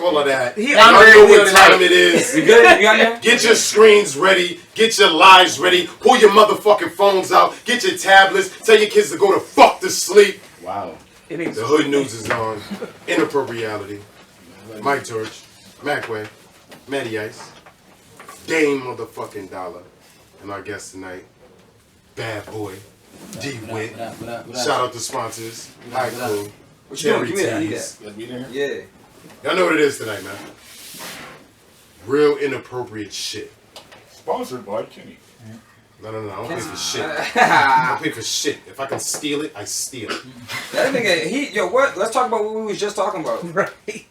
all of that. I know what time it is. You good? You got there? Get your screens ready. Get your lives ready. Pull your motherfucking phones out. Get your tablets. Tell your kids to go to fuck to sleep. Wow. The hood news is on. Inappropriality. Mike Torch. Macway. Matty Ice. Dame motherfucking Dollar. And our guest tonight, Bad Boy. D-Wit. Shout out to sponsors. High Cool. What you doing? Give me that. I need that. Yeah. Y'all know what it is tonight, man. Real inappropriate shit. Sponsored by Kenny. No. I don't pay for shit. I don't pay for shit. If I can steal it, I steal it. That nigga, what? Let's talk about what we was just talking about. Right.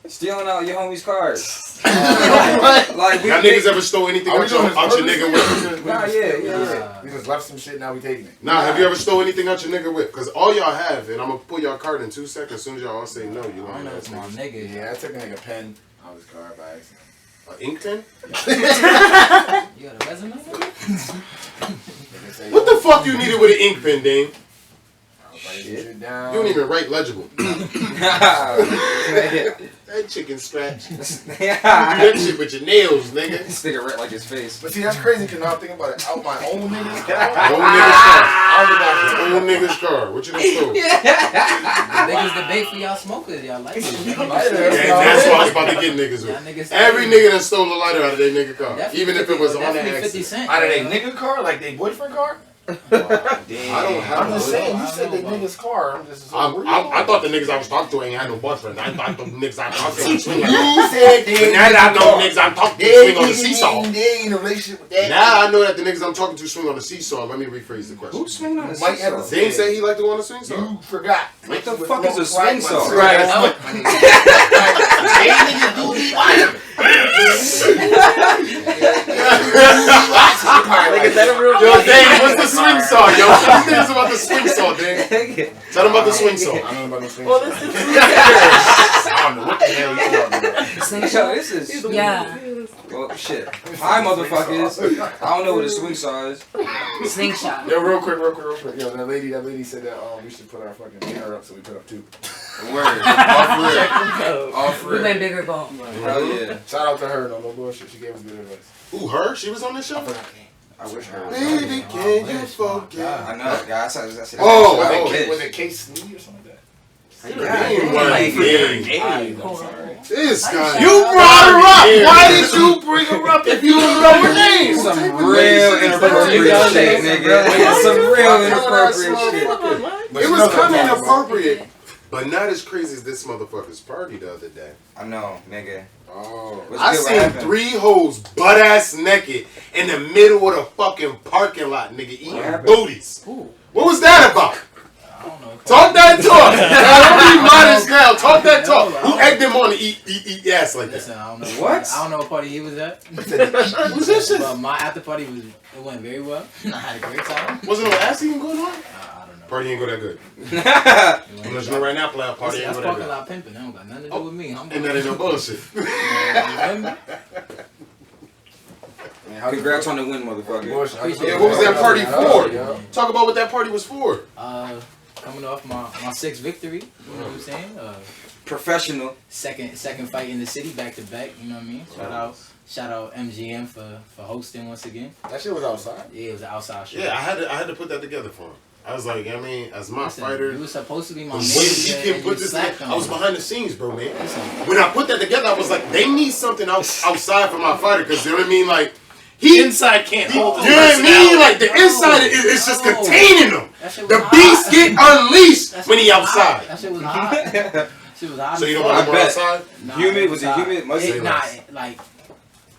Stealing out your homie's cars. Like, y'all niggas ever stole anything out your nigga whip? Nah, yeah. We just left some shit, now we taking it. Nah, have you ever stole anything out your nigga whip? Because all y'all have, and I'm going to pull y'all card in 2 seconds. As soon as y'all all say no, you lying ass my niggas. nigga. Yeah, I took a nigga pen out of his car by accident. An ink pen? You got a resume? What the fuck you needed with an ink pen, Dame? Shit down. You don't even write legible. That chicken scratch. You do that shit with your nails, nigga. This nigga right like his face. But see, that's crazy because now I'm thinking about it. Out my own nigga's car. Own nigga's car. What you done stole? Niggas debate for y'all smokers. Y'all like it. And that's why I was about to get niggas with. Every nigga that stole a lighter out of their nigga car. Even if it was on the accident. Out of their nigga car? Like their boyfriend car? I don't have I'm just saying, you said the nigga's car. I thought the niggas I was talking to ain't had no boyfriend. I thought the niggas I talked to swing on. You said they. Now that I know the niggas I'm talking to swing on the seesaw. They in a relationship with that. Now I know that the niggas I'm talking to swing on the seesaw. Let me rephrase the question. Who's swinging on the seesaw? Dame say he like to go on the swing saw. You forgot. What the fuck is a swing saw? Right. Yo, Dame, what's the swing saw, yo? Tell these niggas about the swing saw, Dame. Tell them about the swing saw. I don't know about no swing Well, saw. this is I don't know what the hell you talking about. Yo, this is... yeah. Well, shit. Hi, motherfuckers. I don't know what a swing saw is. Slingshot. Yo, real quick. Yo, that lady said that we should put our fucking dinner up, so we put up 2. Word. All for We it. went bigger goal. Hell yeah. Shout out to her, no bullshit. She gave us good advice. Who, her? She was on this show? I wish her. Baby, can you forget? I know, guys. That's it. Oh, Was it Case Lee or something like that? This guy. You brought her up. Why did you bring her up if you don't know her name? Some real inappropriate shit, nigga. Some real inappropriate shit. It was kind of inappropriate, but not as crazy as this motherfucker's party the other day. I know, nigga. Oh, What's I good, what seen happened? 3 hoes butt ass naked in the middle of the fucking parking lot, nigga, eating happened? booties. Ooh. What was that about? I don't know. Talk that talk. Don't be modest now. Talk that talk. Who egged them on to eat ass like that? Listen, I don't know. What? I don't know what party he was at. Who's this shit? But my after party it went very well. I had a great time. Wasn't no ass eating going on? I don't know. Party ain't go that good. It I'm went letting you know right now, player. Party ain't That's go that parking good. lot pimping. That don't got nothing to do with me. I'm And that ain't no bullshit. Congrats on the win, motherfucker. Yeah, what was that party for? Talk about what that party was for. Coming off my 6th victory. You know what I'm saying? Professional. Second fight in the city, back to back. You know what I mean? Shout out MGM for hosting once again. That shit was outside. Yeah, it was an outside show. Yeah, I had to put that together for him. I was like, I mean, as my fighter, you was supposed to be my the way manager. he can put this slapped together, on I was me. behind the scenes, bro, man. When I put that together, I was like, they need something outside for my fighter, because you know what I mean? Like, inside can't hold you know what I mean? Like, the inside is just containing them. The beast get unleashed when he outside. That shit was hot. Shit was hot. So you don't want to go outside? Humid? Was it humid? Must It, nah, like,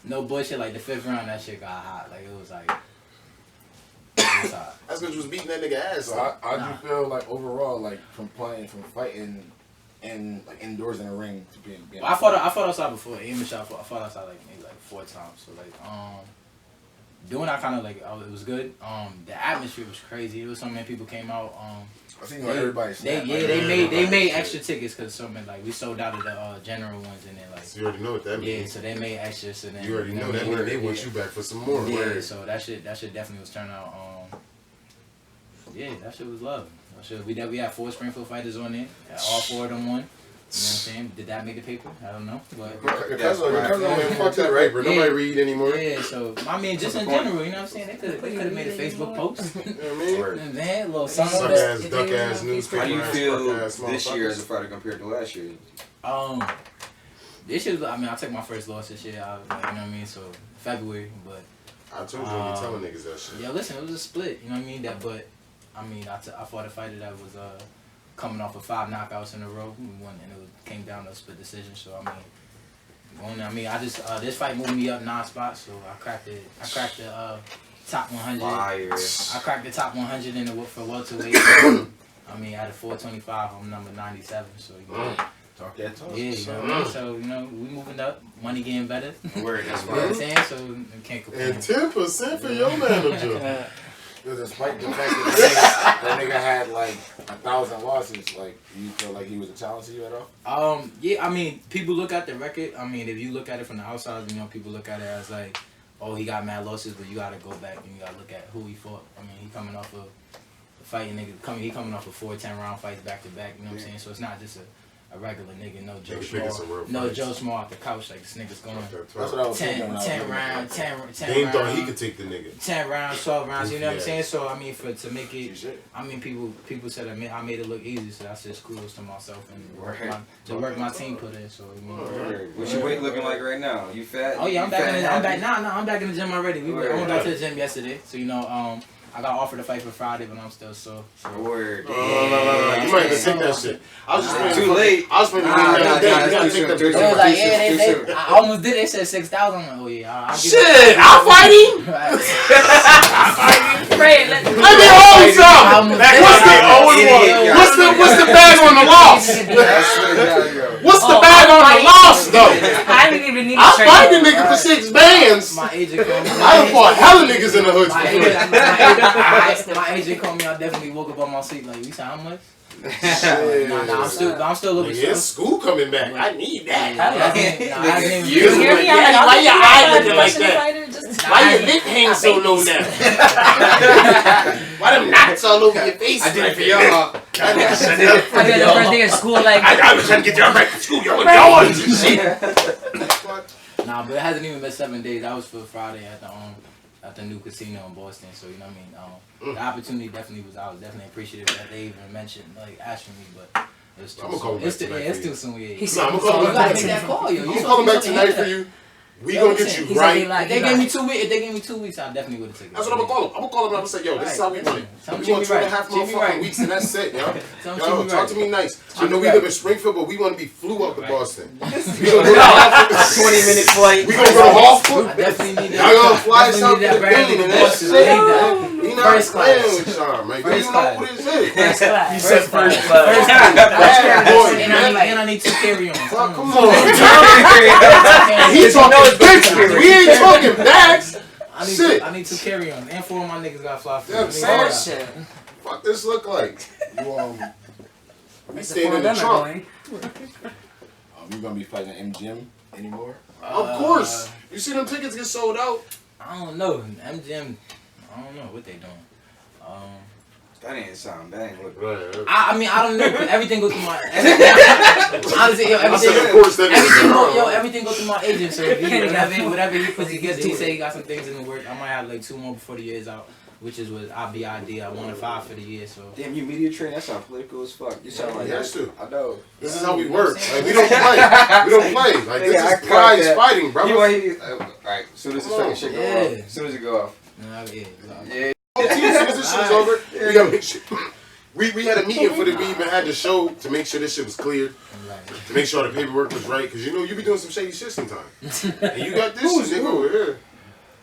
no bullshit. Like, the 5th round, that shit got hot. Like, it was like... That's because you was beating that nigga ass. So how'd you feel like overall, like from fighting and like indoors in a ring to being well, I fought outside before. I fought outside like maybe 4 times. So like doing that kind of like it was good. The atmosphere was crazy. There was so many people came out. I think like everybody. They made extra tickets because so many like we sold out of the general ones and then like. So you already know what that means. Yeah, so they made extra. So then you already know that means they want you back for some more. Yeah, so that shit definitely was turning out. Yeah, that shit was love. We had 4 Springfield fighters on there. All 4 of them won. what I'm saying? Did that make the paper? I don't know. But Your cousin fuck that right, bro. Nobody read anymore. yeah, so I mean, just in general, you know what I'm saying? They could have made a Facebook post. You know what I mean? Man, little Suck something. ass, duck ass newspaper. How do you ass, feel fuck ass this year as a motherfuckers. fighter compared to last year? This year, I mean, I took my first loss this year. You know what I mean? So February, but. I told you don't be telling niggas that shit. Yeah, listen, it was a split. You know what I mean? But I mean, I fought a fighter that was coming off of 5 knockouts in a row. We won, and it came down to a split decision. So I mean, I just this fight moved me up 9 spots. So I cracked the top 100. Fire. I cracked the top 100 for welterweight. I mean, out of 425, I'm number 97. So you know. Talk that talk. Yeah, you know what I mean? So, you know, we moving up, money getting better. Word, that's You know what I'm right. saying? So, we can't complain. And 10% for your manager. Despite the fact that nigga had like 1,000 losses, like you feel like he was a challenge to you at all? Yeah, I mean, people look at the record. I mean, if you look at it from the outside, you know, people look at it as like, oh, he got mad losses, but you gotta go back and you gotta look at who he fought. I mean, he coming off of fighting nigga, he coming off of 4 10-round fights back to back. You know what I'm saying? So it's not just a regular nigga, no Joe Small, Joe Small off the couch like this nigga's going. That's what I was 10 rounds, 10 Dame rounds. thought he could take the nigga. 10 rounds, 12 rounds, you know what I'm Yeah. saying? So, I mean, to make it, I mean, people said I made it look easy, so that's just kudos to myself and the work my team put in, so, I mean. Word. What's your weight looking like right now? You fat? Oh, yeah, I'm back in the gym already. I Word. went back to the gym yesterday, so, you know, I got offered a fight for Friday, but I'm still sore. Word. No. You might even take that shit. I was just playing Too late. I was playing the game the other day. You gotta take that They was bitch. like, yeah, I almost did it. They said 6,000. I'm like, oh, yeah, I'll Shit, I'll fight him. Pray, let Let me hold some. What's the bag on the loss? What's the bag on the loss though? I didn't even need I to fight the nigga for 6 bands. My agent called me. I done fought hella niggas in the hoods My before. my agent called me. I definitely woke up on my seat like, you said how much? Shit. Nah, I'm still looking. Nigga, it's school coming back. I need that. You hear me? I'm like, Why your eye looking like that? that? Why your lip hang so low now? Why them knots all over your face? I did it for y'all. I did the first day of school, like, I was trying to get y'all back to school. Y'all were going and shit. Nah, but it hasn't even been 7 days. That was for Friday at the new casino in Boston. So you know what I mean. The opportunity definitely was. I was definitely appreciative that they even mentioned like asking me, but it was too I'm gonna call soon. him back It's tonight it's for too you. soon. Yeah. He Nah, I'm So gonna call you him gotta back make that tonight. call, yo. I'm gonna call him back tonight for you. We Yo, gonna get listen, you he's right. like, If they gave me 2 weeks, I definitely would have taken it. That's what I'm gonna call him. I'm gonna call him and I'm gonna say, yo, this is how we want it. Tell him We want treat me 2.5 right. Treat me motherfucking right. weeks and that's it, yo. Tell him Yo, treat me talk right. to me nice. I Treat know me we right. live in Springfield, but we wanna be flew up to Boston. We gonna go to 20-minute flight. We gonna go to Hartford. I definitely need Y'all gonna fly us out to the that brand building and new that Boston. shit. I need that. We not First playing class. with y'all, man. You First know class. what this is. first class. You said first First class. class. Boy, And man. I need 2 carry-ons. Fuck, come on. He talking bitches. We ain't talking bags. Shit. I need 2 carry-ons. And 4 of my niggas got fly food. Yeah, I need son. all Oh, that. shit. Fuck this look like? You we It's staying in the trunk. going. You gonna be fighting MGM anymore? Of course. You see them tickets get sold out. I don't know. MGM, I don't know what they doing. That ain't sound bad. Look. Right. I mean, I don't know. 'Cause everything go through my. Honestly, yo, I said, of everything. course, that Everything go through my agent. So if he, whatever he puts together, he say he got some things in the work. I might have like 2 more before the year's out, which is what I'll be ideal. I wanted 5 for the year. So Damn, you media trained. That sound political as fuck. You sound like Yes, that. too. I know. This is how we work. Like, we don't play. We don't play. Like, this Nigga, I is prize caught that. fighting, bro. Alright, as soon as this Come on. fucking shit go Yeah. off. As soon as it go off. yeah. Yeah. As soon as this shit is over, we gotta make sure. We had a meeting for we even had the show to make sure this shit was cleared, to make sure the paperwork was right, because you know you be doing some shady shit sometimes. And you got this shit nigga over here.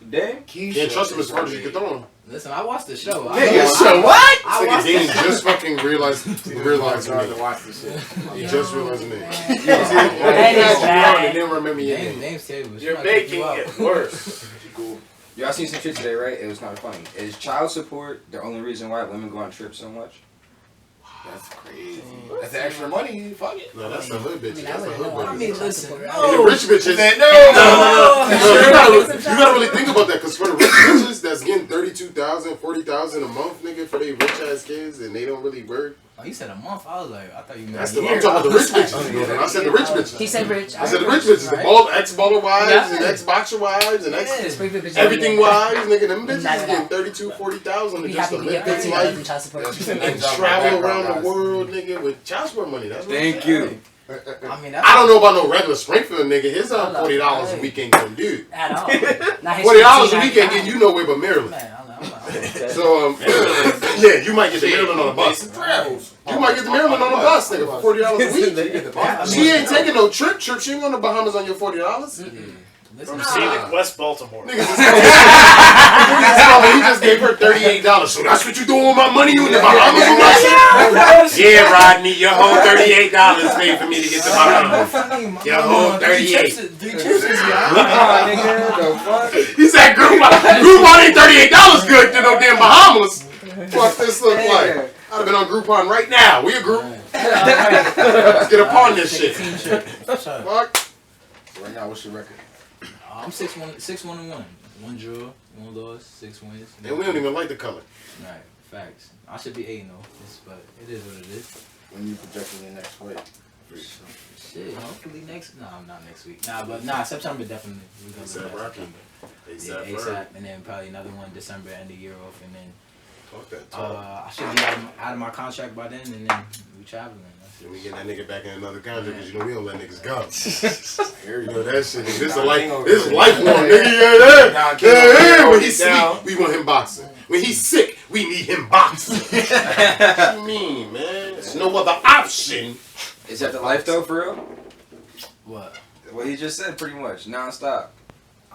Damn. Can't trust him as far as you can throw him. Listen, I watched the show. What? I Nigga, watched Danny the just fucking realized me. to watch this shit. He just realized me. That is bad. And then remember your name. Name's terrible. You're making it worse. Cool. Y'all seen some shit today, right? It was kind of funny. Is child support the only reason why women go on trips so much? That's crazy. That's extra money. Fuck it. No, that's the hood bitch. I That's the wouldn't hood know. I bitch. mean, listen. And the rich bitches. No. You gotta really think about that, because for the rich bitches that's that's getting 32,000, 40,000 a month, nigga, for they rich ass kids, and they don't really work. Oh, you said a month. I was like, I thought you meant That's a the year. I'm talking about the rich bitches. I said the rich bitches. He said rich. I said the rich bitches, the ex-baller wives and ex-boxer wives and everything wives, nigga, them bitches is getting 32, 40,000 to Be just happy to to live get their life 15,000 child support. and travel around the world, nigga, with child support money. That's what Thank you. I mean, that's I don't know about no regular Springfield nigga. His $40 a week ain't gonna do At all. Not his $40 a week ain't getting you nowhere but Maryland. Man, So yeah, you might get to Maryland on a bus. You might get to Maryland on a bus, nigga, for $40 a week. She ain't taking no trip. She ain't going to Bahamas on your $40. listen, From scenic West Baltimore. Niggas is he just gave her $38. So that's what you doing with my money? You in the Bahamas and that shit? Yeah, Rodney, your whole $38 paid for me to get to Bahamas. Your whole 38. Three trips is He said Groupon ain't $38 good to no damn Bahamas. Fuck this look like. I'd have been on Groupon right now. We a group. Let's get upon this shit. Fuck. So right now, what's your record? I'm 6-1-1. One draw, one loss, 6 wins. And we don't even like the color. Right, facts. I should be 8-0, but it is what it is. When you projecting your next fight? Shit, hopefully not next week. September definitely. We're gonna ASAP look at Rocky. September. Yeah, ASAP, and then probably another one December, end of year off, and then Talk that talk. I should be out of my contract by then, and then we traveling. Then we get that nigga back in another contract because you know we don't let niggas go. Here You know that shit. This is lifelong, nigga. Yeah. When he's sweet, we want him boxing. When he's sick, we need him boxing. What you mean, man? There's no other option. Is that the life though, for real? What? What he just said, pretty much, non-stop.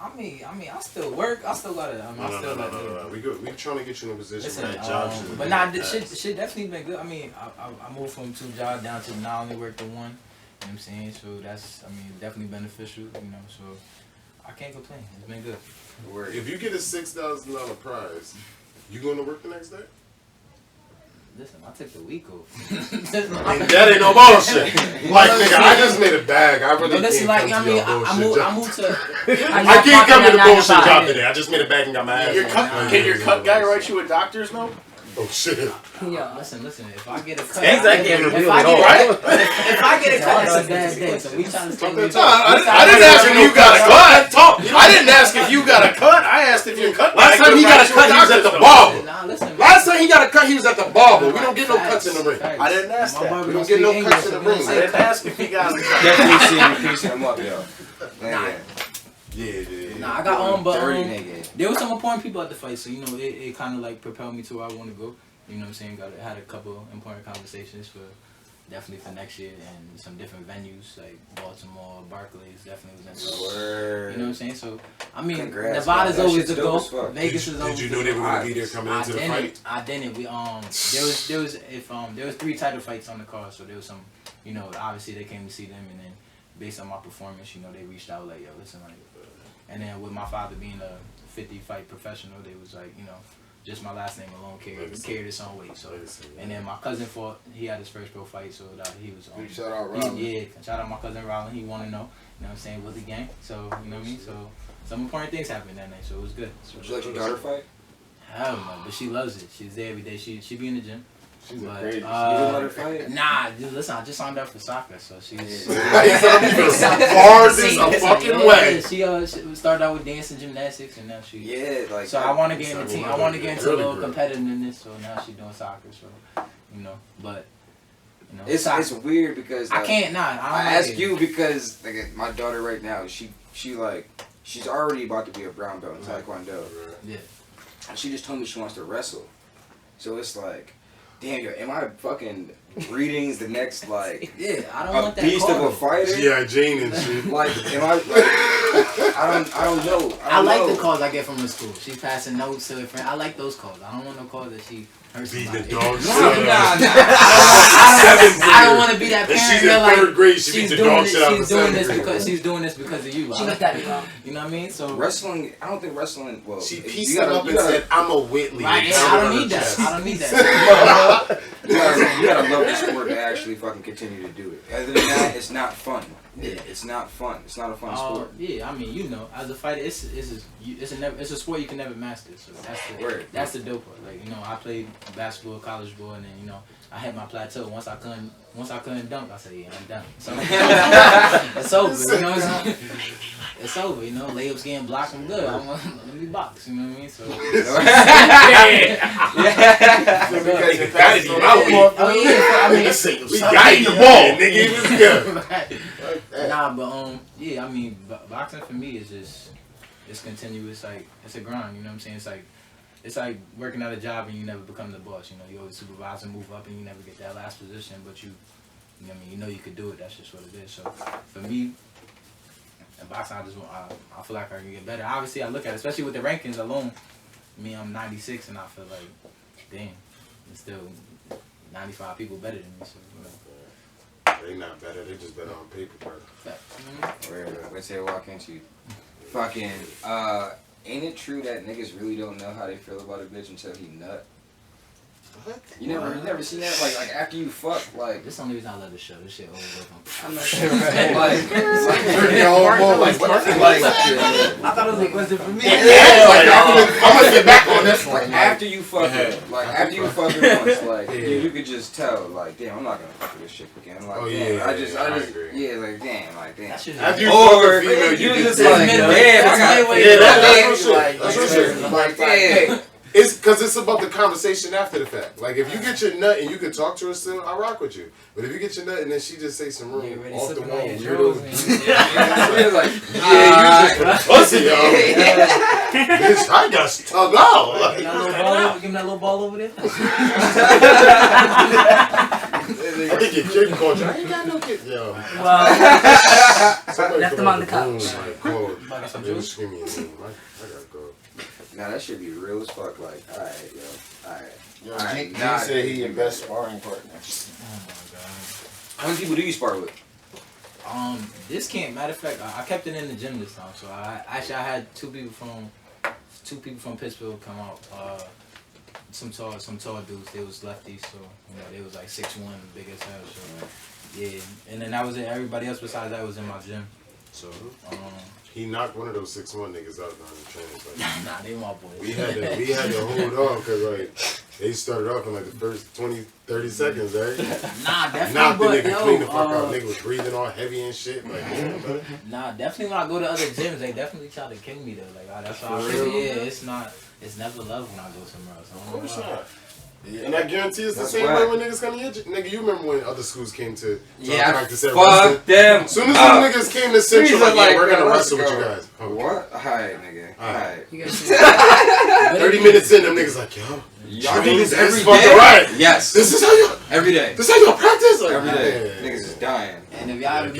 I mean, I still work. I still gotta. No. We trying to get you in a position Listen, where that job should but nah, this shit definitely been good. I mean, I moved from 2 jobs down to now only work the 1. You know what I'm saying? So that's, definitely beneficial. You know, so I can't complain. It's been good. If you get a $6,000 prize, you going to work the next day? Listen, I took the week off. That ain't no bullshit. Like, nigga, I just made a bag. I really listen, can't like, come to your bullshit job. I moved to. I can't come to the bullshit job today. I just made a bag and got my ass. Can your cut guy write you a doctor's note? Oh shit. Yeah. Listen. If I get a cut, Things I can't reveal if I at all, get- right? If I get a cut, that's a bad day. So we trying to stay. I didn't ask if you got a cut. I didn't ask if you got a cut. I asked if your cut. Last time he got a cut, he was at the barber. Nah, listen. Last time he got a cut, he was at the barber. We don't get no cuts in the ring. I didn't ask My that. barber We don't speak get no English, cuts in so the we don't ring. I say didn't cut. ask if he got a cut. Definitely see me piecing him up, yo. Yeah. Nah, I got on, but Dirty nigga. there was some important people at the fight, so you know it kind of like propelled me to where I want to go. You know what I'm saying? Had a couple important conversations for definitely for next year and some different venues like Baltimore, Barclays. Definitely was into. Word. You know what I'm saying? So I mean, Congrats, Nevada's man. That always shit's the dope go. as fuck. Vegas is always. Did you know they were gonna be there coming into the fight? I didn't. We there was 3 title fights on the card, so there was some, you know, obviously they came to see them, and then based on my performance, you know, they reached out like, yo, listen, like, and then with my father being a 50 fight professional, they was like, you know, just my last name alone carried its own weight. So, and then my cousin fought. He had his first pro fight, so that he was. Shout out Rollin. Yeah, shout out my cousin Rollin. He wanted to know. You know what I'm saying? With the gang. So you know what I mean. So some important things happened that night. So it was good. Would you let your daughter fight? Hell no, but she loves it. She's there every day. She be in the gym. She's But, crazy. You didn't let her fight? Nah, dude, listen, I just signed up for soccer, so she's. Bars is a fucking way. She started out with dance and gymnastics, and now she. Yeah, like. So I want to get in the team. I want to get into a Really little great. competitiveness. So now she's doing soccer. So, you know, but. You know, It's weird because I can't not. I ask you because like my daughter right now, she's already about to be a brown belt in Taekwondo. Yeah. And she just told me she wants to wrestle. So it's like, damn, yo, am I fucking reading the next like Yeah, I don't a want that. beast of call, a fighter? G.I. Jane and shit. Like, am I? Like, I don't know. I like know. the calls I get from her school. She's passing notes to her friend. I like those calls. I don't want no calls that she hurts Beating somebody. the dog shit. I don't want to be that And parent. she's in that, like, third grade. She beat she's the doing dog this. shit out of She's the doing this seventh because grade. she's doing this because of you. She looked at me wrong. You know what I mean? So Wrestling, I don't think wrestling. Well, She you pieced gotta- it up you and gotta- said, I'm a Whitley. right, And yeah, pounded I on don't her need that. chest. I don't need that. You gotta love the sport to actually fucking continue to do it. Other than that, it's not fun. It's not fun. It's not a fun sport. Yeah, I mean, you know, as a fighter, it's a sport you can never master. So that's the dope part. Like, you know, I played basketball, college ball, and then, you know, I hit my plateau. Once I couldn't dunk, I said, yeah, I'm done. So it's over. You know what I'm saying? It's over. You know, layups getting blocked. I'm good. Let me box. You know what I mean? So we got the ball, nigga. It was good. Nah, but yeah, I mean, boxing for me is just it's continuous. Like, it's a grind. You know what I'm saying? It's like working at a job and you never become the boss. You know, you always supervise and move up and you never get that last position, but you know what I mean, you know you could do it. That's just what it is. So for me, in boxing, I feel like I can get better. Obviously, I look at it, especially with the rankings alone. I mean, I'm 96 and I feel like, damn, there's still 95 people better than me. So, you know. They not better. They just better on paper, bro. Let's say, why can't you? Fucking, ain't it true that niggas really don't know how they feel about a bitch until he nut? What? You never seen that? Like after you fuck, like. This is the only reason I love the show. This shit over with. I'm not sure. Like, I thought it was a question for me. I'm gonna get back on this one. after you fuck her, like after you fuck her once, like you could just tell, like, damn, I'm not gonna fuck with this shit again. Like, damn, I just, yeah, like, damn, like, damn. After you fuck a female, you just like, damn, I got, that's what shit. Like, hey, it's because it's about the conversation after the fact. Like, if you get your nut and you can talk to her still, I rock with you. But if you get your nut and then she just say some real off the wall weirdo, like, yeah, you just pussy, yo. Bitch, I got stuck out. Give me that little ball over there. I think your kid called you. I ain't got no kid. Yo. Well, left him on the couch. They was screaming at me. I gotta go. Nah, that should be real as fuck. Like, alright, yo, alright. Yo, Alright, he said he your best sparring partner. Oh my god. How many people do you spar with? This camp, matter of fact, I kept it in the gym this time. So I had two people from Pittsburgh come out. Some tall dudes. They was lefties, so you know they was like 6'1", big as hell. So yeah, and then that was it. Everybody else besides that was in my gym. So he knocked one of those 6'1" niggas out during the training. Like, nah, they my boys. we had to hold on because like they started off in like the first 20-30 seconds, right? Nah, definitely. Knocked the nigga yo, clean the fuck out. Nigga was breathing all heavy and shit. Like, nah, definitely when I go to other gyms, they definitely try to kill me though. Like that's why I feel. Yeah, it's never love when I go somewhere else. of course not. Yeah. And I guarantee it's the same way when niggas come to your gym. Nigga, you remember when other schools came to practice at Western? Fuck them. As soon as the niggas came to Central, like, we're gonna wrestle with you guys. What? Alright, nigga. Alright. 30 minutes in, them niggas like, yo. Y'all do this every fucking day? right. Yes. This is how you Every day. This is how you practice? Like, Every day. Niggas is dying. And if y'all ever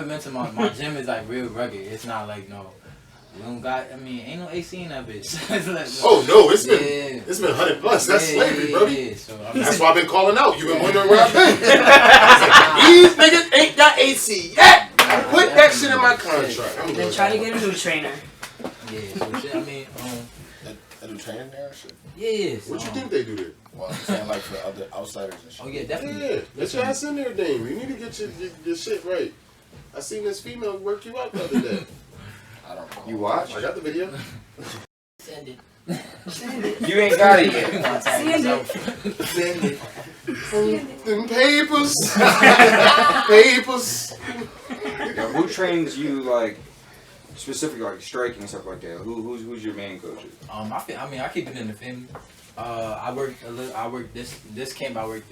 been to my gym is like real rugged. It's not like no. We don't got. I mean, ain't no AC in that bitch. Like, oh no, it's been 100 plus. That's slavery, bro. Yeah. So, I mean, that's why I've been calling out. You've been wondering where I've been. These niggas ain't got AC yet. Put that shit in my contract. Then try to get a new trainer. Yeah. So shit. I mean, They do training there or shit? yeah. What you think they do there? Well, I'm saying like for other outsiders and shit. Oh yeah, definitely. Yeah, let your ass in there, Dame. You need to get your shit right. I seen this female work you out the other day. I don't know. You watch? I got the video. Send it. You ain't got it yet. Send it. Send it. Them papers. Papers. Now, who trains you, like, specifically, like, striking and stuff like that? Who's your main coach? I keep it in the family. I worked this camp. I worked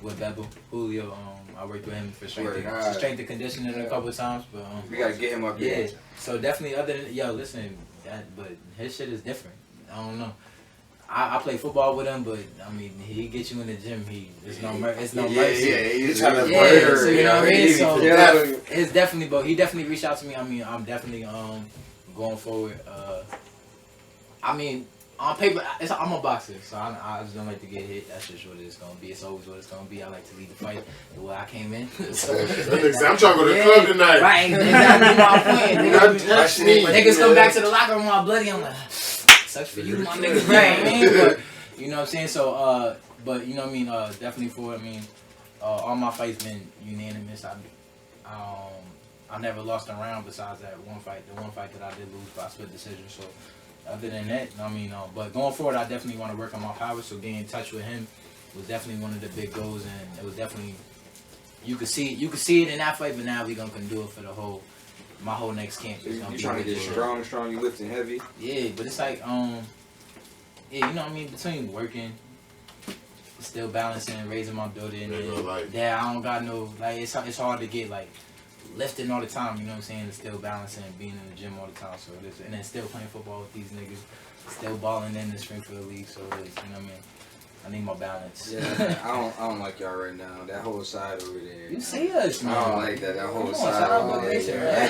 with Bebo Julio. I worked with him for strength and conditioning a couple of times, but we gotta get him up yeah. here. So definitely, other than listen, but his shit is different. I don't know. I play football with him, but I mean, he gets you in the gym. It's no mercy. Yeah, he's trying to murder. So you know what I mean. So yeah. It's definitely, but he definitely reached out to me. I mean, I'm definitely going forward. I mean, on paper, I'm a boxer, so I just don't like to get hit. That's just what it's gonna be. It's always what it's gonna be. I like to lead the fight the way I came in. So, I'm trying to go to the club tonight. Right, exactly my point. Niggas come back to the locker room all bloody. I'm like, sucks for you, my nigga. Right, but you know what I'm saying. So, but you know what I mean. Definitely all my fights been unanimous. I never lost a round besides that one fight. The one fight that I did lose by split decision. So other than that, I mean, but going forward, I definitely want to work on my power. So getting in touch with him was definitely one of the big goals, and it was definitely you could see it in that fight. But now we can do it for my whole next camp. You trying to get strong, you lifting heavy. Yeah, but it's like yeah, you know what I mean, between working, still balancing, raising my daughter, and I don't got no it's hard to get like lifting all the time, you know what I'm saying, and still balancing and being in the gym all the time. So and then still playing football with these niggas, still balling in the Springfield League. So it's, you know what I mean. I need my balance. Yeah, I don't like y'all right now. That whole side over there. You see us, man. I don't like that. That whole side. Shout out my nation, right?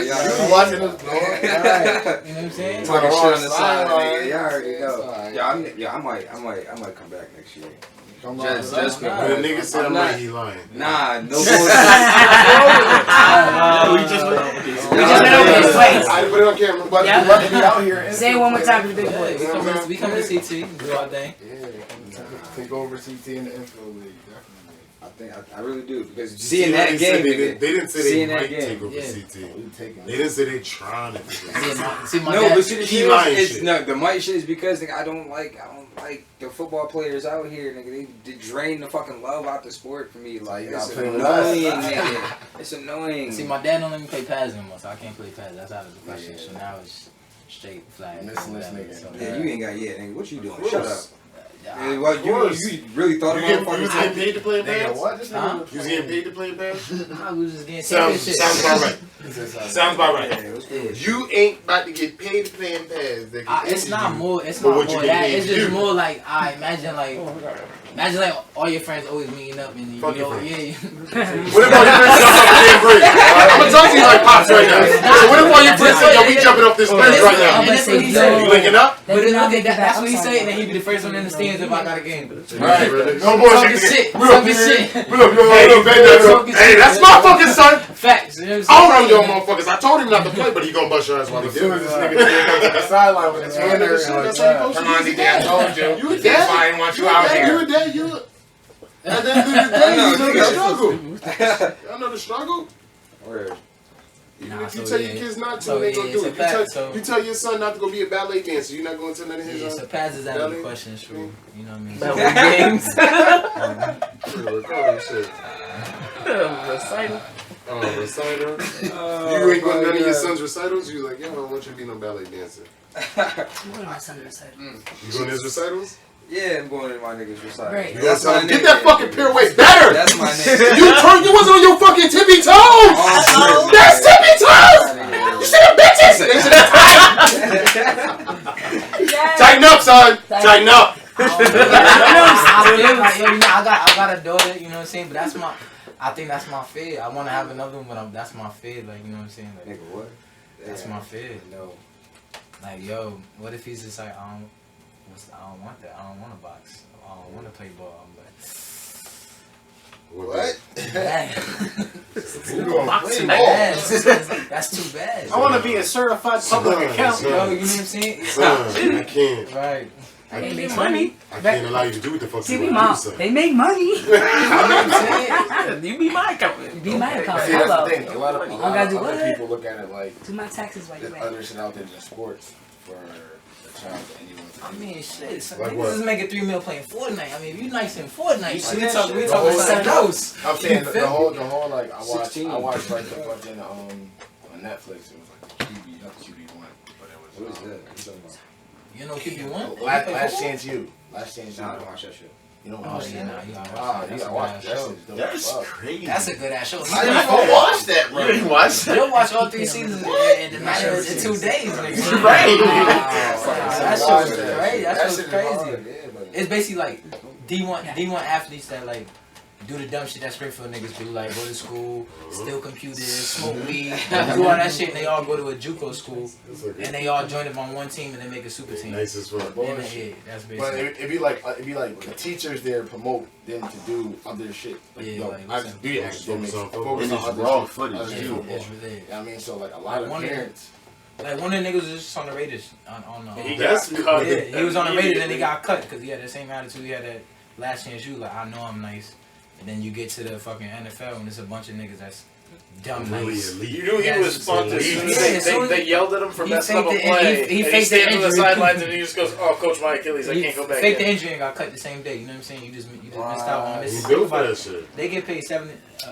You watching us, bro? You know what I'm saying? Talking shit on the side, nigga. Y'all already know. I might come back next year. Just the nigga said I'm like he lying. Nah, no bullshit. We just went over this place. I put it on camera. But Yeah. Be out here. Say it one more time for the big boys. We come to CT, do our thing. Take over CT in the infield league. I really do, because seeing that game, they didn't say seeing they that might game. take over CT. They didn't say they trying to take over CT. My No, dad, but see the shit lying is, shit. no, the mic shit is because nigga, I don't like the football players out here, nigga. They drain the fucking love out the sport for me. Like it's annoying, nigga. It's annoying. See, my dad don't let me play pads anymore, so I can't play pads. That's out of the question. So now it's straight flag. Listen, this nigga. So, Yeah, you ain't got nigga. What you doing? Of Shut course. up. Yeah, well, you really thought about You was getting paid to play in Nigga, pads? what? This You was getting paid to play in pads? I was just getting Sounds about right. Sounds about right. Yeah. You ain't about to get paid to play in pads. It's not more But more what you get that. paid It's to just do. more like I imagine like all your friends always meeting up and you Fuck your know, friends. yeah. What if all your friends jump off the damn bridge? I'm gonna talk to you like Pops right now. So what if all your friends say, yo, we jumping off this bridge right now? And that's what he said. You linking up? But that's what he said, and then he'd be the first one in the stands if I got a game. Right. No Talking bullshit. shit. What up, Talking nigga? shit. What up, yo? Hey, that's my fucking son. Facts. You know what I I'm don't know saying? y'all motherfuckers. I told him not to play, but he gonna bust your ass while he As soon as did. this nigga comes to the sideline with his hand there, That's how you supposed to come on, do DJ, I told you. You a That's dad? why I didn't want you You a out dad? here. You a dad? You a... At the end of the day, you know the struggle. Y'all know the struggle? Word. You tell your kids not to, so they gonna yeah, do it's it. a fact, so- You tell your son not to go be a ballet dancer. You're not going to none of his Yeah, so pads is out of the belly. question, true. You know what I mean? Recording shit. Recital. Recital. You ain't going to none of your son's recitals? You like, yo, I don't want you to be no ballet dancer. What am I saying? You going to his recitals? Yeah, I'm going to my niggas recital. Great. You That's gonna tell my him, get nigga. that fucking pirouette better! That's my nigga. You wasn't on your fucking tippy toes! Oh, That's tippy toes! You see the bitches? They should have tighten up, son! Tighten up! I got a daughter, you know what I'm saying? But I think that's my fear. I want to have another one, but that's my fear. Like, you know what I'm saying? Like, Nigga, what? that's my fear. No. Like, yo, what if he's just like, I don't want that. I don't want to box. I don't want to play ball. I'm like, What? man, You going Boxing play ball. that's too bad. I want to be a certified public accountant. Son. Yo, you know what I'm saying? Son, I can't. Right. They make money. I can't allow you to do what the fuck See, you we want to do, mom. son. They make money. You know what I'm saying? You be my accountant. Be my accountant. See, that's Hello. the thing. A lot of gotta do other what? people look at it like Do my taxes while there's you're other shit out there than sports for the child that anyone I mean, shit. Some Like niggas what? is making $3 million playing Fortnite. I mean, if you nice in Fortnite, You see we that talking shit? something else. I'm saying You the feel whole me? like I watched 16. like the fucking on Netflix. It was like the QB, not the QB1, but it What was is that? What you talking about? You know, keep you one. Last Chance You. Last Chance You. Nah, I don't watch that shit. You know Oh what yeah, nah, you gotta Ah, watch you that. gotta watch that That's shit. Dope That's as fuck. crazy. That's a good ass show. I didn't even watch that, bro. You didn't watch that? You'll watch all 3 seasons in the matter of 2 days. Nigga. Right. That shit was crazy. That shit was shit is crazy. hard, yeah, but It's basically like D1 athletes that like do the dumb shit that Springfield niggas do, like go to school, steal computers, smoke weed, do all that shit, and they all go to a JUCO school, and they all join up on one team and they make a super team. Nice as fuck. And yeah, that's But basically. it'd be like the teachers there promote them to do other shit. Like, Yeah, yo, like, I just do that. focus on Focus And on it's other raw shit. footage, Other too. shit. It's You really. know what I mean? So like a lot Like, of one of the- parents. Like one of the niggas was just on the Raiders on He That's got cut. yeah, he was on the Raiders and he got cut because he had the same attitude he had at last chance you. Like I know I'm nice, And then you get to the fucking NFL and there's a bunch of niggas that's dumb Really nice. elite. You knew he was spunked as soon as they yelled at him for he messing up a faked the- play. he and faked the stands on the injury. sidelines and he just goes, "Oh, coach, my Achilles, I He can't go back." faked the in." injury and got cut the same day. You know what I'm saying? You just missed out on He this. built for that shit. They get paid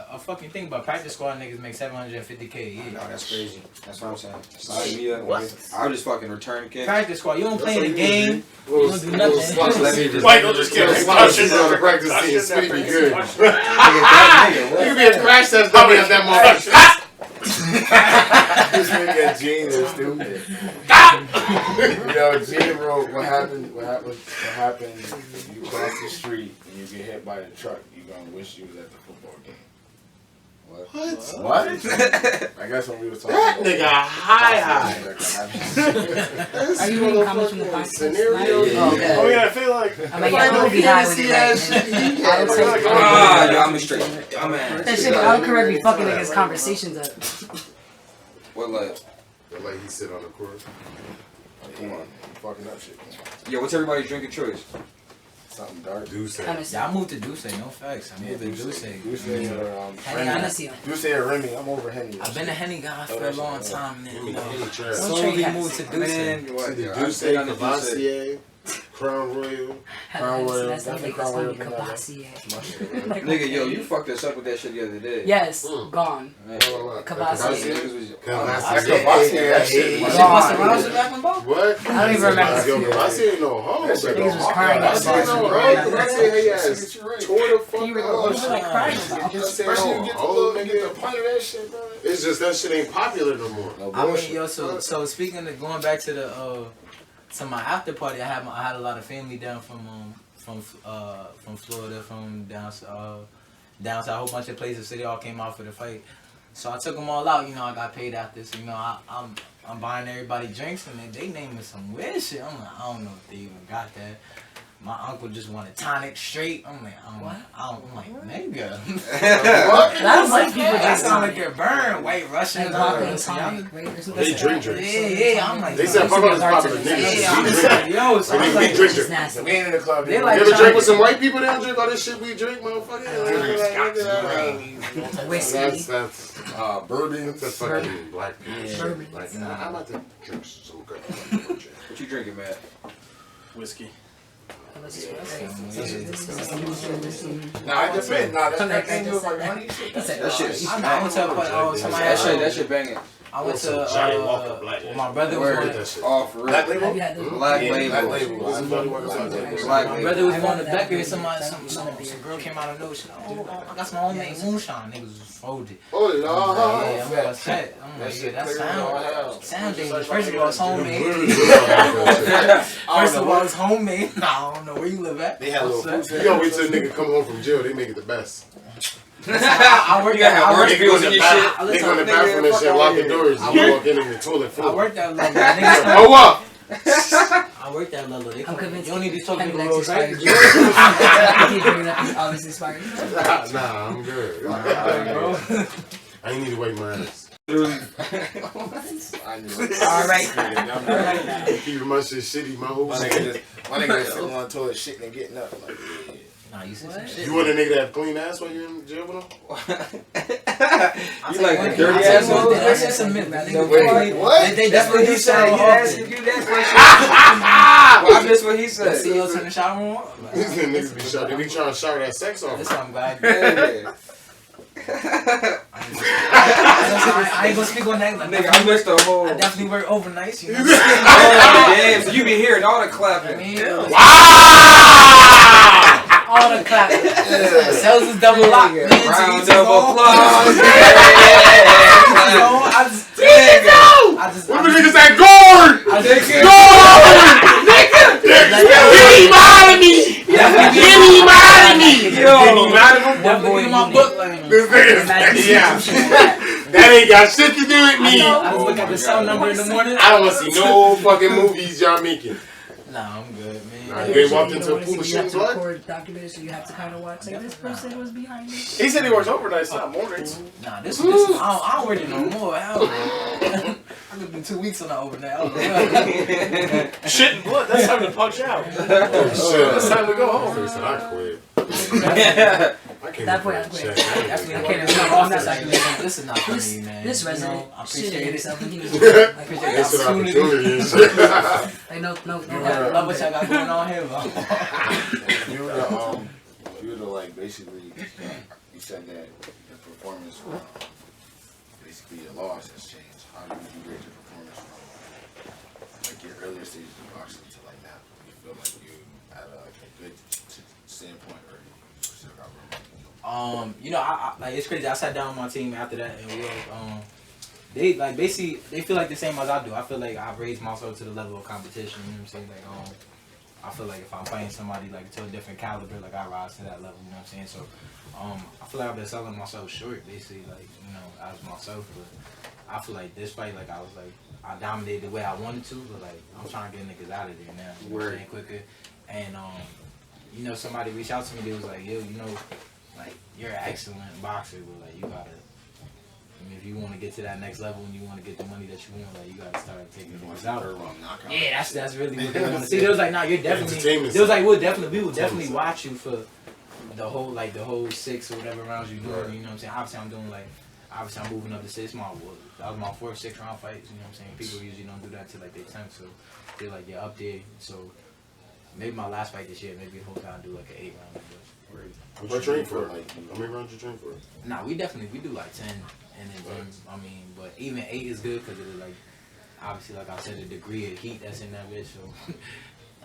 a fucking thing, but practice squad niggas make $750K a year. No, that's crazy. That's what I'm saying. Sign me up. I'll just fucking return the kick. Practice squad, you don't play in the That's game. what You don't do nothing. Let me just- Michael just get a He's on the practice team. Speedy be good. You be a crash test dummy at that motherfucker. This nigga Gene is stupid. You know, Gene wrote what happened if you cross the street and you get hit by the truck, you gonna wish you was at the football game. What? I guess when we was talking That about nigga high. Are you reading comments from the podcast? Scenario. Yeah. Oh yeah, I feel like I'm like, yeah, we'll be high with it. Right? Ah, I'm straight. I'm at. That shit, autocorrect be fucking niggas' conversations up. What like? Like he sit on the court. Come on, fucking up shit. Yo, what's everybody's drinking choice? Something dark. Dude say. Yeah, I moved to Duce, no facts. I moved to Duce. Duce or Henny, honestly, Duce or Remy. I'm over Henny. I've been a Henny guy for a long time, man. You know. Trash. So we moved to Duce. Duce, Cavassier, Crown Royal. Crown Royal, That's the definitely niggas Crown Royal on Cavassier. Nigga, yo, you fucked us up with that shit the other day. Yes, gone. Cavassier. Cavassier. That shit was What? I don't even remember. Yo, Cavassier ain't no hoe. That shit Niggas was crying about Cavassier ain't no hoe. Cavassier, hey ass, tore the fuck You were up. like crying about. Especially you get the little nigga the pint of that shit, bro. It's just that shit ain't popular no more. No I mean, bullshit. yo, so speaking of going back to the to my after party, I had a lot of family down from Florida, from down south, a whole bunch of places. So they all came out for the fight. So I took them all out. You know, I got paid after. So you know, I'm buying everybody drinks, and they naming some weird shit. I'm like, I don't know if they even got that. My uncle just wanted tonic straight. I'm like, I'm like, nigga. That's white people That just sound like you're burned, white Russian. like vodka and tonic, right? Or something They like drink that. drinks. Yeah, I'm like, They said fuck all this popular niggas. yeah, I'm We just drink. like, yo, so They I'm think we like, drink It's it. nasty. We ain't in the club. They yet. like You ever trying drink to- with some white people? They don't drink all this shit we drink, motherfucker. Whiskey. That's Bourbon. that's a fucking black people shit. Bourbon. Like, nah, I'm about to drink some good. What you drinking, Matt? whiskey. Nah, it depends. Nah, that thing was like honey shit. That shit. I went to a party. Somebody had That shit banging. I went to Johnny Walker Black. well, my brother was Word. going That shit. Oh, for real. Black label? Have you had those? Black Yeah, label. Black label. What's the Johnny Walker Black label? Black my label. brother was I going to remember Becker. that. Some girl came out of nowhere. She like, oh, I got some homemade moonshine. Niggas was folded. Oh, Yeah, Lord. I'm upset. I'm That like, shit yeah, that clear as all hell. sound dangerous. First of all, it's homemade. You First of all, it's homemade. Nah, I don't know where you live at. They had a little Upset. food. gotta wait till a nigga come home from jail. They make it the best. I worked You gotta have I work worked- bills in your shit. They go in the bathroom and shit, lock the doors. You walk in and the toilet I full. worked that level. Niggas, Oh, up! I worked that level. They I'm convinced. you don't need to talk to Henny the likes rules, right? expired. I keep bringing up these obviously expired. Nah, I'm good. Bro. I ain't need to wait my ass. I knew it. All right. Keeping my shit shitty, my whole My nigga just sitting on the toilet shitting and getting up. Like, yeah. Nah, you said some shit. You want a nigga to have clean ass while you're in jail with him? You like the dirty That's asshole? just a myth. Wait, what? That's what he said. He asked you that question. Well, I missed what he said. CEOs in the shower room. These niggas be shot. They be trying to shower that sex off. That's why I'm glad. Yeah. I ain't gonna speak on that. Like, Nigga, I missed the whole. I definitely work overnights. You know? Oh, damn, so you be hearing all the clapping. All the clap. Sales is double locked. Nigga, man, round to of applause. I just What the niggas at guard? Nigga. Get him out of me! Get him out of me! That boy in my book. Like, This nigga's yeah. That ain't got shit to do with me. I just look at the cell number in the morning. I don't want to see no fucking movies y'all making. Nah, I'm good, man. Nah, you ain't walked You into don't a wanna pool of see- shit you and have to blood? record documentaries, so you have to kind of watch. Like this person was behind me. He said he works overnights, not mornings. Nah, this I don't work it no more. Hell, man. I could do 2 weeks on the overnight. Shit and blood. That's time to punch out. Oh, shit. It's time to go home. I said I quit. I I can't That even point, check. That's I when can't I even off remember that that. this is not for me, man. This You know, resident I shit appreciate it. himself and he was I like, appreciate the It's an opportunity. opportunity and shit. like no, I love what y'all got going on here, bro. If you were to like basically, you said that the performance, basically your loss has changed. How do you rate your performance from like your earlier stages of boxing to like now? Do you feel like you at a good standpoint, or you still got room? You know, I like it's crazy. I sat down with my team after that, and we they like basically they feel like the same as I do. I feel like I've raised myself to the level of competition. You know what I'm saying? Like I feel like if I'm fighting somebody like to a different caliber, like I rise to that level. You know what I'm saying? So I feel like I've been selling myself short, basically, like, you know, as myself. But I feel like this fight, like I was like I dominated the way I wanted to, but like I'm trying to get niggas out of there now. You know what I'm saying? Quicker. And you know, somebody reached out to me. They was like, yo, you know, like you're an excellent boxer, but like you gotta. I mean, if you want to get to that next level and you want to get the money that you want, like you gotta start taking things out. Yeah, that's really what they want to see. They was like, nah, you're definitely. They was like, we will definitely watch you for the whole 6 or whatever rounds you're doing. You know what I'm saying? Obviously I'm moving up to 6. That was my 4th 6 round fight. You know what I'm saying? People usually don't do that till like they 10th, so they're like, yeah, up there. So maybe my last fight this year, maybe the whole time I do like an 8 round. What you train for? Like, how many rounds you train for? Nah, we do like 10 in the gym. I mean, but even 8 is good because it's like, obviously, like I said, the degree of heat that's in that bitch. So,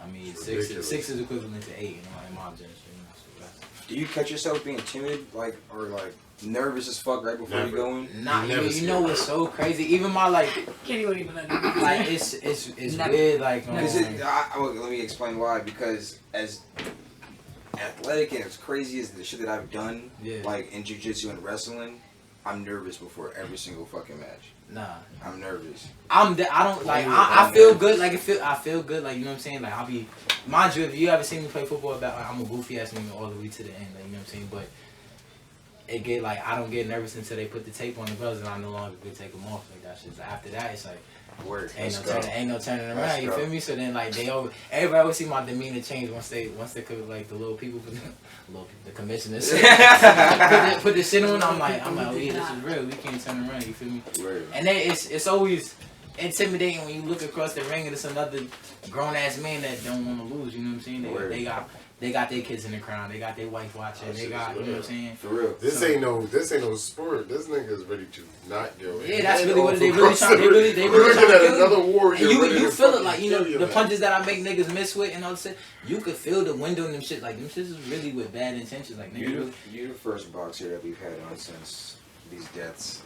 I mean, 6 is equivalent to 8, you know, in my gym. So, do you catch yourself being timid, like, or like nervous as fuck right before you go in? Nah, you know what's so crazy? Even my like, can't even like it's Never. weird. Like, let me explain why. Because as athletic and as crazy as the shit that I've done, like in jiu-jitsu and wrestling, I'm nervous before every single fucking match. Nah, I'm nervous. I don't like. I feel good. Like I feel good. Like, you know what I'm saying. Like I'll be. Mind you, if you ever seen me play football, I'm a goofy ass nigga all the way to the end. Like, you know what I'm saying. But it get like I don't get nervous until they put the tape on the gloves and I no longer can take them off. Like that shit. After that, it's like. Ain't no turning around. You feel me? So then like everybody always see my demeanor change once they could, like the little people, the commissioners put the shit on. I'm like, oh yeah, this is real. We can't turn around. You feel me? And then it's always intimidating when you look across the ring and it's another grown ass man that don't want to lose. You know what I'm saying? They got their kids in the crowd. They got their wife watching. They got, you know what I'm saying? For real. This ain't no sport. This nigga is ready to not go in. Yeah, that's really what they really trying. They really We're trying looking to at another warrior. You feel it, like, you know, the punches that I make niggas miss with and all this shit. You could feel the window and them shit. Like, them shit is really with bad intentions. Like, nigga, you're the first boxer that we've had on since these deaths.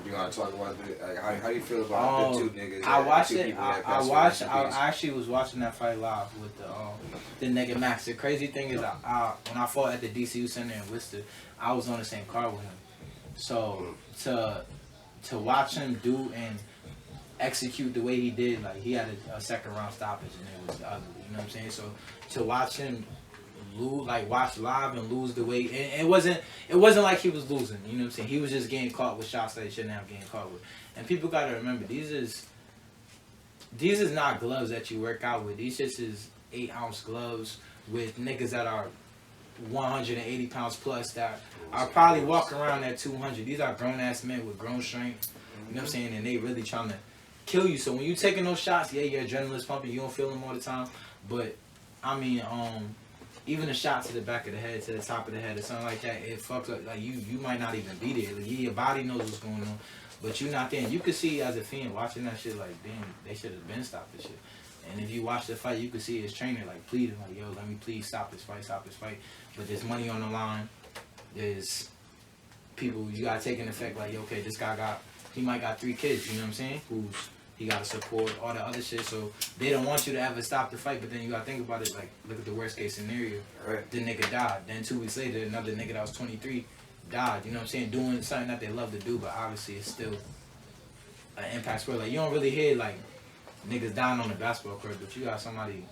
Do you want to talk about it? Like, how do you feel about the two niggas? I watched it. I actually was watching that fight live with the nigga Max. The crazy thing is, when I fought at the DCU Center in Worcester, I was on the same card with him. So to watch him do and execute the way he did, like he had a 2nd round stoppage and it was ugly. You know what I'm saying? So to watch him lose, like watch live and lose the way, and it wasn't like he was losing. You know what I'm saying? He was just getting caught with shots that he shouldn't have getting caught with. And people gotta remember, these is not gloves that you work out with. These just is 8-ounce gloves with niggas that are 180 pounds plus that are probably walking around at 200. These are grown ass men with grown strength. You know what I'm saying? And they really trying to kill you. So when you taking those shots, yeah, your adrenaline's pumping. You don't feel them all the time, but I mean, even a shot to the back of the head, to the top of the head, or something like that, it fucks up. Like you might not even be there. Like, your body knows what's going on, but you're not there. And you could see as a fan watching that shit, like, damn, they should have been stopped this shit. And if you watch the fight, you could see his trainer like pleading, like, yo, let me please stop this fight. But there's money on the line. There's people you gotta take in effect. Like, yo, okay, this guy he might got 3 kids. You know what I'm saying? He got to support all the other shit, so they don't want you to ever stop the fight. But then you got to think about it, like, look at the worst case scenario. Right. The nigga died. Then 2 weeks later, another nigga that was 23 died. You know what I'm saying? Doing something that they love to do, but obviously it's still an impact sport. Like, you don't really hear, like, niggas dying on the basketball court, but you got somebody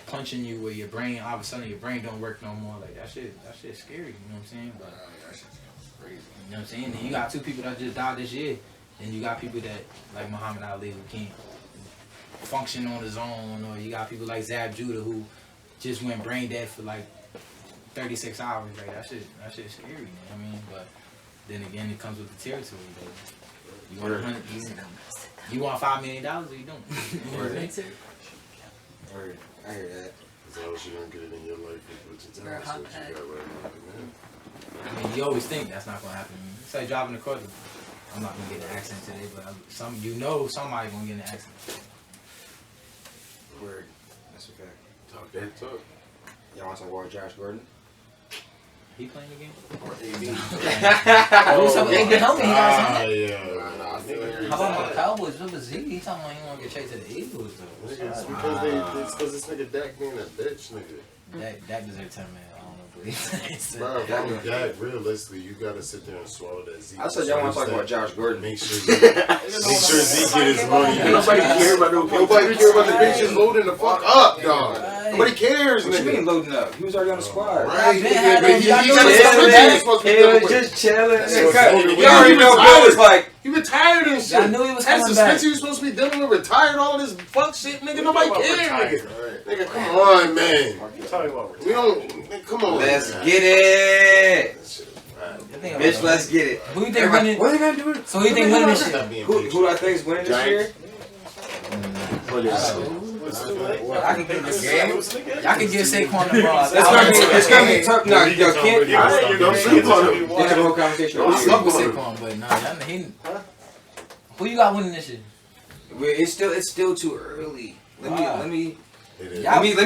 punching you where your brain, all of a sudden your brain don't work no more. Like, that shit's scary, you know what I'm saying? But, That shit's crazy. You know what I'm saying? And you got 2 people that just died this year. And you got people that, like Muhammad Ali, who can't function on his own, or you got people like Zab Judah, who just went brain dead for like 36 hours. Like that shit's scary, man. I mean, but then again, it comes with the territory, though. You want you want $5 million, or you don't? You know what I'm saying? Word. I hear that. As long as you don't get it in your life, what you tell us what you got right now, man. I mean, you always think that's not gonna happen. It's like driving the car. I'm not gonna get in an accident today, but somebody gonna get in an accident. Word. That's a fact. Talk that talk. Y'all want to talk about Josh Gordon? He playing the game? Or AB. How about my Cowboys? What was Zeke? He talking about he want to get traded to the Eagles, though. It's because this nigga Dak being a bitch, nigga. Dak deserves 10 man. I don't know, but Bro, if I'm Dak, realistically, you gotta sit there and swallow that Zeke. I said y'all want to talk about Josh Gordon. Make sure Zeke get his money. Nobody care about the bitches loading the fuck up, dog. Nobody cares, What you nigga. mean loading up? He was already on the squad. Right, Yeah, but he was just chilling. You already know Bill was like, he retired and shit. I knew he was That's coming the back. Spencer you was supposed to be dealing with, retired, all this fuck shit, nigga. Nobody cares, nigga. Right. Nigga, come on, man. Talking about We don't, nigga, come on. let's man. get it. Bitch, Bitch, let's get it. Who you think winning? What are they gonna do? So who you think winning this shit? Stop being Who bitch. do I think is winning this year? I can give this game. Y'all can give Saquon the ball. It's gonna be tough. No, yo, can't. Don't sleep on him. It's a whole conversation. I fuck with Saquon, but nah, who you got winning this shit? It's still too early. Let me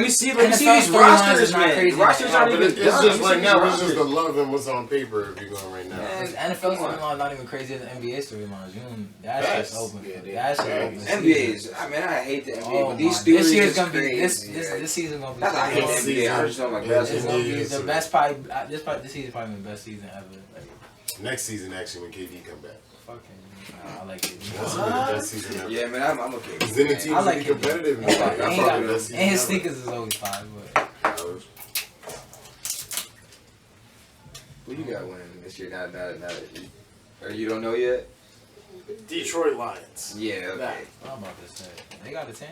see NFL these storylines rosters, is not man. crazy. The rosters aren't even It's done. just Let right me see now, these it's just the rosters. love and what's on paper if you're going right now. Man, NFL storylines not even crazy as the NBA storylines. That shit's open. Yeah, That shit's open. NBA is. I mean, I hate the NBA, Oh but these my. stories This year's is gonna be crazy. this season gonna be. That's why I hate the This NBA. I just don't like season- It's basketball. gonna be the best probably. This season probably the best season ever. Like, Next season, actually, when KD come back. fucking, I like it. That's gonna be the best season ever. Yeah, man, I'm okay. Because then the teams I will like be it. competitive. And That's probably the best season his ever. sneakers is always fire, but Who you got winning this year? Not. Or you don't know yet? Detroit Lions. Yeah. Okay. I'm about to say they got a 10.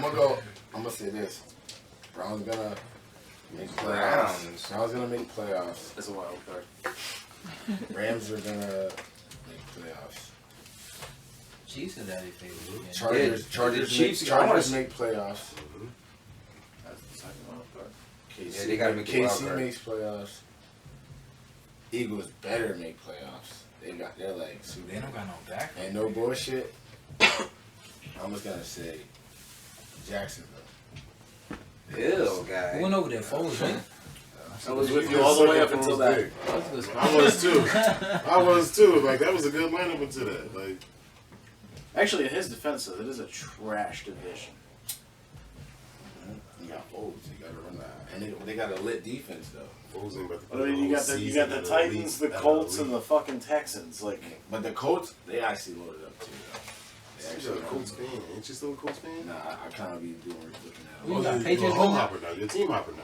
I'm gonna say this. Browns gonna make playoffs. Browns gonna make playoffs. That's a wild card. Rams are gonna make playoffs. Chiefs is that favorite. Chargers make playoffs. That's the second wild card. KC, Yeah, they gotta make the wild KC card. makes playoffs. Eagles better make playoffs. They're like super. They don't got no back. Ain't no bullshit. I'm just gonna say Jacksonville. Ew, guy. Who went over there? Foles, right? I was with you all the way up until that. I was too. I was too. Like, that was a good lineup until that. Like, Actually, in his defense, though, it is a trash division. You got Foles. You gotta run that, and they got a lit defense though. Foles ain't about to I play mean, the you whole got the season at Titans, the elite- Colts, at and the fucking Texans. Like, But the Colts, they actually loaded up too. Though. They You're actually a Colts fan. Ain't you still a Colts fan? Nah, I kind of be looking at Who them. you got? You're a Patriots home winning? hopper now. You're a team hopper now.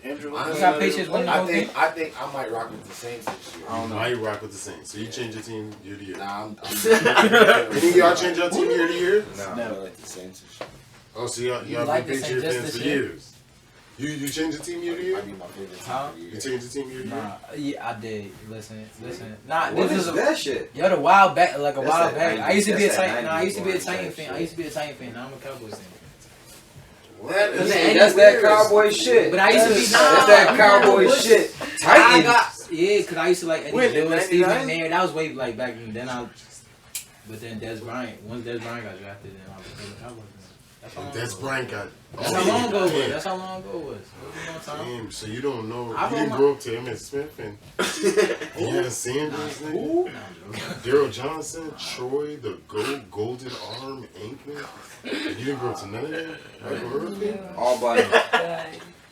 Andrew, Honestly, You got Patriots winning the whole game? I think I might rock with the Saints this year. I don't know. Now you rock with the Saints. So you change your team year to year. Nah, I'm Any of y'all change your team year to year? I like the Saints this year. Oh, so y'all You been like the Patriot Saints just fans this for year? years. You change your team year to year? Might be my favorite team Huh? of the year. You change your team year to year? Nah, yeah, I did. Listen. Nah, What this is is that shit? Yo, the wild back, like a That's wild that back. I used to be a 90s, Titan. Nah, I used to be a 90s Titan fan. shit. I used to be a Titan fan. Now I'm a Cowboys fan. That is That's that cowboy shit. But I used to be That's that cowboy shit. I Titans. got cause I used to like Eddie Wait, Bill, Steve 99? McNair. That was way like back then. But then Des Bryant. Once Des Bryant got drafted, then I became a Cowboys fan. That's how long That's ago. Brian got. That's how long ago it was. That's how long ago it was. What was the time? Damn, so you don't know. I You didn't don't grow up to Emmitt Smith and Deion Sanders, nigga. Daryl Johnson, Troy, the Golden Arm, Aikman. You didn't grow up to none of that? Like, really? All by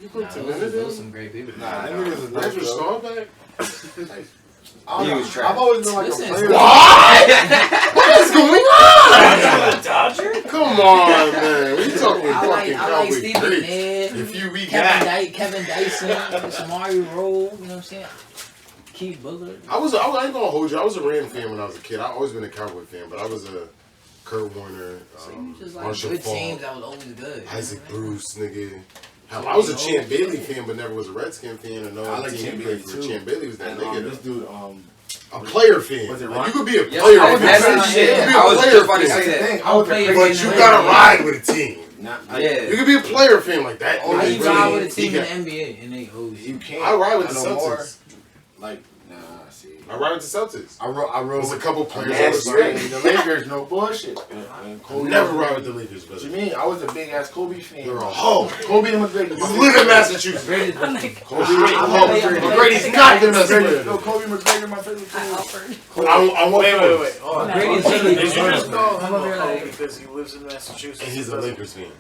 You grew up to none of Those that? some great people. Nah, That nigga's a natural starback. He was trash. I've always been like Listen, a player. What is going on? Dodger? Come on, man. We talking I like fucking Steve Cowboy greats. McNair, If you read that. Kevin Dyson, Samari Roll. You know what I'm saying? Keith Bullard. I ain't gonna hold you. I was a Ram fan when I was a kid. I always been a Cowboy fan, but I was a Kurt Warner, So you just like Marshall good Faulk, teams that was always good. Isaac Bruce, nigga. Hell, I was a Champ Bailey fan, but never was a Redskin fan. And I like Champ Bailey too. Champ Bailey was that And, nigga. this dude, A player fan. Was it Like, Ron? you could be a Yes, player I was fan. that shit. You could be I a was player just about to fan. say that. I was But But you gotta ride with a team. Yeah. You could be a player fan like that. How nigga you really- ride with a he team got- in the NBA and they O's? You can't. I ride with the know more. Celtics. Like, nah, see. I ride with the Celtics. I rode There's a with couple a players man I respect. the Lakers, no bullshit. And I Kobe never was- ride with the Lakers, What but you mean? I was a big ass Kobe fan. you're a hoe. Kobe and McGrady. You live in Massachusetts. Kobe I'm and a hoe. McGrady. McGrady's not the best No, player. Kobe McGregor, my favorite I player. offered. I want Wait. Hold on. Brady's Did you literally just call him I'm over a here hoe like- because he lives in Massachusetts? And he's a Lakers fan.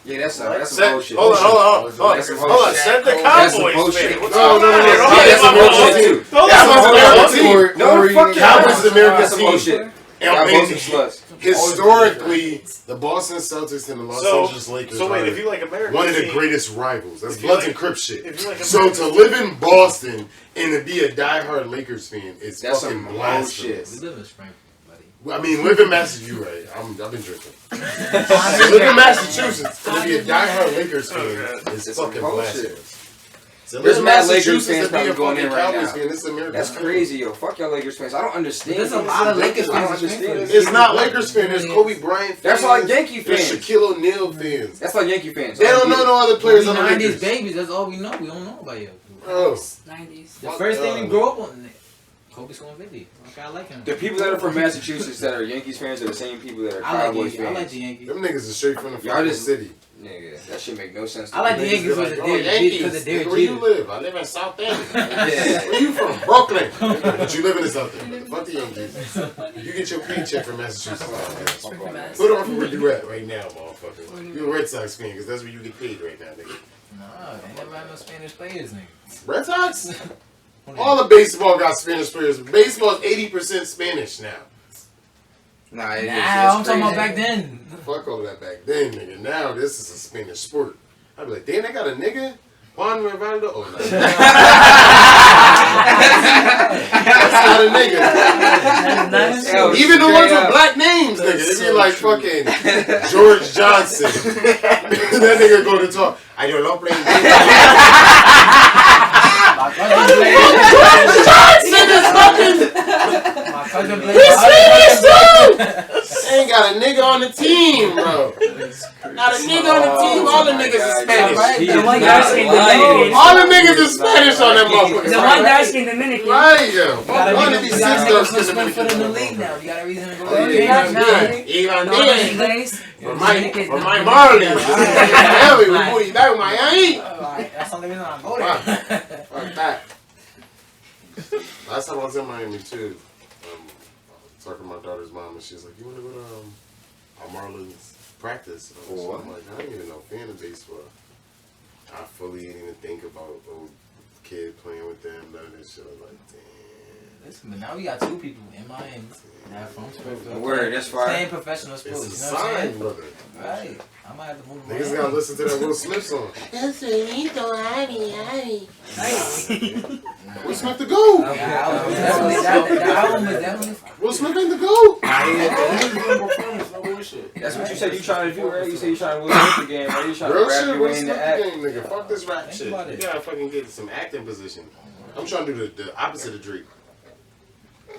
Yeah, that's some Set- bullshit. Hold on. That's some Hold on. bullshit. Set the That's some Cowboys bullshit. fan. What's No, going no, on no, here? no. Don't That's get some my bullshit bullshit. too. Don't That's get my what's bullshit. American team. No, fuck Cowboys is American That's some team. bullshit. And Y'all both some sluts. historically, the Boston Celtics and the Los Angeles Lakers So wait, are if you like American one of the team, greatest rivals. That's If you Bloods like- and Crips shit. if you like So American to team- live in Boston and to be a diehard Lakers fan is That's fucking some blasphemous. bullshit. We live in Springfield, buddy. I mean, live in Massachusetts. You right? I've been drinking. To live in Massachusetts and to be a diehard Lakers fan is It's some fucking bullshit. blasphemous. To There's live in mad Lakers Massachusetts fans and be a probably going fucking in right Cowboys now. fan, this is American. That's dream. crazy, yo. Fuck y'all Lakers fans. I don't understand. There's a this. lot of Lakers I don't fans in understand Springfield. this. It's not Lakers fans. There's Kobe Bryant fans. That's like Yankee There's fans. Shaquille O'Neal fans. That's like Yankee fans. They don't know no other players We on the 90s Lakers. babies, that's all we know. We don't know about you. Bro, 90s. The Fuck first thing y'all. we grew up on, Kobe scoring 50. Okay, I like him. The people that are from Massachusetts that are Yankees fans are the same people that are I like Cowboys Yankees. I like fans. the Yankees. them niggas is straight from the Y'all fucking just- city. Nigga, that shit make no sense. To I like me. the Yankees They're because like, of oh, Derrick Yankees. because of Derrick Nigga, where you Jeter. live? I live in South End. Yeah. Where you from? Brooklyn. But you live in the South End. Fuck the Yankees. You get your paycheck from Massachusetts. Springfield, Mass. Put on for where you at right now, motherfucker. You a Red Sox fan because that's where you get paid right now, nigga. Nah, they never had no Spanish players, nigga. Red Sox? All the baseball got Spanish players. Baseball's 80% Spanish now. Nah, it is. Nah, I'm talking about back then. Fuck all of that back then, nigga. Now this is a Spanish sport. I'd be like, damn, they got a nigga? Juan Rivaldo? Oh, no. That's not a nigga. Hell, Even the ones straight with up. black names, nigga. They be like fucking George Johnson. That nigga go to talk. I don't know playing George Johnson is fucking. My cousin He's Spanish too. Ain't got a nigga on the team, bro. Not a nigga on the team. All the niggas is Spanish. He The is one not guy saying lying. Dominican. All the niggas is Spanish on that The motherfucker. one guy saying Dominican. Right, yo. You gotta One make of these you six gotta does make to him the spend foot in the league now. You got a reason to go. Oh, to the yeah, game. Ivan No hablas Díaz. inglés. For my Marlins. Hell, we put it down, Miami. That's the only reason I'm voting. Fuck that. Last time I was in Miami too, talking to my daughter's mom, and she's like, "You want to go to our Marlins practice?" And For what? I'm like, "I ain't even no fan of baseball. I fully didn't even think about old kid playing with them, none of this shit." I was like, "Damn." Listen, but now we got two people in Miami that have from Springfield. Word, that's fire. Playing professional It's sports. a You know what I'm sign, saying? brother. Right. I might have to move to Niggas Miami. gotta listen to that Will Smith song. Will Smith the GOAT. Yeah, I was definitely, that album is definitely fire. Will Smith ain't the GOAT. That's what you said you trying to do, right? You said you trying to win the game, right? You trying to Real rap shit, your Will way Smith into the act. game, nigga. Fuck this rap Think shit. about You it. gotta fucking get some acting position. I'm trying to do the opposite of Drake.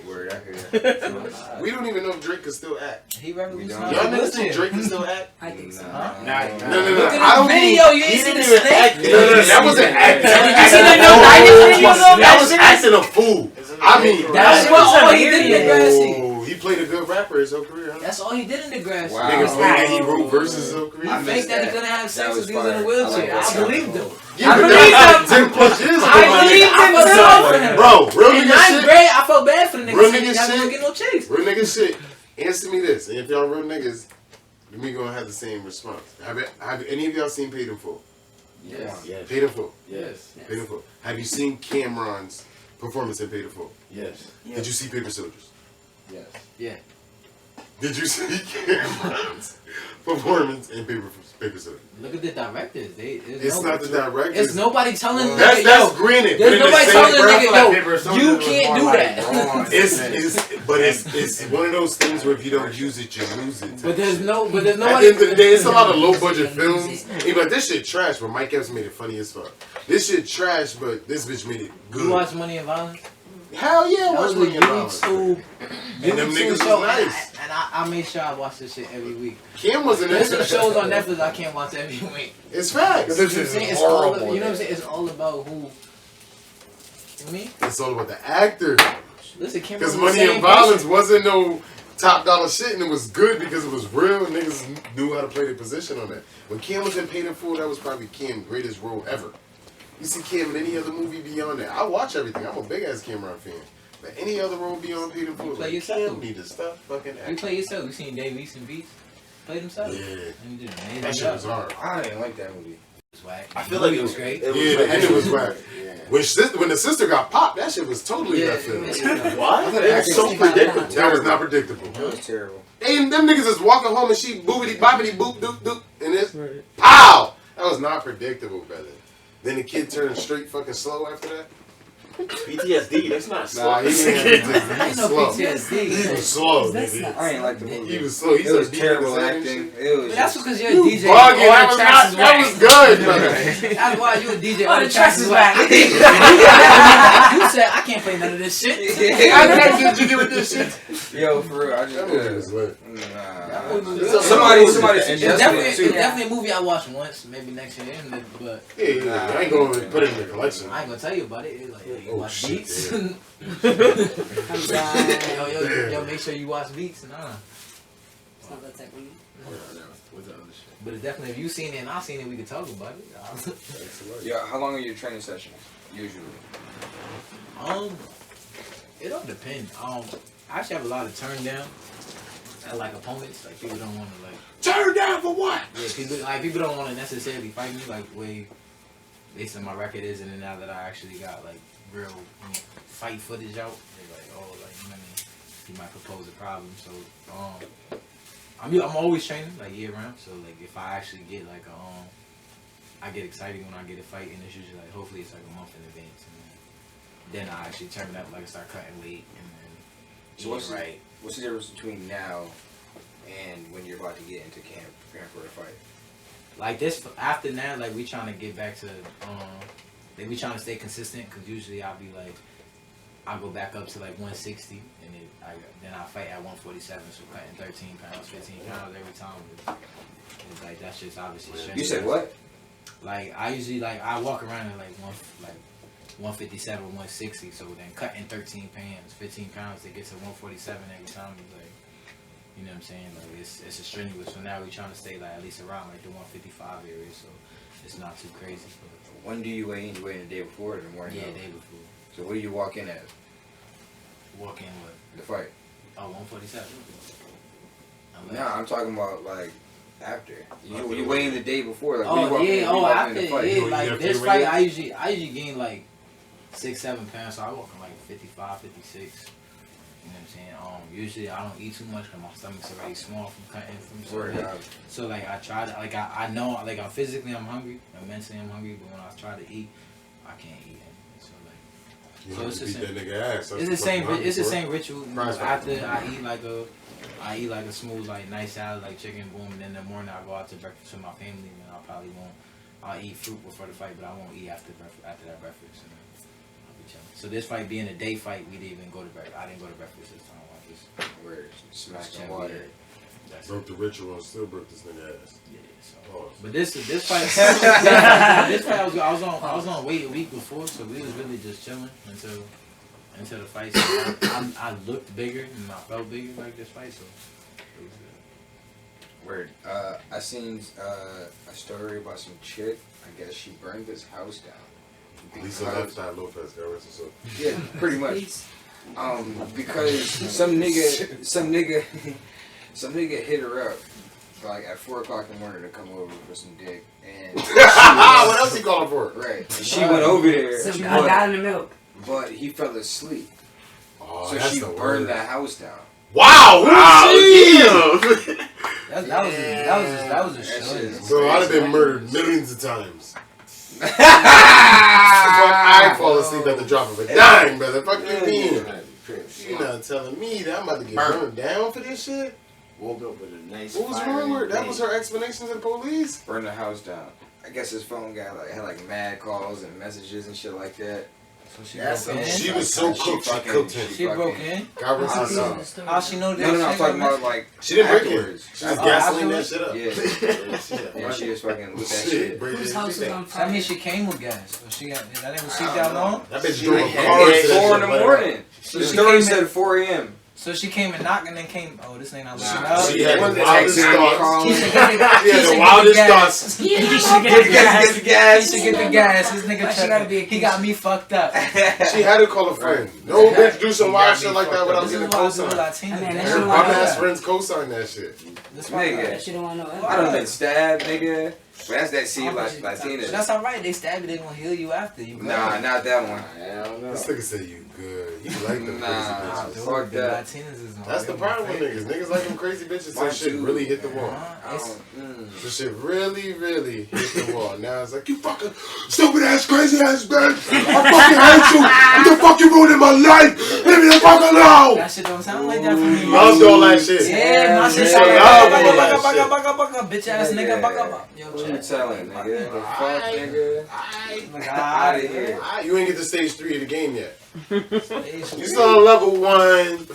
Word, I hear that. We don't even know if Drake can still act. He revolutionized Y'all the niggas think wheelchair. Drake can still act? I think so. No. Look at I don't the mean video, you ain't he seen didn't the even act. snake? No, that wasn't acting. You seen the new 90s video, though? That was acting a fool. I mean, That's what all he did in the grassy. oh, he played a good rapper his whole career, huh? That's all he did in the grassy. Wow. Niggas think that he wrote verses his whole career. I I think missed that he that. couldn't have That sex was if he was in a fire. wheelchair. I like I that. believed him. Yeah, I but believe that him. was 10 plus years ago. I believed him my too. nigga. For him. Bro, real In nigga ninth shit. grade, I felt bad for the Real niggas. nigga He's not gonna shit. get no chase. Real nigga shit. Answer me this, and if y'all real niggas, we gonna have the same response. Have any of y'all seen Paid in Full? Yes. Yes. Paid in Full. Yes. Paid in Full. Have you seen Cameron's performance in Paid in Full? Yes. Did you see Paper Soldiers? Yes. Yeah. Did you see Cameron's performance in Paper City? Look at the directors. It's not the directors. It's nobody telling the That's nigga, yo. granted. There's nobody telling the nigga, Paper yo, you can't do that. It's one of those things where if you don't use it, you lose it. But there's At nobody. the end of the day, it's a lot of low budget films. He be like, this shit trash, but Mike Epps made it funny as fuck. This shit trash, but this bitch made it good. You watch Money and Violence? Hell yeah, I That watch was a Money and Violence. YouTube. And them niggas was show, nice. And I made sure I watch this shit every week. Cam wasn't in There's some it. shows on Netflix I can't watch every week. It's facts. This You know what I'm is saying? It's all, horrible. you know what I'm saying? It's all about who. Me? It's all about the actor. Listen, Cameron Because was the Money same and Violence person. wasn't no top dollar shit, and it was good because it was real, and niggas knew how to play the position on that. When Cam was in Paid in Full, that was probably Cam's greatest role ever. You see Cam in any other movie beyond that. I watch everything. I'm a big ass Cameron fan. But any other role beyond Paid in Full, You play like, yourself. Cam need to stop fucking You acting. play yourself. You seen Dave East and Beats? Played himself. Yeah. And he did an amazing That shit job. was hard. I didn't like that movie. It was whack. I feel like it was great. Yeah, the ending was whack. Yeah. When the sister got popped, that shit was totally Yeah, left field. Why? thought It was so acting was predictable. That was not predictable. That was terrible. And them niggas is walking home and she boobity boppity boop doop doop and it's pow! That was not predictable, brother. Then the kid turned straight fucking slow after that. PTSD. That's not slow. Nah, he didn't have I ain't no slow. PTSD. He was slow, That's nigga. not- I ain't like the movie. He was slow. He It was started terrible beating his head and acting. shit. It was But that's just, because you're a You DJ. bugging. All That the was tracks is that was good, brother. That's why you a DJ. All the tracks is whack. You said I can't play none of this shit. How the heck did you get with this shit? yo, for real, I That movie was just lit. somebody It's suggested it too. definitely a movie I watch once, maybe next year. But Yeah, I ain't gonna put it in the collection. I ain't gonna tell you about it. It's like, yo, you Oh, watch shit, Beats. yeah. I'm dying. yo, make sure you watch Beats. Nah. It's not that type of movie. But it's definitely, if you seen it and I seen it, we could talk about it. Yeah, how long are your training sessions usually? It all depends. I actually have a lot of turn down. I like opponents. Like people don't want to like. Turn down for what? Yeah, people don't want to necessarily fight me like way based on my record is, and then now that I actually got like real fight footage out, they're like, oh, like you know what I mean, he might propose a problem. So I'm always training like year round. So like if I actually get like I get excited when I get a fight, and it's usually like hopefully it's like a month in advance, and then I actually turn up like I start cutting weight and then So what's eat right. What's the difference between now and when you're about to get into camp preparing for a fight? Like this after that, like we trying to get back to like we trying to stay consistent because usually I'll be like I'll go back up to like 160 and then I fight at 147, so cutting 13 pounds, 15 pounds every time. It's like that's just obviously strength. You said what? Like I usually like I walk around at like 157, 160, so then cutting 13 pounds, 15 pounds to get to 147 every time is like, you know what I'm saying? Like it's a strenuous. So now we're trying to stay like at least around like the 155 area, so it's not too crazy. But When do you weigh in? You weigh in the day before or the morning? yeah, of? day before. So what do you walk in at? Walk in what? The fight? Oh, 147. Nah, I'm talking about like after. You weigh in the day before. Like, when you Oh walk in, yeah, when you walk in after the fight. yeah, You like have this to fight, weigh I usually gain like 6-7 pounds, so I walk in like 55, 56. You know what I'm saying? Usually I don't eat too much because my stomach's already small from cutting from so Word late. up. So like I try to like I know like I'm physically I'm hungry, and mentally I'm hungry, but when I try to eat, I can't eat anything. So like You So have it's to the beat that same- nigga ass. it's the same. It's the same ritual. Prize fight. After I eat like a smooth, like nice salad, like chicken, boom. And then in the morning I go out to breakfast with my family, and I probably won't. I'll eat fruit before the fight, but I won't eat after that breakfast. And then I'll be chilling. So this fight being a day fight, we didn't even go to breakfast. I didn't go to breakfast this time. I just Where smack chilling. and water. That's Broke the ritual and still broke this nigga ass. Yeah, so. Pause. But this fight, this fight I was on weight a week before, so we was really just chilling until the fight. So I looked bigger and I felt bigger like this fight, so it was good. Word. I seen a story about some chick. I guess she burned this house down. Lisa Lifestyle Lopez, got rest of soul. Yeah, pretty much. Because some nigga hit her up like at 4 o'clock in the morning to come over for some dick, and What else he calling for? right, and she went over there, Some I got in the milk. but he fell asleep, Oh, so that's she the burned word. that house down. Wow, Wow, who's she? damn. That was a That shit. shit. Bro, I'd have been murdered millions of times. I fall asleep at the drop of a dime, brother. Fuck you mean? You not telling me that I'm about to get burned down for this shit? Woke up with a nice. What was wrong with her? That was her explanation to the police? Burn the house down. I guess his phone got had mad calls and messages and shit like that. So she That's broke in. She was so cooked, she cooked him. She broke in. God rest his soul. How she know that? No, I'm talking about like She didn't break it. afterwards. She just gasoline that shit up. Yeah, and she just fucking with that shit. Whose house was on fire? I mean, she came with gas. So she got that ain't what she got on. That bitch She drove a had car to 4 in the morning. So The she story came said in. 4 a.m. So she came and knocked and then came. Oh, this ain't not what She had the wildest Text thoughts. calls. She had the wildest thoughts. You He should get the gas. Get the gas. He should get the gas. This nigga Why she gotta be a he got me fucked up. She had to call a friend. No bitch do some wild shit like that without This is getting a why I do cosign. Latina. I mean, That's that's Her why bum I ass know. friends cosign that shit. That's why. Nigga. She don't want no I done been stabbed, nigga. But that's that C But Latina. that's alright. They stab you. They gonna heal you after. You Nah, not that one. Hell no. This nigga said you good. You like them Nah. crazy bitches. Fuck the that. Latinas is on. That's the problem with niggas. Niggas like them crazy bitches. So Mine shit too. really hit the wall. I don't, The shit really, really hit the wall. Now it's like, you fucking stupid ass, crazy ass bitch. I fucking hate you. What the fuck you ruining my life? Leave me the fuck alone. That shit don't sound like that for me. Loved all that shit. Yeah, my shit Yeah, sound love like all that shit. baka, bitch ass nigga, baka. Yo, Who you chat. telling, nigga? The fuck, nigga? Like, Out of here. You ain't get to stage 3 of the game yet. You You still on level 1.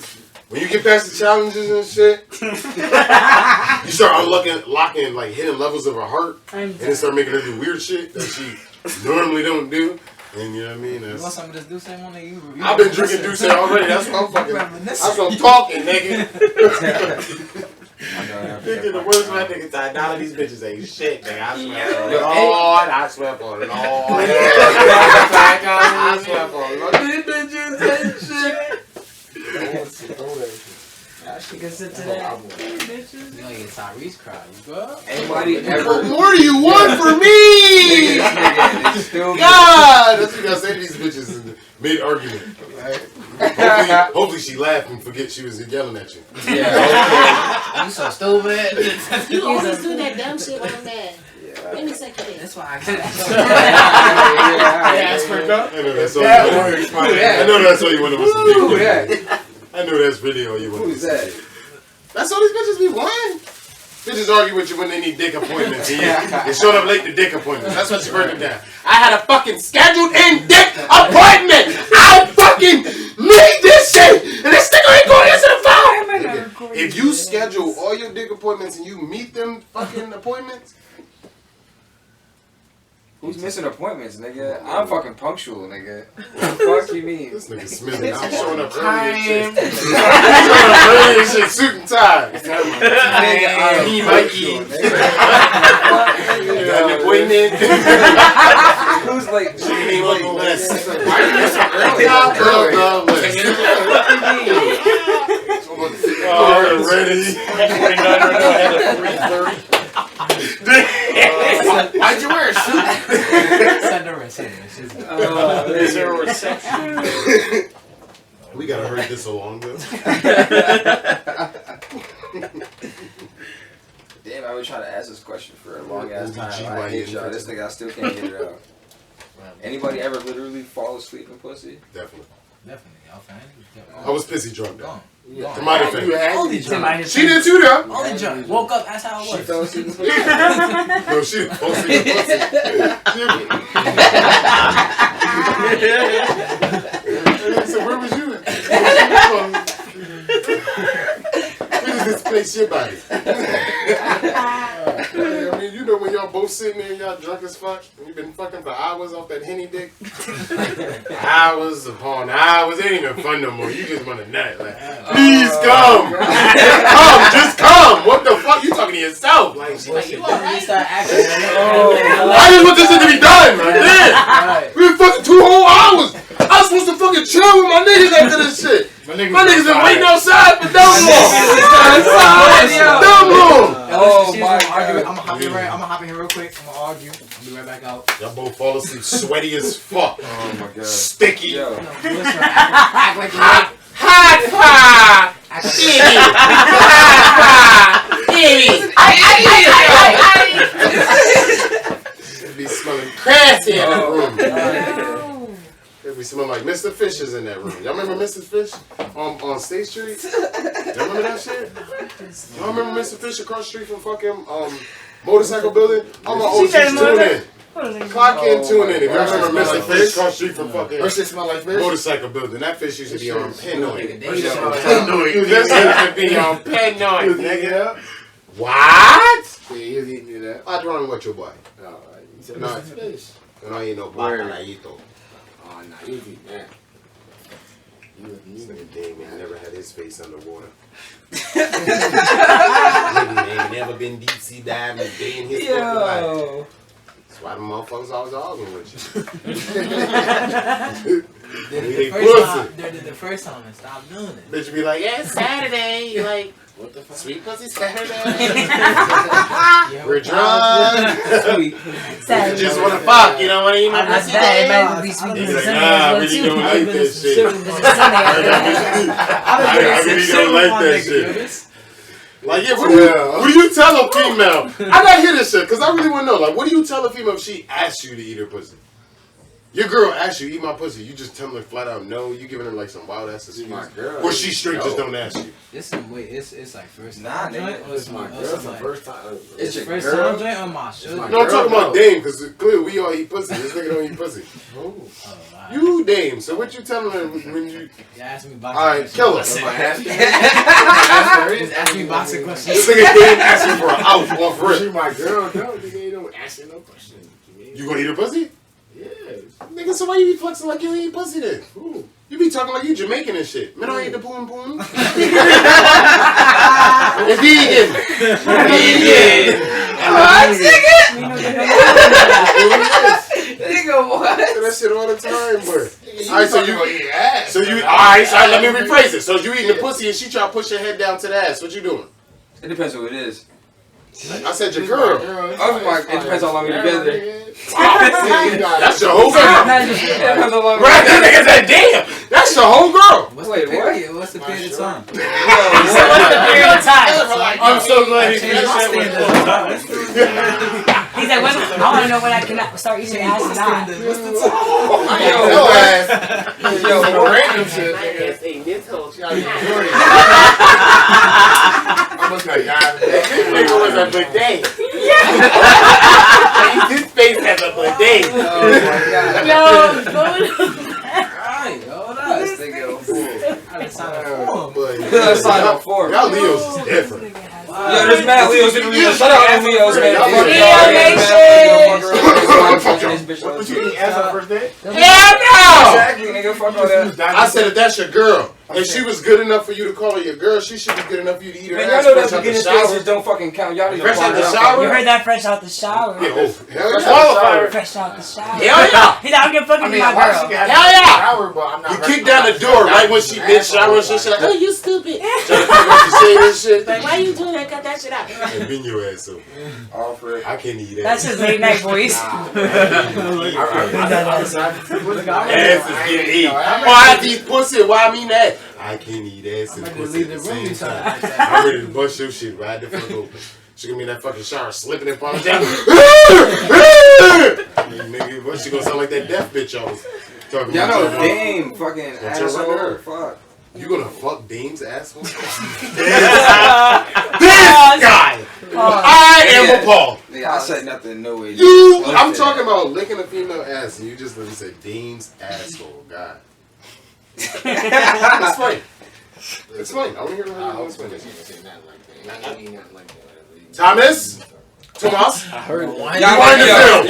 When you get past the challenges and shit, you start locking like hidden levels of her heart, and then start making her do weird shit that she normally don't do. And you know what I mean? want some of this Douce money? You I've been drinking Douce already. That's what I'm fucking. That's what I'm talking, nigga. Nigga, the worst my nigga time. None of these bitches ain't shit, nigga. I swear for it. Lord, I swear for it. Lord. I swear for it. Lord. These bitches ain't shit. She can sit to that. You know, you Tyrese cry. You go. Anybody ever? What more do you want from me? Nigga is still God, that's what you gotta say to these bitches in mid-argument. Hopefully she laughed and forget she was yelling at you. Yeah. You so stupid. You always do that dumb shit when I'm mad. Let me suck your dick. That's why I got I know that's all you want. I know that's all you want to Who listen to. that? I know that's really all you want to Who's listen to. that? That's all these bitches be wanting. Bitches argue with you when they need dick appointments. They showed up late to dick appointments. That's what you heard it down. I had a fucking scheduled in dick appointment. I fucking need this shit. And this nigga ain't going to answer the phone. If you schedule all your dick appointments and you meet them fucking appointments, Who's missing appointments, nigga? I'm fucking punctual, nigga. What the fuck you mean? this nigga Smith, I'm showing up early and shit. I'm showing up early and shit, suit and tie. Nigga, Mikey. Got an appointment. Who's like? She ain't on the list. Why are you missing early? On the list. Already. 29 right now, I had a 3:30. Why'd you wear a suit? Send her a shit. Is there a reception? We gotta hurry this along though. Damn, I've been trying to ask this question for a long ass time. OBGYN. I hate y'all. This nigga, I still can't get it out. Anybody ever literally fall asleep in pussy? Definitely. Definitely, y'all fan. I was pissy drunk though. Gone. To my defense. Only drunk. She did too though. Only drunk. Woke up. That's how it She was. fell asleep in pussy. No, she was supposed to be pussy. So where was you? Where does this place your body? I mean, you know when y'all both sitting there, y'all drunk as fuck, and you've been fucking for hours off that Henny dick. Hours upon hours. It ain't even fun no more. You just want to nut. Like, please come. Come, just come. What the fuck? You talking to yourself? Like, she like, you alright? Start acting. I just want this shit to be done, right there. We been fucking 2 whole hours. I was supposed to fucking chill with my niggas after this shit. My niggas been waiting outside for dumb long. Dumb long. Oh my God. I'm gonna hop in here real quick. I'm gonna argue. I'll be right back out. Y'all both fall asleep sweaty as fuck. Oh my God. Sticky. Yo. Act like you Hot fire. Act like Idiot. Hot fire. Idiot. We smell like Mr. Fish is in that room. Y'all remember Mr. Fish on State Street? Y'all remember that shit? Y'all remember Mr. Fish across the street from fucking motorcycle building? All my OGs tune in. Clock in, tune in. If y'all remember Mr. Fish across the street from fucking motorcycle building, that fish used to be on Penoid. That used to be on Penoid, nigga. What? Yeah, he was eating that. What's wrong with your boy? Oh, he said No. fish. You know, you know, bacalaito. Oh, nah, he was eating that. This nigga Damien never had his face underwater. Nigga ain't never been deep sea diving a day in his fucking life. That's why the motherfuckers always arguing with you. The first time and stop doing it. Bitch be like, yeah, it's Saturday. You like, what the fuck? Sweet pussy Saturday. We're drunk. Saturday. You just want to fuck. You don't want to eat my pussy. Everybody would be sweet He's pussy like, Sunday nah, I as well, really too. don't like that shit. I really don't like that shit. Like, yeah, what do you tell a female? I gotta hear this shit, because I really want to know. Like, what do you tell a female if she asks you to eat her pussy? Your girl asks you, eat my pussy. You just tell her flat out no. You giving her like some wild ass excuse. Or she straight just don't ask you. It's some way. It's like first Nah, time nigga. joint. Or It's my girl. It's my first time. It's your first girl. time joint or my sugar. my No, I'm talking girl, about Dame, because clearly we all eat pussy. This nigga don't eat pussy. You Dame. So what you telling her when you? You ask me All boxing right, kill us. Just ask me boxing This questions. nigga Dame asking for an out off She rip. my girl, no. Nigga ain't no asking no question. You gonna eat her pussy? Yes. Nigga, so why you be flexing like you ain't eat pussy then? Ooh. You be talking like you Jamaican and shit. Man, I ain't the poom poom. It's vegan. Nigga, what? I say that shit all the time, boy. All Alright, so you eat ass. So you alright, so let me rephrase it. So you eating the pussy and she try to push her head down to the ass. What you doing? It depends who it is. I said your girl. It depends how long we're together. That's your whole girl. It depends how long Right, that nigga said, damn, that's your whole girl. Wait, what? What's the period of time? So what's the period of time? I'm so glad he finished that with He's like, I want to know when I can start eating ass and not. Yo, random shit, nigga. I must be like, This nigga was a bidet. His face has a bidet. Oh my god. Yo, go Alright, hold up. This nigga a fool. I done signed a form. Let's sign up for it. Y'all Leos is different. Yo, there's mad Leos in the Leos. Shout out to Leos, man. Leo What you eat ass on the first date? Hell no! Exactly, nigga. Fuck all that. I said if that's your girl, and she was good enough for you to call her your girl, she should be good enough for you to eat her Man, ass y'all know fresh that out the beginning shower. stages don't fucking count. Y'all need to Fresh out the find shower? You heard that fresh out the shower? Yeah, oh, hell yeah. Qualifier. Fresh out the shower. Hell yeah! He's like, I'm gonna fucking be my girl. Hell yeah! Shower, but I'm not You kick down the door right when she mid-shower and shit. She's like, oh, you stupid. Trying to figure out you say this shit. Like, why you doing that? Cut that shit out. And bend your ass up. All for it. I can't eat That's that. his late night voice. Ass is getting eaten. Oh, I have to eat pussy. Why I mean that? I can't eat ass and pussy at the same time. I'm ready to bust your shit right the fuck open. She gonna be in that fucking shower slipping and falling down. Nigga, what she gonna sound like that deaf bitch I was talking Y'all about? know Dame fucking Don't you run asshole. her? Fuck. You gonna fuck Dame's asshole? This guy! I am appalled. Nigga, I said nothing. No way. I'm talking about licking a female ass and you just literally said Dame's asshole. God. Explain. Explain. I want to hear how you explain it. Thomas? Tomas? I heard one. Rewind the film.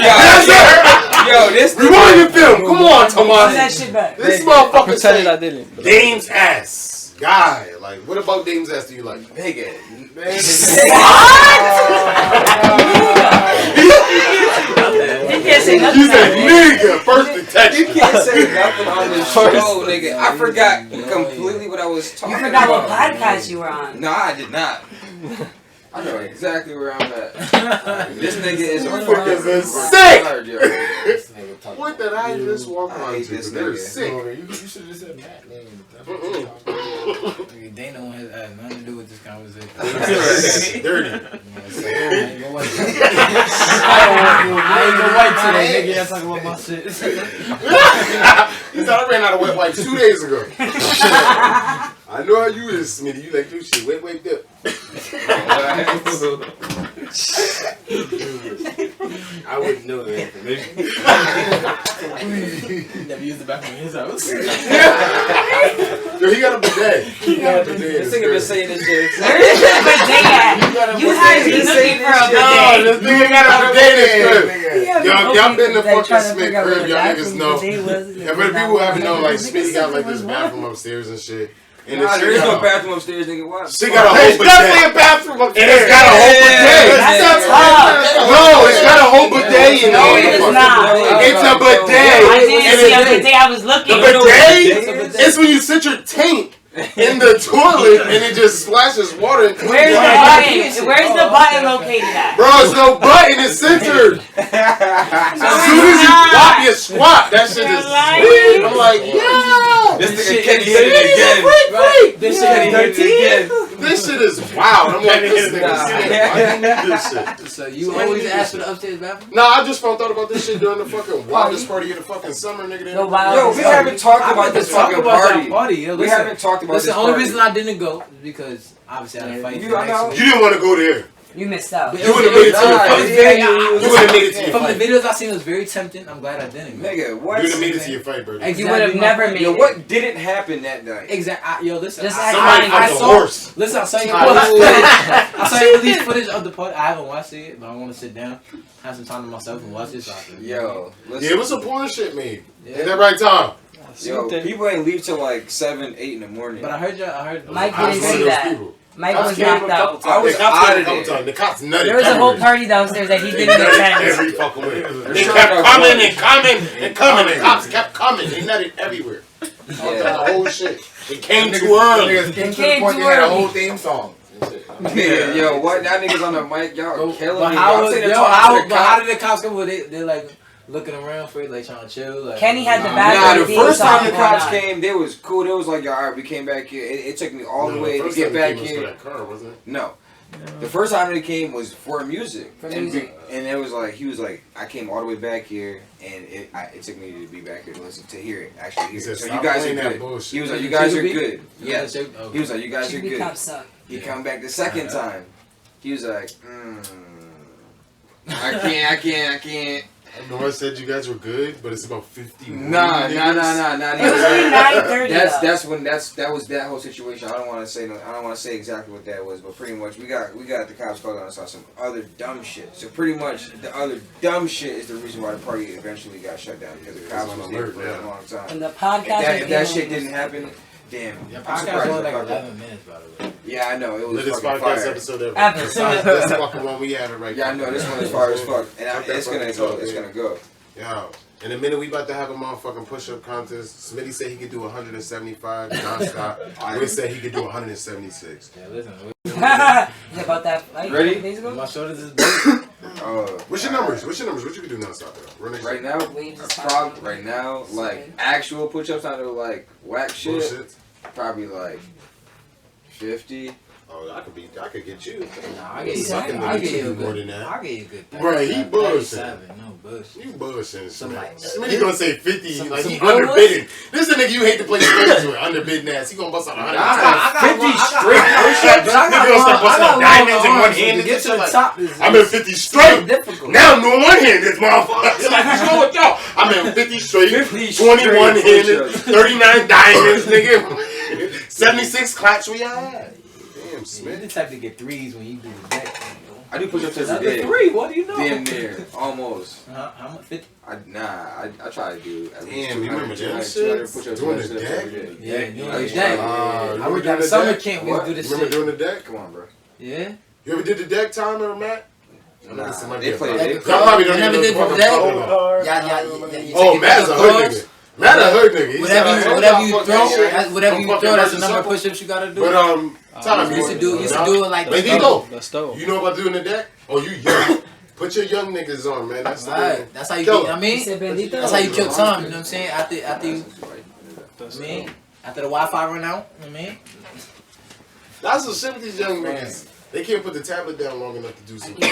Yo, this Rewind the film. Come on, Do Tomas. that shit back. This motherfucker Pretended I said didn't. Dame's ass. Guy. Like, what about Dame's ass do you like? Big ass. He can't say nothing. You said nigga. First detection. You can't say nothing on this show, nigga. I forgot completely what I was talking You about. forgot what podcast you were on. No, I did not. I know exactly where I'm at. This nigga is sick. This nigga talking What did I just walk I on hate to? this They're nigga. sick. You should have said Matt name. Nigga, Dana has nothing to do with this conversation. Dirty. I ain't go white today, nigga. That's talking about my shit. He said I ran out of wet wipes 2 days ago. I know how you is, Smitty. You like your shit. Wait, dip. I wouldn't know that information. Never used the bathroom in his house. Yo, he got a bidet. He got a bidet. This nigga been saying this shit. Where is the bidet at? You had me looking for a bidet. This nigga got a bidet in his crib. Yeah, Y'all been to fucking trying to Smith figure out crib. where the Y'all niggas bathroom know. bidet was. Yeah, but the people who haven't known, like Smitty got like this bathroom upstairs and shit. And Nah, this there shit is no got bathroom upstairs, nigga. Why? She got a whole bidet. definitely a bathroom upstairs. And it's got a whole bidet. That's No, it's got a whole bidet in No, there. it is not. It's a bidet. I didn't And see a it's- bidet. I was looking. The bidet is when you sit your taint in the toilet and it just splashes water and cleans Where's the it. button? Where's the button located at? Bro, it's no button. It's centered. As soon as you flop your squat, that shit is sweet. I'm like, yeah. This This nigga shit Kenny is hit it again. Right. This shit Kenny ain't hit it again. This shit is wild. I'm like, this nigga, Nah. why you do this shit? So you always ask for the upstairs bathroom? Nah, I just found out about this shit during the fucking wildest party of the fucking summer, nigga. The wild- Yo, we haven't talked about this fucking party. Yo, We haven't talked about Listen, this the only party. reason I didn't go is because obviously I had a fight. You the next know. week. You didn't want to go there. You missed out. But You would've made it to your Nah, fight. it's You would've made it to your From the fight. videos I seen, it was very tempting. I'm glad I didn't. Go. Nigga, what? You would've made it to your fight, bro. Exactly. You would have never made Yo, it. what didn't happen that night? Exactly. Yo, listen. Just I act Somebody like I fucked a saw. horse. Listen, I saw you Oh. release footage of the party. I haven't watched it, but I want to sit down, have some time to myself, and watch this. Yo, listen. Yeah, it was some porn shit made. Yeah. At that right time. Yo, people ain't leave till like 7, 8 in the morning. But I heard. Mike I was didn't one of see those that. people. Mike I was was knocked out. I was The cops out came a of couple there. times. The cops nutted. There was a whole everywhere. party downstairs that he They didn't nutted attend. every fucking way. They sure kept enough, coming bro. and coming and coming. The cops kept coming. They nutted everywhere. Yeah. The whole shit. It came too Niggas early. came to the Came point too they had a early. whole theme song. and shit. Yeah, yo, what? That niggas on the mic, y'all killing But me. how I'm was sitting yo? there talking to the How cops. did the cops come? They like looking around for it, like trying to chill. Like, Kenny had the Nah, bathroom the theme first song time the going cops on. came, they was cool. They was like, yo, alright, we came back here. It took me all the No, way to first get time they back came was for here. that car, wasn't it? No. The first time they came was for music. For and music. And it was like, he was like, I came all the way back here, and it took me to be back here to listen, to hear it, actually hear He it. said, So "Stop you guys are playing that good. bullshit." He was like, you guys are Chickabee? good. Yes. Okay. He was like, you guys are Chickabee good. cops suck. He come back the second time. He was like, I can't. I know I said you guys were good, but it's about 50. Nah. It was only 9:30. That was that whole situation. I don't want to say exactly what that was, but pretty much we got the cops called on us on some other dumb shit. So pretty much the other dumb shit is the reason why the party eventually got shut down, because the cops was there for a long time. And the podcast. If that shit didn't happen, damn. Your I'm podcast surprised was the like fuck- 11 minutes, by the way. Yeah, I know it was Latest fucking podcast fire. episode ever. Ever. This fucking one we had it right Yeah, I now. know this one is fire as fuck, and Fuck that it's gonna fucking go. talk, It's man. gonna go. Yo, in a minute we about to have a motherfucking push-up contest. Smitty said he could do 175 nonstop. We said he could do 176. Yeah, listen. About that fight Ready? 2 days ago? My shoulders is big. What's your numbers? What you can do nonstop? Run that Right shit. now, Waves is right now, like actual push-ups, not no like whack shit. Bullshit. Probably like 50. Oh, I could get you. Nah, I get you. Sucking I the get you a more good. than that. I get you a good. Right, he bullshit. 37, no bullshit. You bullshitting, Some Smitty. like- Smitty gonna say 50, some- like he some good underbidding. This is a nigga you hate to play straight to it, underbidding ass. He gonna bust out 100. I got 50 one- straight I got- push-ups? but I got Nigga gonna start one- busting I got out diamonds in long one arms, hand to and get shit to the like- top is I'm in 50 straight. difficult. Now I'm doing one-handed, motherfucker. Like, what's wrong with y'all? I'm in 50 straight, 50 21 straight handed, push-ups. 39 diamonds, nigga. 76 claps we had. Damn, You're Smith. the type to get threes when you do the deck. I do push-ups That's every a day. 3. What do you know? Damn near, almost. How much? 50? I try to do at least Damn, you 200, remember that 200 shit? push-ups Doing the every deck? day. Yeah, doing I the used deck. to- you I remember worked doing at a the summer deck? camp. We What? do this Remember shit. doing the deck? Come on, bro. Yeah. You ever did the deck timer, Matt? Nah, somebody they else. play. Y'all probably don't Never even did know what the the deck? fuck I'm talking about. Yeah. Oh, Matt's a hood nigga. Not a hood nigga. He said, Whatever you fuck throw, that shit. whatever I'm you fucking throw, that's the Russian number of circle. push-ups you gotta do. But Tom, used to do it like But that. That's dope. you know about doing the deck? Oh, you young. Put your young niggas on, man. That's the way. Right. That's how you Kill get. I You mean, said Bendito? that's how you kill time. You know what I'm saying? After you, after the Wi-Fi run out. You know what I mean? That's what shit with these young niggas. They can't put the tablet down long enough to do some real. You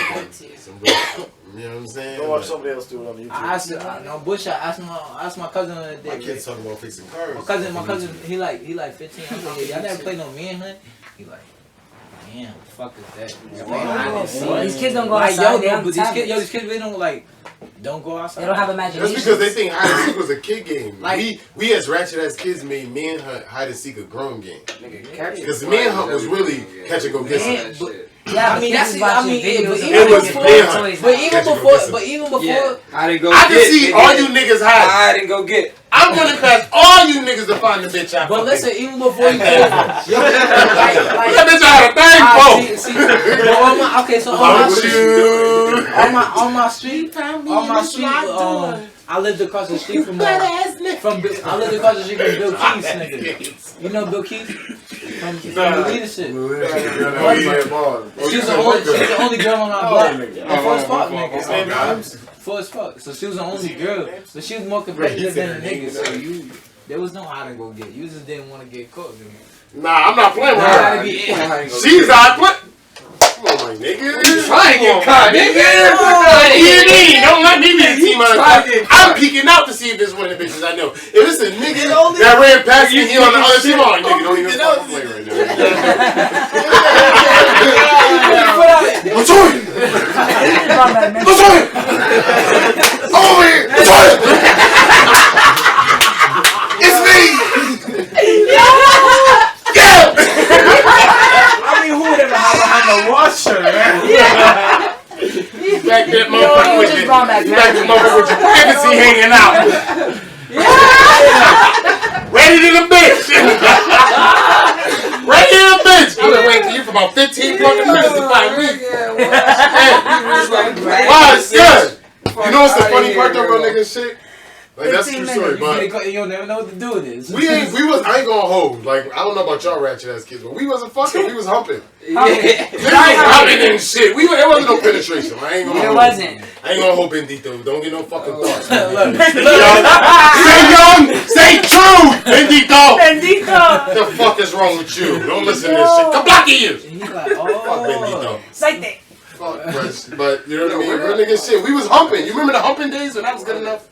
know what I'm saying? Go watch somebody else do it on YouTube. I asked my cousin the other day. My kids talking about fixing cars. My cousin, he like 15. I'm like, y'all never play no manhunt? He like, damn, the fuck is that? These kids don't go Like, outside. They but on these tablets. kids really don't go outside. They don't have That's imagination. because they think hide and seek was a kid game. Like- we as ratchet as kids made manhunt, hide and seek a grown game. Because Because manhunt was really catch and go get some. Yeah, I mean, that's kids it. I watching mean, videos of it other was kids big. playing toys But now. even Catch and go before, get I didn't go I can see all you niggas hide. I didn't go get. I'm running past all you niggas to find the bitch I But fucking- listen, even before you play, That bitch I had a thing for. so Oh, on my street, I lived across the street from I lived across the street from Bill Keith's nigga. You know Bill Keith from the leadership. She was the only girl on our block. Forest Park nigga. Forest Park. So she was the only girl, but she was more competitive than the nigga. So there was no hide and go get. You just didn't want to get caught. Nah, I'm not playing with Gotta her. be it. She's out. Come on, my nigga. Trying to get caught, nigga. Don't let me be the team on the I'm peeking out to see if it's one of the bitches I know. If it's a nigga that ran past me, he on the other team, oh, nigga, don't even fucking play right now. Latoya! Latoya! Over here! Latoya! It's me! Yeah! I mean, who would ever hide behind the washer, man? Back that motherfucker with your privacy hanging out. Ready to the bitch. Ready to the bitch. I've been waiting for you for about 15 fucking minutes to find me. Wow, it's good. You know what's the funny part though, bro, nigga shit? Like, that's a true story, but You'll never know what to do with this. I ain't gonna hold. Like, I don't know about y'all ratchet ass kids, but we wasn't fucking, we was humping. Humping. Niggas was humping and shit. There wasn't no penetration. I ain't gonna There hold. wasn't. I ain't gonna hold Bendito. Don't get no fucking thoughts. Look. Stay young, stay true, Bendito. Bendito. The fuck is wrong with you? Don't listen to this shit. Come block your ears. He's like, Fuck oh. Bendito. Like that. Fuck, but you know what I mean? Real nigga shit. We was humping. You remember the humping days when that was good enough?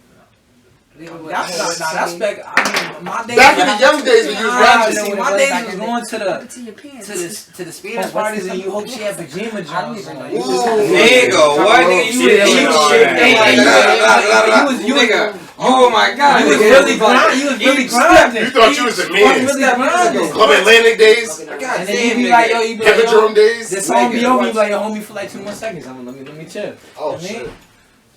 That's back. I mean, my days. Back in the young days when you was ratchet. See, my days was going to To your pants. the Spanish parties and you hope she had pajama joints on. You Nigga, what? Nigga, you nigga. Oh my god. was really grinding. You was really grinding. You thought you was a man. Club Atlantic days, And then you be like, yo, you be like, yo, Hippodrome days. this song be over. You be like, yo, hold me for like 2 more seconds. Let me chill. Oh shit.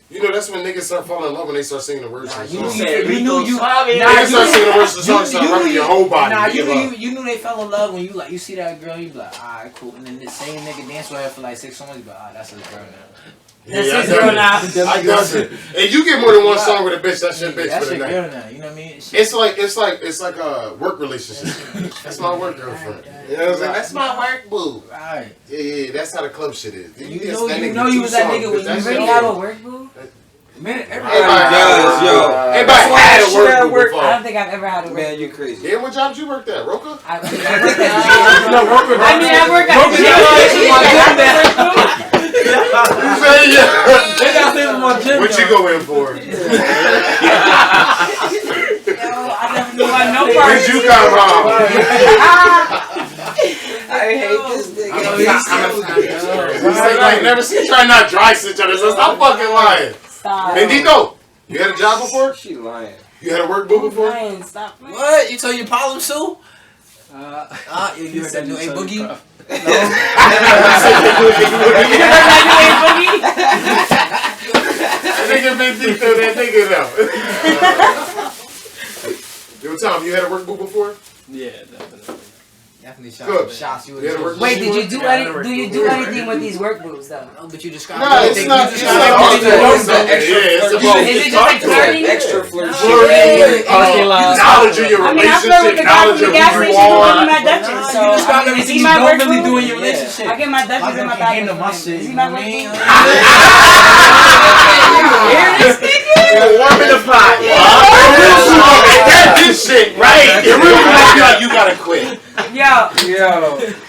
You know that's when niggas start falling in love when they start singing the words to the You song. knew you. Niggas start singing the words to the song, start rubbing your whole body. Nah, You give up. you knew they fell in love when you see that girl. You be like, alright, cool. And then the same nigga dance with her for like 6 songs. You be like, ah, that's his girl now. That's Yeah, his girl now. I does it. And you get more than one song with a bitch. That's your bitch That's for the your night. girl now. You know what I mean? It's like a work relationship. That's my work girlfriend. You know what I'm saying? That's my work boo. Right. Yeah. That's how the club shit is. You just know- that you nigga know you two was that songs, nigga but when that you shit Really is- have a work boo? Man, Everybody does, yo. Everybody That's why had a shit work at boo work- before. I don't think I've ever had a work Man, boo. you crazy. Yeah, what jobs you worked at? Roka? I worked at No, Roka. I You say yeah. They got things in my gym. What you go in for? Yo, I never knew I know Where'd you come from? I hate this nigga. Like never seen try not dry stitch on this. Stop fucking lying. Stop. Bendito, you had a job before? She lying. You had a work boo before? Ryan, stop. What? You told your problem, Sue? You heard that new A Boogie? That nigga Bendito, that nigga though. Yo, Tom, you had a work boo before? Yeah, definitely. Yeah, definitely Good. shots. You You had to work- Wait, do you do anything with these work moves though? No, but you described. No, it's not. It's not about about that. that. Yeah, it's about Is it just like flirting? Extra flirt shit. flirting, knowledge of your I mean, I flirt with relationship, the guy from knowledge the of gas who station you who are. gave me my Dutchess. So, You described I mean, is everything he you my don't work really do move? in your relationship. I get my Dutchess My and girl my can't back. handle my shit. Is he You my know what work I mean? move? Warming the pot. Get this shit right. It really might be like you gotta quit. Yo,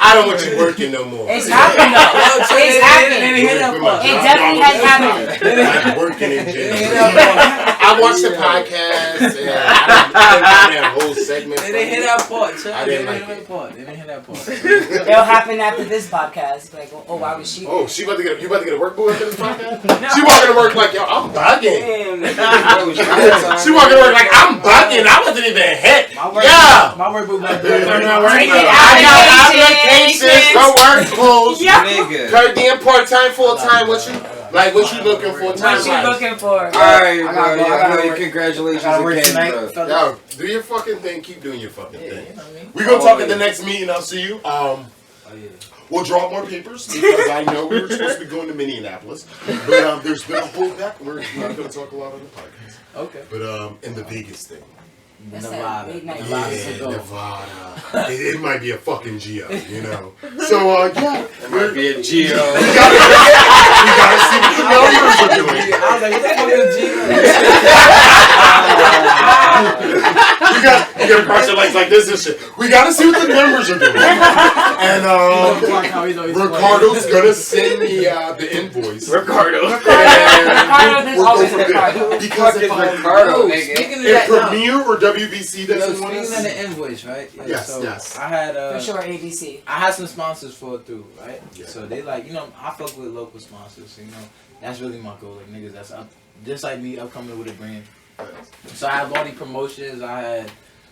I don't want you working no more. it's happened though. It's happened. hit that part. It definitely has happened. Like working in jail. I watched the podcast and I didn't like that whole segment. They didn't hit that part. I didn't like They it. didn't hit that part. It'll happen after this podcast. Like, oh, why was she? Oh, you about to get a work boo after this podcast? She walking to work like, yo, I'm bugging. She walking to work like, I'm bugging. I wasn't even hit. Yeah. My work book like I got applications for work clothes. Nigga. Per diem, part-time, full-time. What you looking for? What you looking for? Alright, bro. I gotta work. Congratulations I gotta work again, tonight. bro. Yo, do your fucking thing. Keep doing your fucking Yeah, thing. you know what I mean? We're gonna talk at the Always. next meeting. I'll see you. Oh, yeah. We'll draw more papers because I know we were supposed to be going to Minneapolis, but there's been a holdback. We're not gonna talk a lot on the podcast. Okay. But in the Vegas thing. That's that Nevada. big night. Yeah, Nevada. It might be a fucking geo, you know. So yeah, That might be a Geo. we gotta see what the numbers are doing. I was like, what the fuck is G? We gotta cross your legs like this and shit. We gotta see what the numbers are doing. And Ricardo's gonna send me the invoice. Ricardo. Ricardo, there's always a Ricardo. Because if Ricardo, nigga. Speaking of if that, now, Premiere or WBC doesn't want speaking of us, the invoice, right? Yeah, Yes, so yes. I had For sure, ABC. I had some sponsors fall through, right? Yeah. So they like, you know, I fuck with local sponsors, you know. That's really my goal, like niggas that's up, just like me, upcoming with a brand. So I had Lordy Promotions, I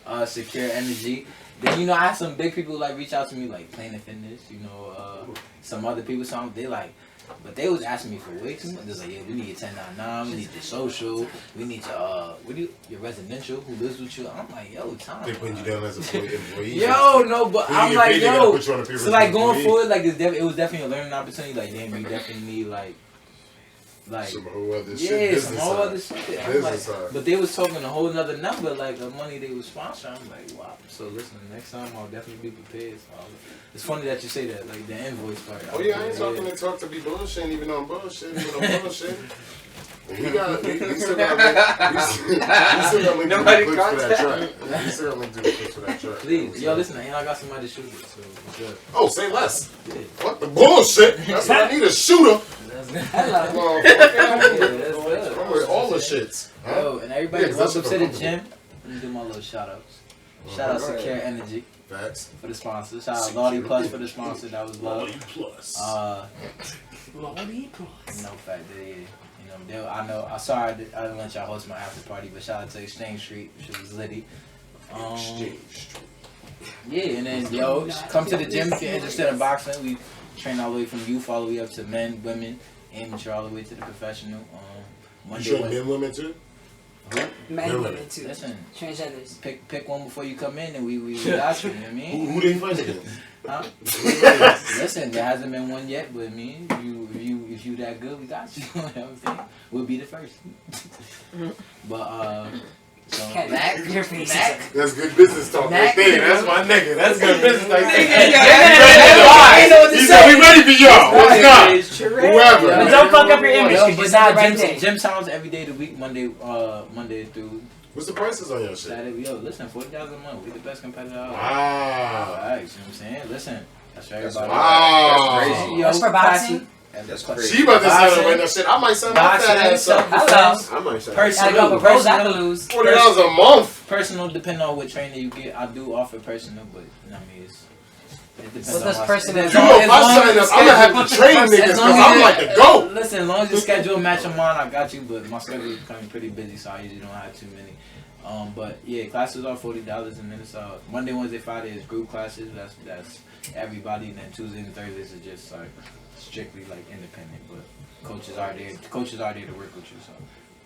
had Secure Energy. Then, you know, I had some big people like reach out to me, like Planet Fitness, you know, some other people, they like, but they was asking me for way too much. They was like, yeah, we need your 1099, we need your social, we need your, your residential, who lives with you. I'm like, yo, time. they putting you down as a employee. Yo, no, but When you I'm get like, paid, they gotta yo. put you on a payroll So like as an going employee. forward, like it was definitely a learning opportunity. Like damn, you definitely need like Some whole other shit. yeah, Business some whole side. other shit. I'm Business like, side. but they was talking a whole nother number, like the money they was sponsoring. I'm like, wow. So listen, next time I'll definitely be prepared. So it's funny that you say that, like the invoice part. Oh yeah, I ain't talking to talk to be bullshitting, even though I'm bullshitting, even though I'm bullshitting. We got, we still got link Nobody to the clips for that contact. track. We still got link to the clips for that track. Please, yo, listen, and I got somebody to shoot it, so it's good. Oh, say less. Yeah. Fuck the bullshit. That's what I need, a shooter. That's good. Well, Yeah, that's good. I'm with all the shits. Huh? Yo, and everybody, Yeah, 'cause welcome that's to the what gym. Let me do my little shout outs. Shout out Alright. Secure Energy Facts. for the sponsor. Shout out Lordy Plus for the sponsor. That was love. Plus. Lordy Plus. No fact that yeah, you know, I know. I'm sorry I didn't let y'all host my after party, but shout out to Exchange Street, which was litty. Yeah, and then yo, come to the gym if you're interested in boxing. We train all the way from youth all the way up to men, women, amateur, all the way to the professional. You Monday, train men, women too? Men and women too. Listen, Transgenders. pick one before you come in, and we got you. You know what I mean? Who they fight against? Huh? Listen, there hasn't been one yet, but I mean, if you that good, we got you. You know what I'm saying? We'll be the first. But so Okay, Mac, your face. That's good business talk right there. That's my nigga. That's good business right there. He said we ready for y'all. What's up? Whoever. But don't fuck up your image, Yo, because but it's not the right gym, thing. gym sounds every day of the week, Monday through What's the prices on your shit? Saturday. Yo, listen, $40 a month. We the best competitor out. Wow. Alright, you know what I'm saying? Listen, that's for everybody. Wow. That's crazy. Yo, That's for boxing? That's crazy. She about to Boxing. sign away that shit. I might sign my fat ass up. self-defense, I might say. Gotta go for pros, I can lose. $40 a month. personal, depending on what trainer you get. I do offer personal, but I mean, it depends What on does my personal You schedule. know, if As I long sign as up, I'm gonna have to train niggas because I'm like the GOAT. Listen, as long as your schedule match mine, I got you. But my schedule is becoming pretty busy, so I usually don't have too many. But yeah, classes are $40, and then it's Monday, Wednesday, Friday is group classes. That's everybody, and then Tuesday and Thursdays is just like strictly like independent. But coaches are there. Coaches are there to work with you, so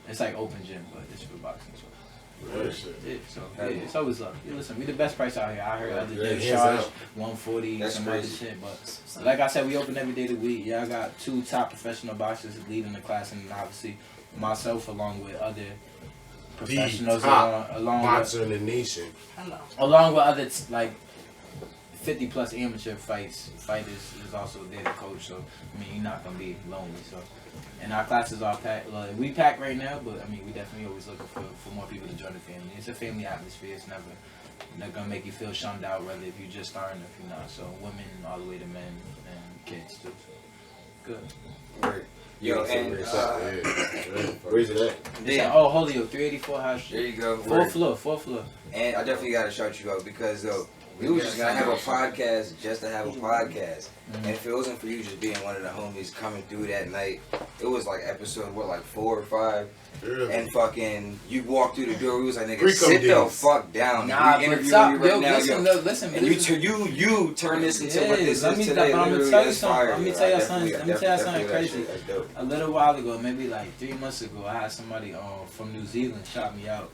it's like open gym, but it's for boxing. So Real shit. Yeah, so yeah, it's always love. Yeah, listen, we the best price out here. I heard other Yeah, days hands charge out. 140, That's some crazy. other shit, but like I said, we open every day of the week. Yeah, I got 2 top professional boxers leading the class, and obviously myself along with other professionals, top along boxer in the nation. Hello. with other like 50 plus amateur fighters is also there to coach. So I mean, you're not gonna be lonely. So. And our classes are packed. Like, we pack right now, but I mean, we definitely always looking for more people to join the family. It's a family atmosphere. It's never gonna make you feel shunned out, whether if you're just starting or if you're not. So women all the way to men and kids too. So, good. Right. Yo, and Where's it at? yeah, Oh, Holyoke, 384 High there Street. you go. Fourth floor. And I definitely gotta shout you out because though we was just gonna have a podcast just to have a podcast, and if it wasn't for you just being one of the homies coming through that night, it was like episode 4 or 5, and fucking you walked through the door. We was like, nigga, Pre-com sit the days. fuck down. Nah, We but interviewing stop, you right yo, now, listen, yo. listen. And you turn this into what this let me is today. but I'm gonna Literally, tell you that's something. fire, Let me yo. tell you I something. definitely- Let me tell you definitely something that crazy. shit. That's dope. A little while ago, maybe like 3 months ago, I had somebody from New Zealand shout me out.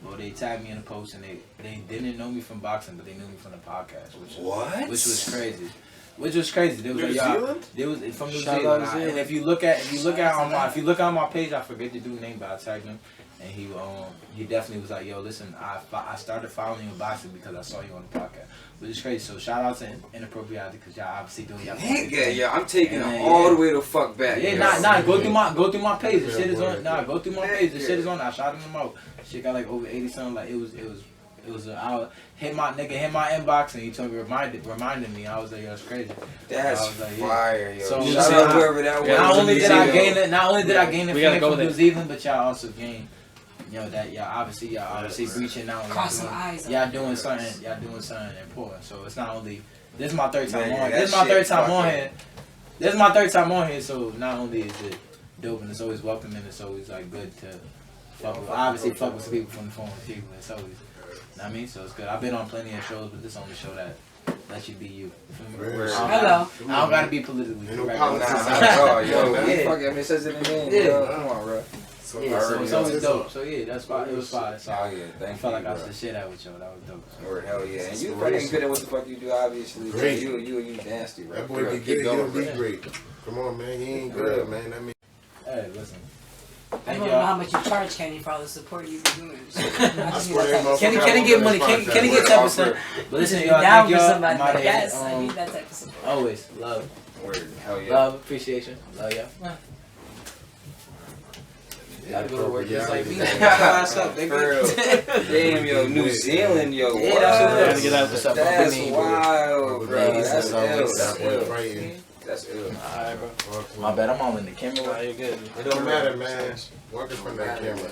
Well, they tagged me in a post and they didn't know me from boxing, but they knew me from the podcast, which was crazy. They was like, y'all, they was from New Shout Zealand. out New And if you look at my page, I forget the dude's name, but I tagged him, and he definitely was like, yo, listen, I started following you in boxing because I saw you on the podcast, which is crazy. So shout out to Inappropreality because y'all obviously doing y'all thing. Nigga, yeah, I'm taking And it then, all the way the fuck back. Yeah, yo. nah, go through my page. The shit is on. Yeah. Go through my page. The shit is on. I shouted him out. Shit got like over 80 something. Like it was. I hit my inbox and he told me reminded me. I was like, yo, that's crazy. That's I was like, yeah. fire, yo. So, shout out whoever that was. Not only did I Yo. gain it, We gotta fame go from there. New Zealand, but y'all also gained. That y'all obviously reaching out. Cross some eyes. Y'all doing something important. So it's not only this is my third time Man, on. that This is my shit third time on fucking- here. This is my third time on here. So not only is it dope and it's always welcoming, it's always like good to fuck with some people from the phone with people. It's always, you know what I mean? So it's good. I've been on plenty of shows, but this only show that lets you be you. Real shit. Hello. I don't gotta be politically Ain't no correct. politics Nah, out not at all, yo. Yeah. Yeah. Fuck it, I mean, it says it in the name, Yeah. yo. Come on, bro. So, Yeah, so it's always it's dope. So yeah, that's why it was fire. So Oh, I yeah, thank felt you, like I bro. should share that with y'all. That was dope. So. Word, hell yeah. And you Inspiration. fucking good at what the fuck you do, obviously. bro. Great. You nasty, bro. That For boy real. be Keep good, going, he'll be bro. great. Come on, man, he ain't good, man. I mean, Hey, listen. I Thank don't know how y'all. much you charge Kenny for all the support you've been doing. I swear that motherfucker. Can he get money? Can he get 10%? But listen, y'all, Down thank for y'all. somebody My like bad. yes, I need that type of support. Always love, Word, hell yeah. love, appreciation, love y'all. Gotta go to work just like me. What's up, For real. nigga? Damn, yo, New Zealand, yo. Yeah, what? that's Gotta get out what's up, bro. That's I mean, wild, bro. He's That's ill. That's ill. fighting. That's ill. Alright, bro. My bad, I'm all in the camera. Nah, you're good. It don't matter, man. Walk in front of that camera.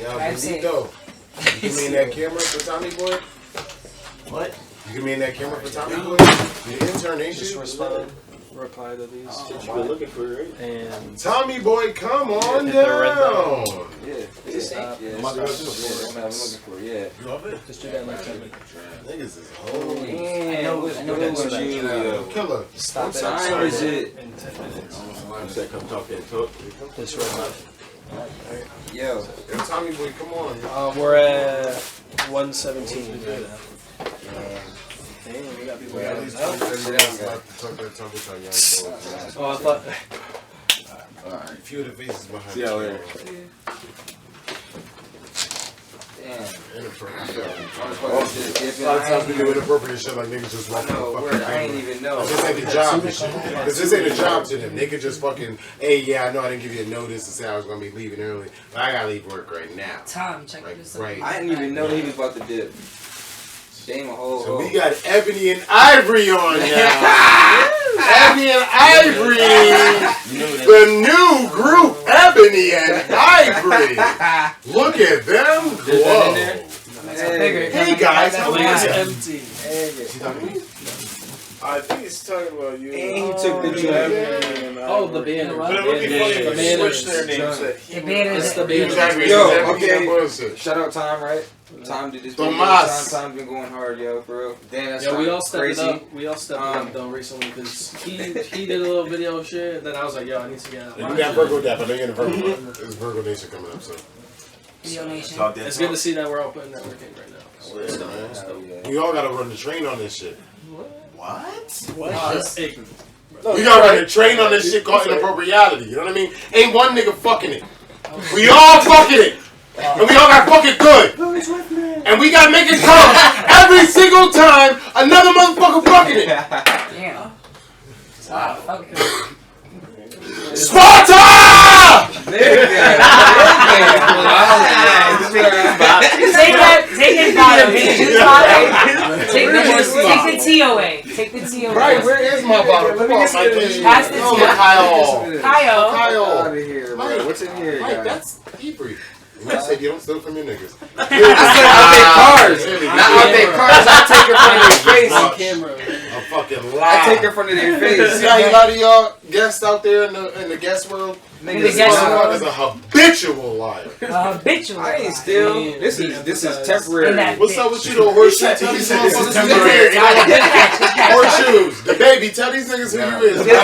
Yo, That's it. Benito. You give me in that camera for Tommy Boy? What? You give me in that camera for Tommy Boy? The intern, ain't Just you? reply to these. You're looking for it. And Tommy Boy, come on Hit the red down. Yeah. Yeah. Stop. Yeah. I'm not I'm looking looking for it. Yeah. Love it. just do that like 10 minutes. Niggas is holy. Damn, what's I know good that's with what you, I- yo? Killer. Stop What it. time is it? In 10 minutes. I said, come talk that talk. Just right Yo. Yo, Tommy Boy, come on. We're at 117 right now. Damn, we got people At out least now. 20 minutes left to talk that talk with our young boys, man. Oh, I thought. A few of the faces behind See y'all later. Damn. Inappropriate. If A lot of times we I do inappropriate shit like niggas just walk know, on the word, fucking I ain't camera. even know. This ain't the job and shit. Cause this ain't a job to them. They could just fucking, hey, yeah, I know I didn't give you a notice to say I was gonna be leaving early, but I gotta leave work right now. Tom, check Like, this right. out. I didn't even know he was about to dip. Damn a whole. So we got Ebony and Ivory on now. Ebony and Ivory, the new group, Ebony and Ivory. Look at them glow. Hey guys, how are It's you? empty. I think he's talking about you. And he took the job. Oh, the banner. But it would be funny if The you banner. switched their names. That he The would- banner. It's the He was banner. Ivory, Yo, he was Ebony, okay. and bullshit. Shout out Time, right? Time did this. Tomas. Time been going hard, yo, for real. Damn, that's Yeah, we all crazy. stepped up. We all stepped up though recently because he did a little video shit. Then I was like, yo, I need to get out. You got Virgo Dap. I know you're in the Virgo. There's Virgo Nation coming up, so. Video Nation. Talk that It's talk. good to see that we're all putting that work in right now. We all gotta run the train on this shit. What? Hey, We gotta run the train on this shit called inappropriality. You know what I mean? Ain't one nigga fucking it. We all fucking it. And we all gotta fuck it good. And we gotta make it come every single time another motherfucker fucking it. Damn. Wow. Okay. Sparta! Take it bottom. Take the T away. Take the T away. Right, where is my bottle? Come on, Mike. Pass the T. Kyle. Kyle. Out of here, Mike, man. What's in here, Mike, guys? that's Hebrew. You said you don't steal from your niggas. I said out their cars. Not out their cars. I take it from their face. on camera. A fucking lie. I take it from their face. See how a lot of y'all guests out there in the guest world? Niggas This motherfucker is a habitual liar. Habitual. I ain't still. This is temporary. What's up with you, though? Horseshoe? Tell these motherfuckers who you is. Horseshoes. The baby. Tell these niggas who you is. The baby.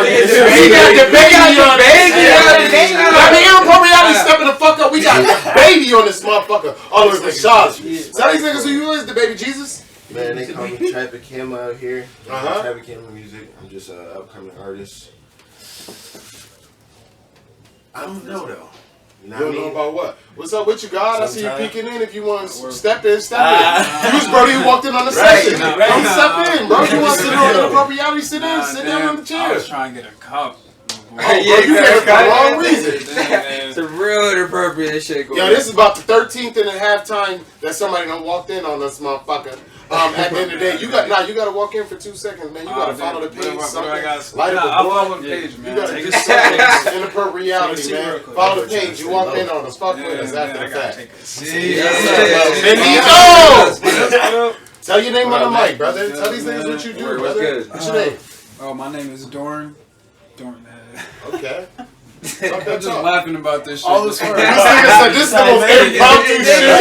I mean, inappropriality stepping the fuck up. We got the baby on this motherfucker. All the way from Charlotte. Tell these niggas who you is. The baby Jesus. Man, they call me Traffic Cam out here. Uh-huh. Traffic Cam music. I'm just an upcoming artist. I don't know though. You know You don't what I know mean? about what? What's up with you, God? I see you Sometime. peeking in. If you want to step in, step in. You was Brody who walked in on the session. Come step in, bro. You want to sit on inappropriality? Sit in. Sit down on the I chair. was trying to get a cup. Oh, bro, you came for the wrong reason. It's a real inappropriate shit going Yo, on. this is about the 13th and a half time that somebody done walked in on us, motherfucker. At the end of the day, you gotta walk in for 2 seconds, man. You gotta follow the page. Light up a I'll blunt. follow the page, man. You gotta Take do a something. second. Inappropriality, man. Follow the page. You walked in on us. Fuck with us after the fact. Benito! Tell your name on the mic, brother. Tell these niggas what you do, brother. What's your name? Oh, my name is Dorren. Dorren. Okay. I'm just laughing about this shit. All this work. This is the most impromptu shit.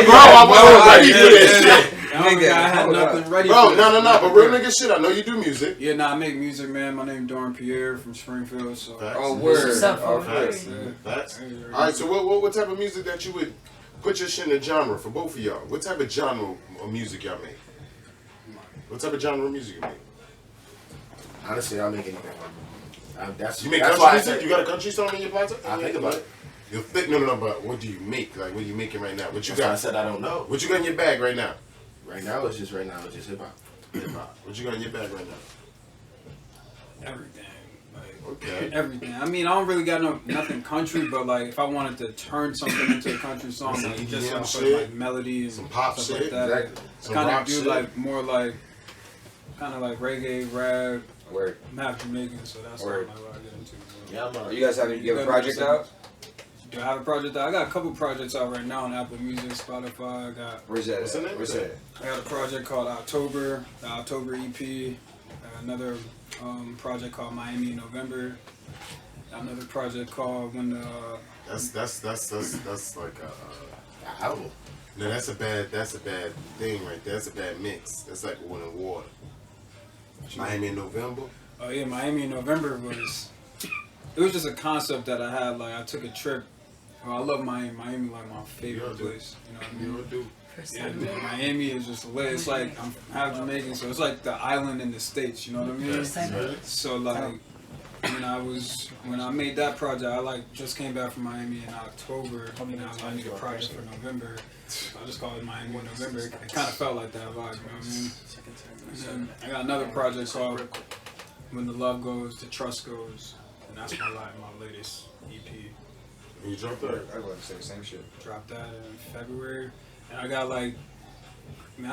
Bro, I wasn't ready for this shit. I had nothing ready Bro, for no, this. but real nigga shit, I know you do music. Yeah, I make music, man. My name is Dorren Pierre from Springfield. So. Oh, word. What's up, Oh, Facts. Facts. Alright, so what type of music that you would put your shit in a genre for both of y'all? What type of genre of music y'all make? What type of genre of music you make? Honestly, I'll make anything. You make that's country why I music? said You got a country song in your project? I think about it. You think no, but what do you make? Like, what are you making right now? What you That's why I got? said I don't know. What you got in your bag right now? Right now, it's just hip hop. Hip hop. What you got in your bag right now? Everything. Like, Okay. everything. I mean, I don't really got nothing country, but like if I wanted to turn something into a country song, Some like just EDM some shit, like melody and some pop stuff shit, like that. exactly. Some Kind rock of do shit. like more like kind of like reggae, rap. Word. I'm half Jamaican, so that's Word. like what I get into. Yeah, I'm You guys have a project out? Do I have a project out? I got a couple projects out right now on Apple Music, Spotify. I got Where's that? What's the name of that? I got a project called October, the October EP. Another project called Miami in November. Another project called When the That's like a. album. No, that's a bad thing right there. That's a bad mix. That's like oil and water. Miami in November. Oh yeah, Miami in November was. It was just a concept that I had. Like I took a trip. Well, I love Miami. Miami like my favorite place. You know what I mean? You do. Yeah, man, Miami is just lit. It's like I'm half Jamaican, so it's like the island in the States. You know what I mean? So like when I made that project, I like just came back from Miami in October. And I was like, I need a project for November. So I just called it Miami in November. It kind of felt like that vibe. You know what I mean? And then I got another project called When the Love Goes, the Trust Goes, and that's my latest EP. You dropped that. I was about to say the same shit. Dropped that in February. And I got I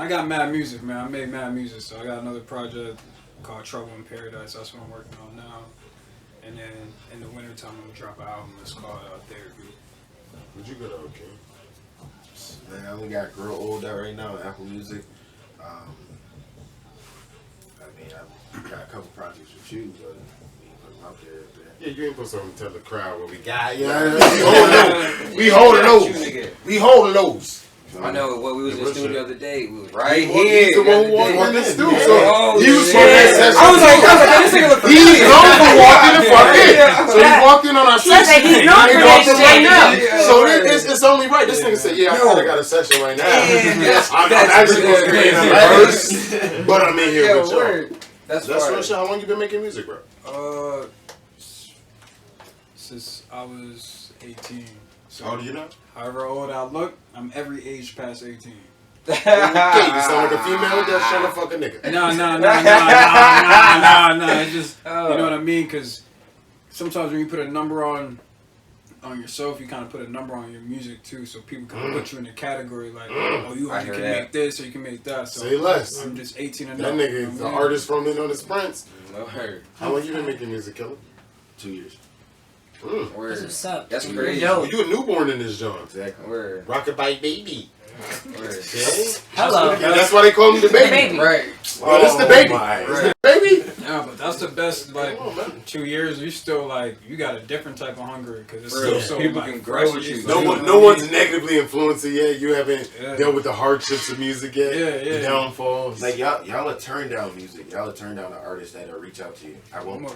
got mad music, man. I made mad music. So I got another project called Trouble in Paradise. That's what I'm working on now. And then in the wintertime, I'm going to drop an album. It's called Therapy. What'd you get out, King? Man, I only got Grow Old out right now on Apple Music. I mean, I got a couple projects with you, but we put them out there. Yeah, you ain't supposed to tell the crowd what we got. We holding those. We holding those. I know what we was in the studio the other day. We was right He's here. the one who walked in the studio. So Oh, he was shit. from that session. I was like, this nigga look He's familiar. known for walking the fuck in. So he walked in on our She said session. he's known He for walked session right now. So it's only right. This nigga said, yeah, I kinda got a session right now. I'm actually supposed to be in a verse, but I'm in here with y'all. That's real shit. How long you been making music, bro? Since I was 18. So How old are you now? However old I look, I'm every age past 18. Okay, you sound like a female that's trying to fuck a nigga. No. It's just, you know what I mean? Because sometimes when you put a number on yourself, you kind of put a number on your music too, so people kind of put you in a category like, oh, you only can make this or you can make that. So say less. I'm just 18 and that up. nigga is the artist from the Sprints. No hurt. How long you been making music, Killer? 2 years. That's what's up. That's crazy. Yo, you a newborn in this joint. Exactly. Word. Rockabye baby. Word. Hello. That's why they call him the baby. Right. Oh, this the baby. Right. Baby. Yeah, but that's the best. Like 2 years, you still like you got a different type of hunger because it's still so people like, can grow fresh with you. No one's negatively influenced it yet. You haven't dealt with the hardships of music yet. The downfalls. Like y'all will turn down music. Y'all will turn down the artists that will reach out to you. I won't.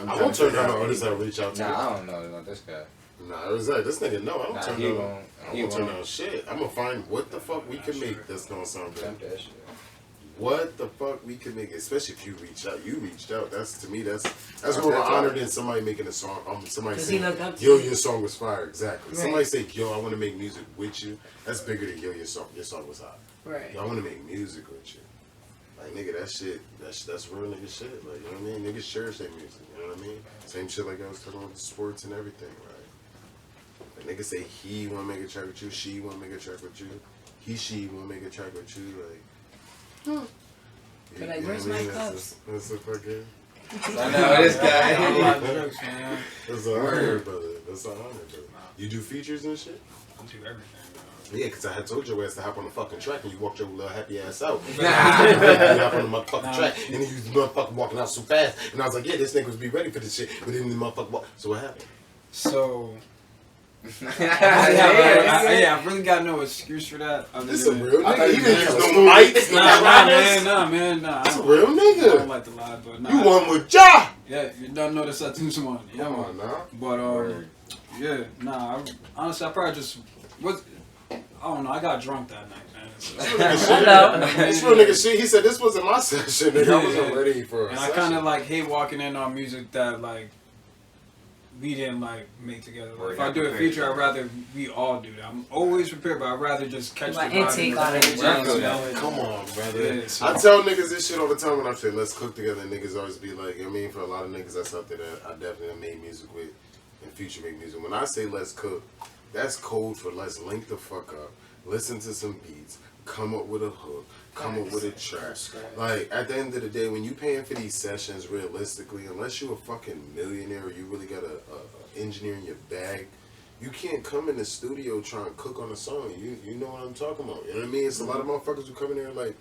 I won't turn down the artists that reach out to you. Nah, I don't know about this guy. Nah, it was that. This nigga, no, I don't turn down. I He won't turn won't. down shit. I'm gonna find what the fuck we can make that's gonna sound good. Dump that shit. What the fuck we can make, especially if you reach out. You reached out. That's to me. That's more of an honor than somebody making a song. Somebody saying, "Yo, your song was fire." Exactly. Right. Somebody say, "Yo, I want to make music with you." That's bigger than "Yo, your song was hot." Right. Yo, I want to make music with you. Like nigga, that shit. That's real nigga shit. Like you know what I mean? Niggas cherish their music. You know what I mean? Same shit like I was talking about the sports and everything, right? But niggas say he want to make a track with you. She want to make a track with you. She want to make a track with you. Like. But like, where's my cups? That's a fucking. I know this guy. That's an honor, brother. That's an honor, brother. You do features and shit? I do everything. Yeah, because I had told your ass to hop on the fucking track and you walked your little happy ass out. You hop on the motherfucking track and then you was motherfucking walking out so fast. And I was like, yeah, this nigga was be ready for this shit. But then the motherfucker walk. So what happened? So. I really got no excuse for that. This a real nigga. He didn't use no mics. Nah, man. That's a real nigga. I don't like to lie, but nah. You one with Ja. Yeah, you don't notice that too much. Yeah, come on now. But honestly, I probably just was. I don't know. I got drunk that night, man. So. This real nigga shit. He said this wasn't my session. Nigga. I wasn't ready for a and session. I kind of like hate walking in on music that like we didn't like make together. Like, if I do a feature, I'd rather we all do that. I'm always prepared, but I'd rather just catch the vibe. Come on, brother. Yeah, so. I tell niggas this shit all the time when I say let's cook together. And niggas always be like, I mean, for a lot of niggas that's out there that I definitely made music with and future make music. When I say let's cook, that's code for let's link the fuck up, listen to some beats, come up with a hook, come up with a track. Like, at the end of the day, when you paying for these sessions, realistically, unless you a fucking millionaire or you really got a engineer in your bag, you can't come in the studio trying to cook on a song. You know what I'm talking about. You know what I mean? It's a lot of motherfuckers who come in there like,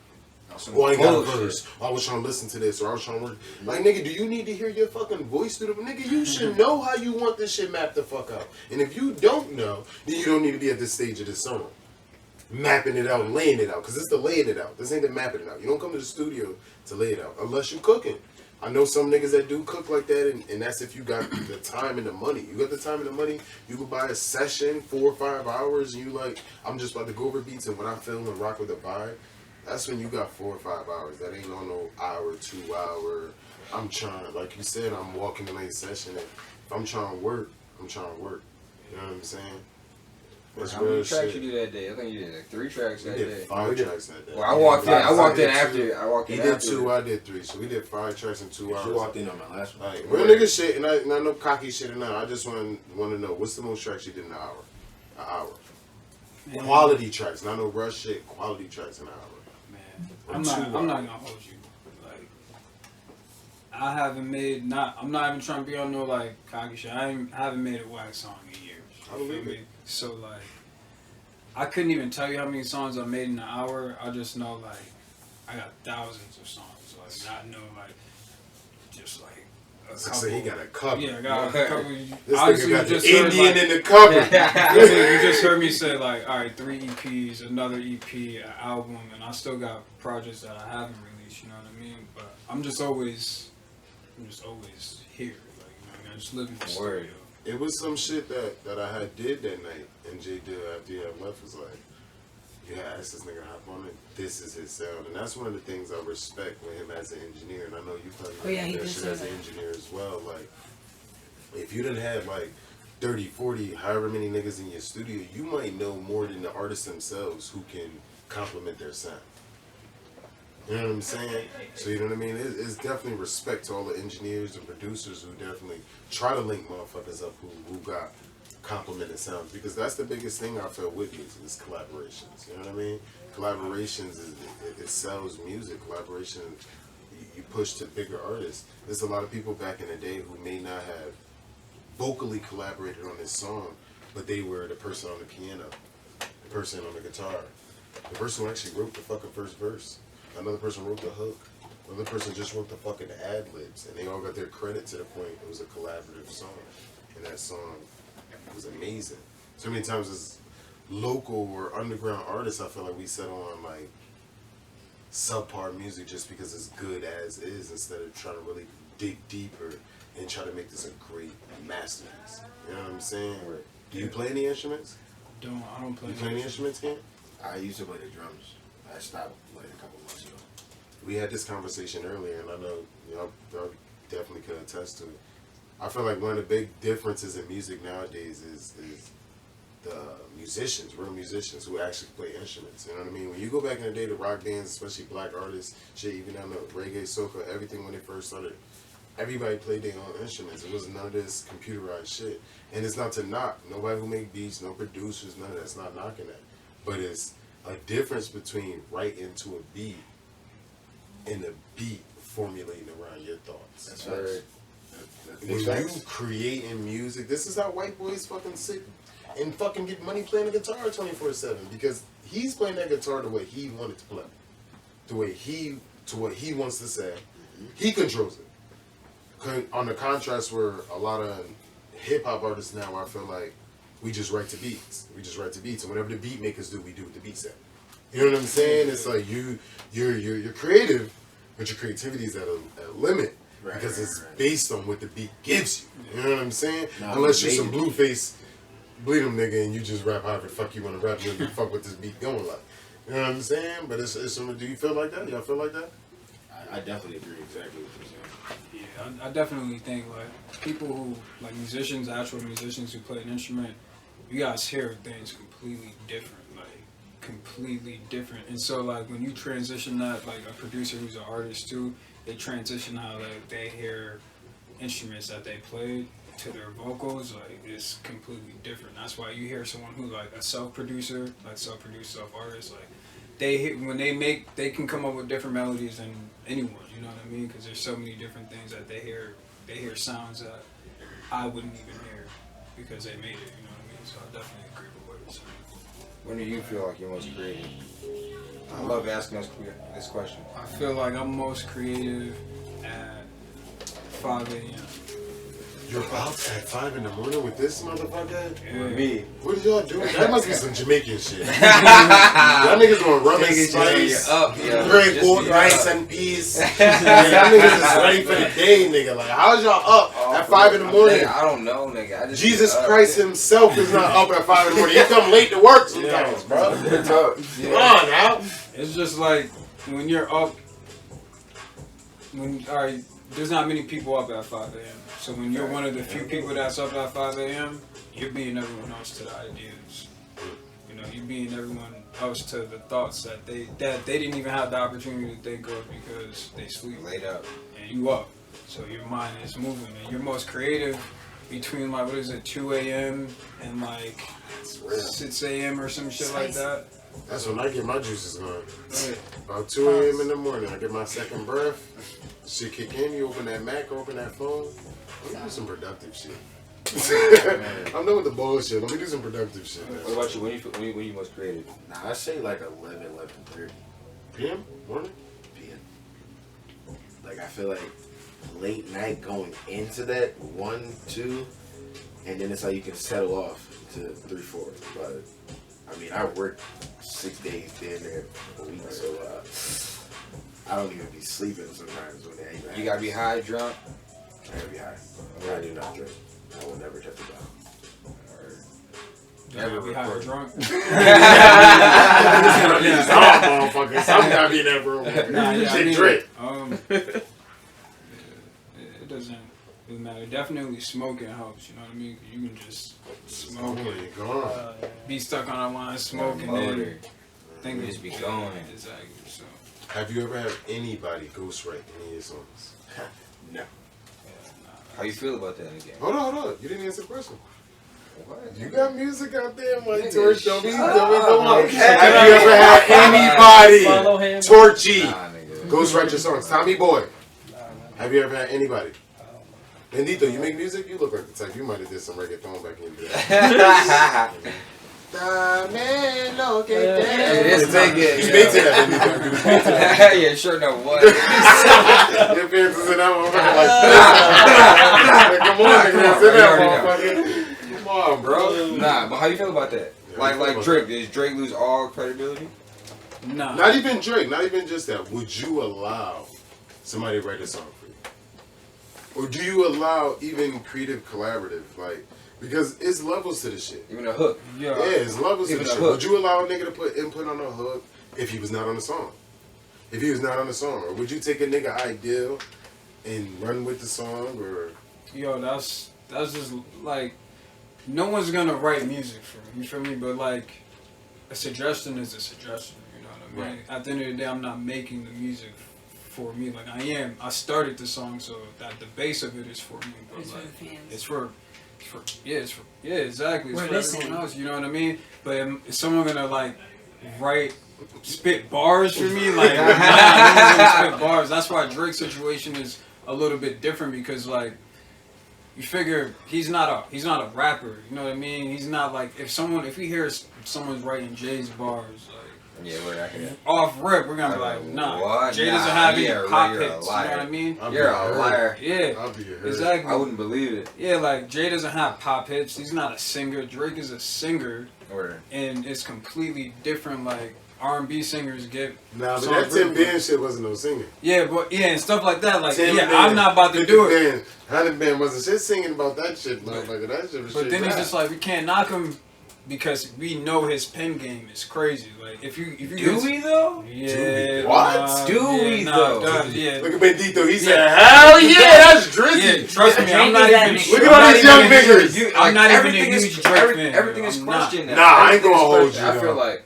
oh, I ain't got a verse. I was trying to listen to this, or I was trying to work. Like, nigga, do you need to hear your fucking voice through the... Nigga, you should know how you want this shit mapped the fuck out. And if you don't know, then you don't need to be at this stage of the song. Mapping it out and laying it out. Because it's the laying it out. This ain't the mapping it out. You don't come to the studio to lay it out. Unless you cooking. I know some niggas that do cook like that, and that's if you got the time and the money. You got the time and the money, you can buy a session, 4 or 5 hours, and you like, I'm just about to go over beats, and when I film and rock with a vibe, that's when you got 4 or 5 hours. That ain't on no hour, 2 hour. I'm trying, like you said, I'm walking in a session, and if I'm trying to work, I'm trying to work. You know what I'm saying? That's How many real tracks shit. you do that day? I think you did like 3 tracks that day. We did 5 tracks that day. Well, I walked in after. He did 2, I did 3. So we did 5 tracks in 2 hours. You walked in on my last one. Like, real nigga shit, and I no cocky shit or nothing. I just want to know, what's the most tracks you did in an hour? An hour. Man. Quality tracks, not no rush shit. Quality tracks in an hour. Man, I'm not gonna hold you. Like, I haven't made I'm not even trying to be on no like cocky shit. I haven't made a wax song in years. I believe it. So like, I couldn't even tell you how many songs I made in an hour. I just know like, I got thousands of songs. Like, not know like, just like. So he got a cover. Yeah, I got a couple. This nigga got the Indian in the cover. You just heard me say like, all right, 3 EPs, another EP, an album, and I still got projects that I haven't released. You know what I mean? But I'm just always here. Like, you know what I mean? I just live in the studio. it was some shit that I had did that night, and J Dill after he had left was like, yeah, ask this nigga hop on it. This is his sound, and that's one of the things I respect with him as an engineer. And I know you probably that shit as an engineer as well. Like, if you didn't have like 30, 40, however many niggas in your studio, you might know more than the artists themselves who can complement their sound. You know what I'm saying? So you know what I mean? It's definitely respect to all the engineers and producers who definitely try to link motherfuckers up who got complimented sounds, because that's the biggest thing I feel with music is collaborations. You know what I mean? Collaborations it sells music. Collaboration you push to bigger artists. There's a lot of people back in the day who may not have vocally collaborated on this song, but they were the person on the piano, the person on the guitar, the person who actually wrote the fucking first verse. Another person wrote the hook. Another person just wrote the fucking ad-libs, and they all got their credit to the point it was a collaborative song. And that song was amazing. So many times as local or underground artists, I feel like we settle on like subpar music just because it's good as is, instead of trying to really dig deeper and try to make this a great masterpiece. You know what I'm saying? Do you play any instruments? I don't play. You play any instruments, Ken? I used to play the drums. I stopped playing a couple months ago. We had this conversation earlier, and I know y'all definitely could attest to it. I feel like one of the big differences in music nowadays is the musicians, real musicians who actually play instruments. You know what I mean? When you go back in the day, the rock bands, especially black artists, shit, even down to reggae, soca, everything when they first started, everybody played their own instruments. It was none of this computerized shit. And it's not to knock. Nobody who make beats, no producers, none of that's not knocking that. But it's a difference between writing to a beat and the beat formulating around your thoughts. That's right. When you creating music, this is how white boys fucking sit and fucking get money playing the guitar 24/7, because he's playing that guitar the way he wanted to play, the way to what he wants to say. He controls it. On the contrast where a lot of hip hop artists now, I feel like we just write to beats. We just write to beats, and whatever the beat makers do, we do what the beat said. You know what I'm saying? It's like you're creative, but your creativity is at a limit. Because it's based on what the beat gives you. You know what I'm saying? Unless you're some Blueface, bleed 'em nigga, and you just rap however the fuck you want to rap, you fuck with this beat going like. You know what I'm saying? But it's do you feel like that? Y'all feel like that? I definitely agree exactly what you're saying. Yeah, I definitely think like people who like musicians, actual musicians who play an instrument, you guys hear things completely different, completely different. And so like when you transition that, like a producer who's an artist too, they transition how like they hear instruments that they played to their vocals, like it's completely different. That's why you hear someone who like a self-producer, self-artist, like when they can come up with different melodies than anyone, you know what I mean? Because there's so many different things that they hear sounds that I wouldn't even hear because they made it, you know what I mean? So I definitely agree with what you're saying. When do you feel like you're most creative? I love asking this question. I feel like I'm most creative at 5 a.m. You're out at 5 in the morning with this motherfucker? Yeah. Me. What did y'all do? That must be some Jamaican shit. Y'all niggas on rum and spice, Grey Gold rice and peas. Y'all niggas is ready for the day, nigga. Like, how's y'all up at 5 in the morning? I don't know, nigga. I just Jesus Christ himself is not up at 5 in the morning. He come late to work sometimes, bro. Come on now. It's just like when you're up, there's not many people up at 5 a.m. So when you're one of the few people that's up at 5 a.m., you're beating everyone else to the ideas. You know, you're beating everyone else to the thoughts that they didn't even have the opportunity to think of because they sleep laid up, and you up. So your mind is moving, and you're most creative between like 2 a.m. and like 6 a.m. or some shit like that. That's when I get my juices going. About 2 a.m. in the morning, I get my second breath. Shit kick in, you open that Mac, open that phone. Let me do some productive shit. I'm done with the bullshit. Let me do some productive shit. What about you? When you most creative? Nah, I say like 11:30. PM? Morning? PM. Like I feel like late night going into that 1, 2, and then it's how you can settle off to 3, 4. But I mean, I work 6 days there a week, so I don't even be sleeping sometimes when they ain't. You gotta be high, drunk. I gotta be high. I do not drink. I will never shut it down. Never be high or drunk. Motherfucker. Some gotta be in that room. Shit, Drake. It doesn't matter. Definitely smoking helps. You know what I mean? You can just smoke it. Be stuck on a line smoking and think just be going. Exactly. So. Have you ever had anybody ghostwrite any of your songs? No. How you feel about that again? Hold on. You didn't answer the question. What? You got music out there, my Nigga, Torch. Don't be shut come up. on. Have you ever had anybody, Torchy, Nah, nigga. ghostwrite your songs? Tommy Boy. Have you ever had anybody? Bendito, you make music? You look like the type. You might have did some reggaeton back in the day. It's big. You made to that, Bendito. Yeah, sure no what. Your fans is in that motherfucker like, come on, nigga, it's in that motherfucker. Come on, bro. Nah, but how you feel about that? Yeah, Like Drake, does Drake lose all credibility? Nah. Not even Drake, not even just that. Would you allow somebody to write a song for you? Or do you allow even creative collaborative? Like, because it's levels to the shit. Even a hook. Yeah, it's levels to Even the a shit. hook. Would you allow a nigga to put input on a hook if he was not on the song? If he was not on the song? Or would you take a nigga ideal and run with the song? Or Yo, that's just like, no one's gonna write music for me. You feel me? But like, a suggestion is a suggestion. You know what I mean? At the end of the day, I'm not making the music for me. Like I started the song, so that the base of it is for me. But It's like, for the fans. it's for exactly. It's We're for listening. everyone else. You know what I mean? But is someone gonna like spit bars for me? Like, nah, no one's gonna spit bars. That's why Drake's situation is a little bit different because like, you figure he's not a rapper. You know what I mean? He's not like if he hears someone's writing Jay's bars like. Yeah, we're not gonna. Off rip, we're gonna be like, nah. What? Jay Nah, doesn't have any yeah, pop you're a hits. You know liar. what I mean? You're a liar. Yeah, I'll be a hurt. exactly. I wouldn't believe it. Yeah, like Jay doesn't have pop hits. He's not a singer. Drake is a singer, and it's completely different. Like R&B singers get. Nah, but songs that Tim written. Band shit wasn't no singing. Yeah, but and stuff like that. Like Tim yeah, Band, I'm not about to do it. 100 Band wasn't shit singing about that shit, motherfucker. That shit was But shit then he's rap. just like, we can't knock him because we know his pen game is crazy. Like if you Do we though? Yeah. What? Do we though? Yeah. Look at Bendito. He said, "Hell yeah, that's Drizzy." Yeah, trust me, I'm Drake not is that even. nigga. Look at all these young niggas. I'm not even a Everything huge is Drake fan. everything is I'm not. questioned now. Nah, I ain't Everything gonna is hold questioned. you, I feel though. like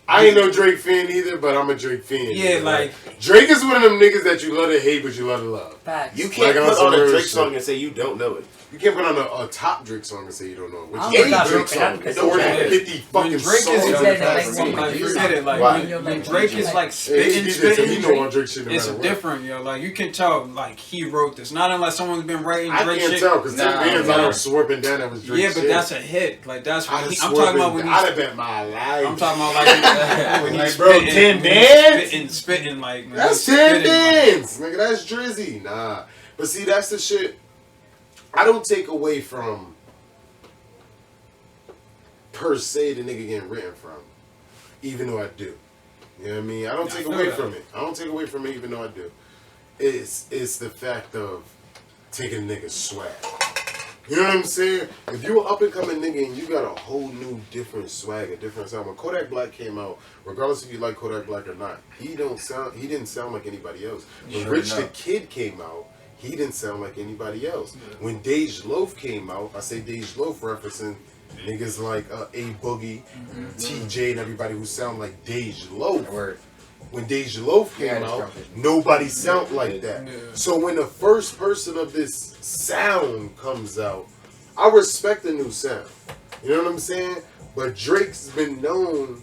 I ain't no Drake fan either, but I'm a Drake fan. Yeah, nigga. like Drake is one of them niggas that you love to hate, but you love to love. Facts. You can't Like on put some on a real Drake shit. song and say you don't know it. You can't put on a top Drake song and say you don't know it. Which I'm is a any top Drake Drake song. fan. It's already Yeah. 50 fucking When Drake is songs. He on said the that like platform. singing. like forget it. Like Why? when Drake is like Hey, spitting, he did, so he know all spitting. Drake shit no It's matter what. different, yo. Like you can tell, like he wrote this. Not unless someone's been writing I Drake can't shit. tell because Tim Nah, Band's nah. out there swerving down that was Drake Yeah, but shit. that's a hit. Like that's what I'd I'm talking about when I'd have bet my life. I'm talking about like when he's Like, bro, spitting, Tim when he's Bands? spitting like when That's he's 10 spitting, like- bands. Nigga, that's Drizzy. Nah. But see, that's the shit. I don't take away from per se the nigga getting written from. Even though I do. You know what I mean? I don't take away from it. I don't take away from it even though I do. It's the fact of taking a nigga's swag. You know what I'm saying? If you an up and coming nigga and you got a whole new different swag, a different sound. When Kodak Black came out, regardless if you like Kodak Black or not, he didn't sound like anybody else. When Sure Rich the enough. Kid came out, he didn't sound like anybody else. When Dej Loaf came out, I say Dej Loaf referencing niggas like A Boogie, TJ, and everybody who sound like Dej Loaf. Word. When Dej Loaf Yeah, came it's out, trumpet. nobody sound like that. Yeah. So when the first person of this sound comes out, I respect the new sound. You know what I'm saying? But Drake's been known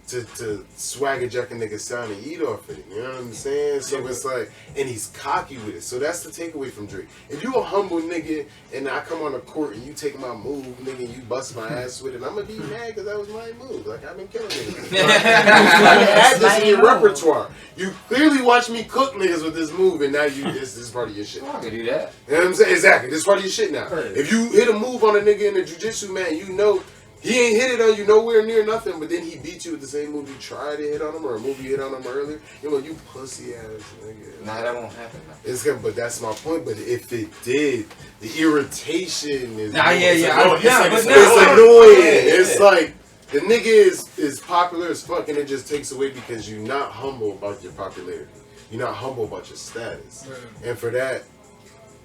to swagger jack a nigga sound and eat off it. You know what I'm saying? So it's like, and he's cocky with it. So that's the takeaway from Drake. If you a humble nigga and I come on the court and you take my move, nigga, and you bust my ass with it, I'm gonna be mad because that was my move. Like, I've been killing niggas. You add this in your repertoire. You clearly watch me cook niggas with this move, and now this is part of your shit. I can do that. You know what I'm saying? Exactly. This is part of your shit now. Right. If you hit a move on a nigga in the jiu-jitsu, man, you know He ain't hit it on you nowhere near nothing, but then he beat you with the same move you tried to hit on him or a move you hit on him earlier. You know, you pussy ass nigga. Nah, that won't happen. It's good, but that's my point. But if it did, the irritation is. Nah, yeah, yeah. It's annoying. It's like the nigga is popular as fuck, and it just takes away because you're not humble about your popularity. You're not humble about your status, and for that,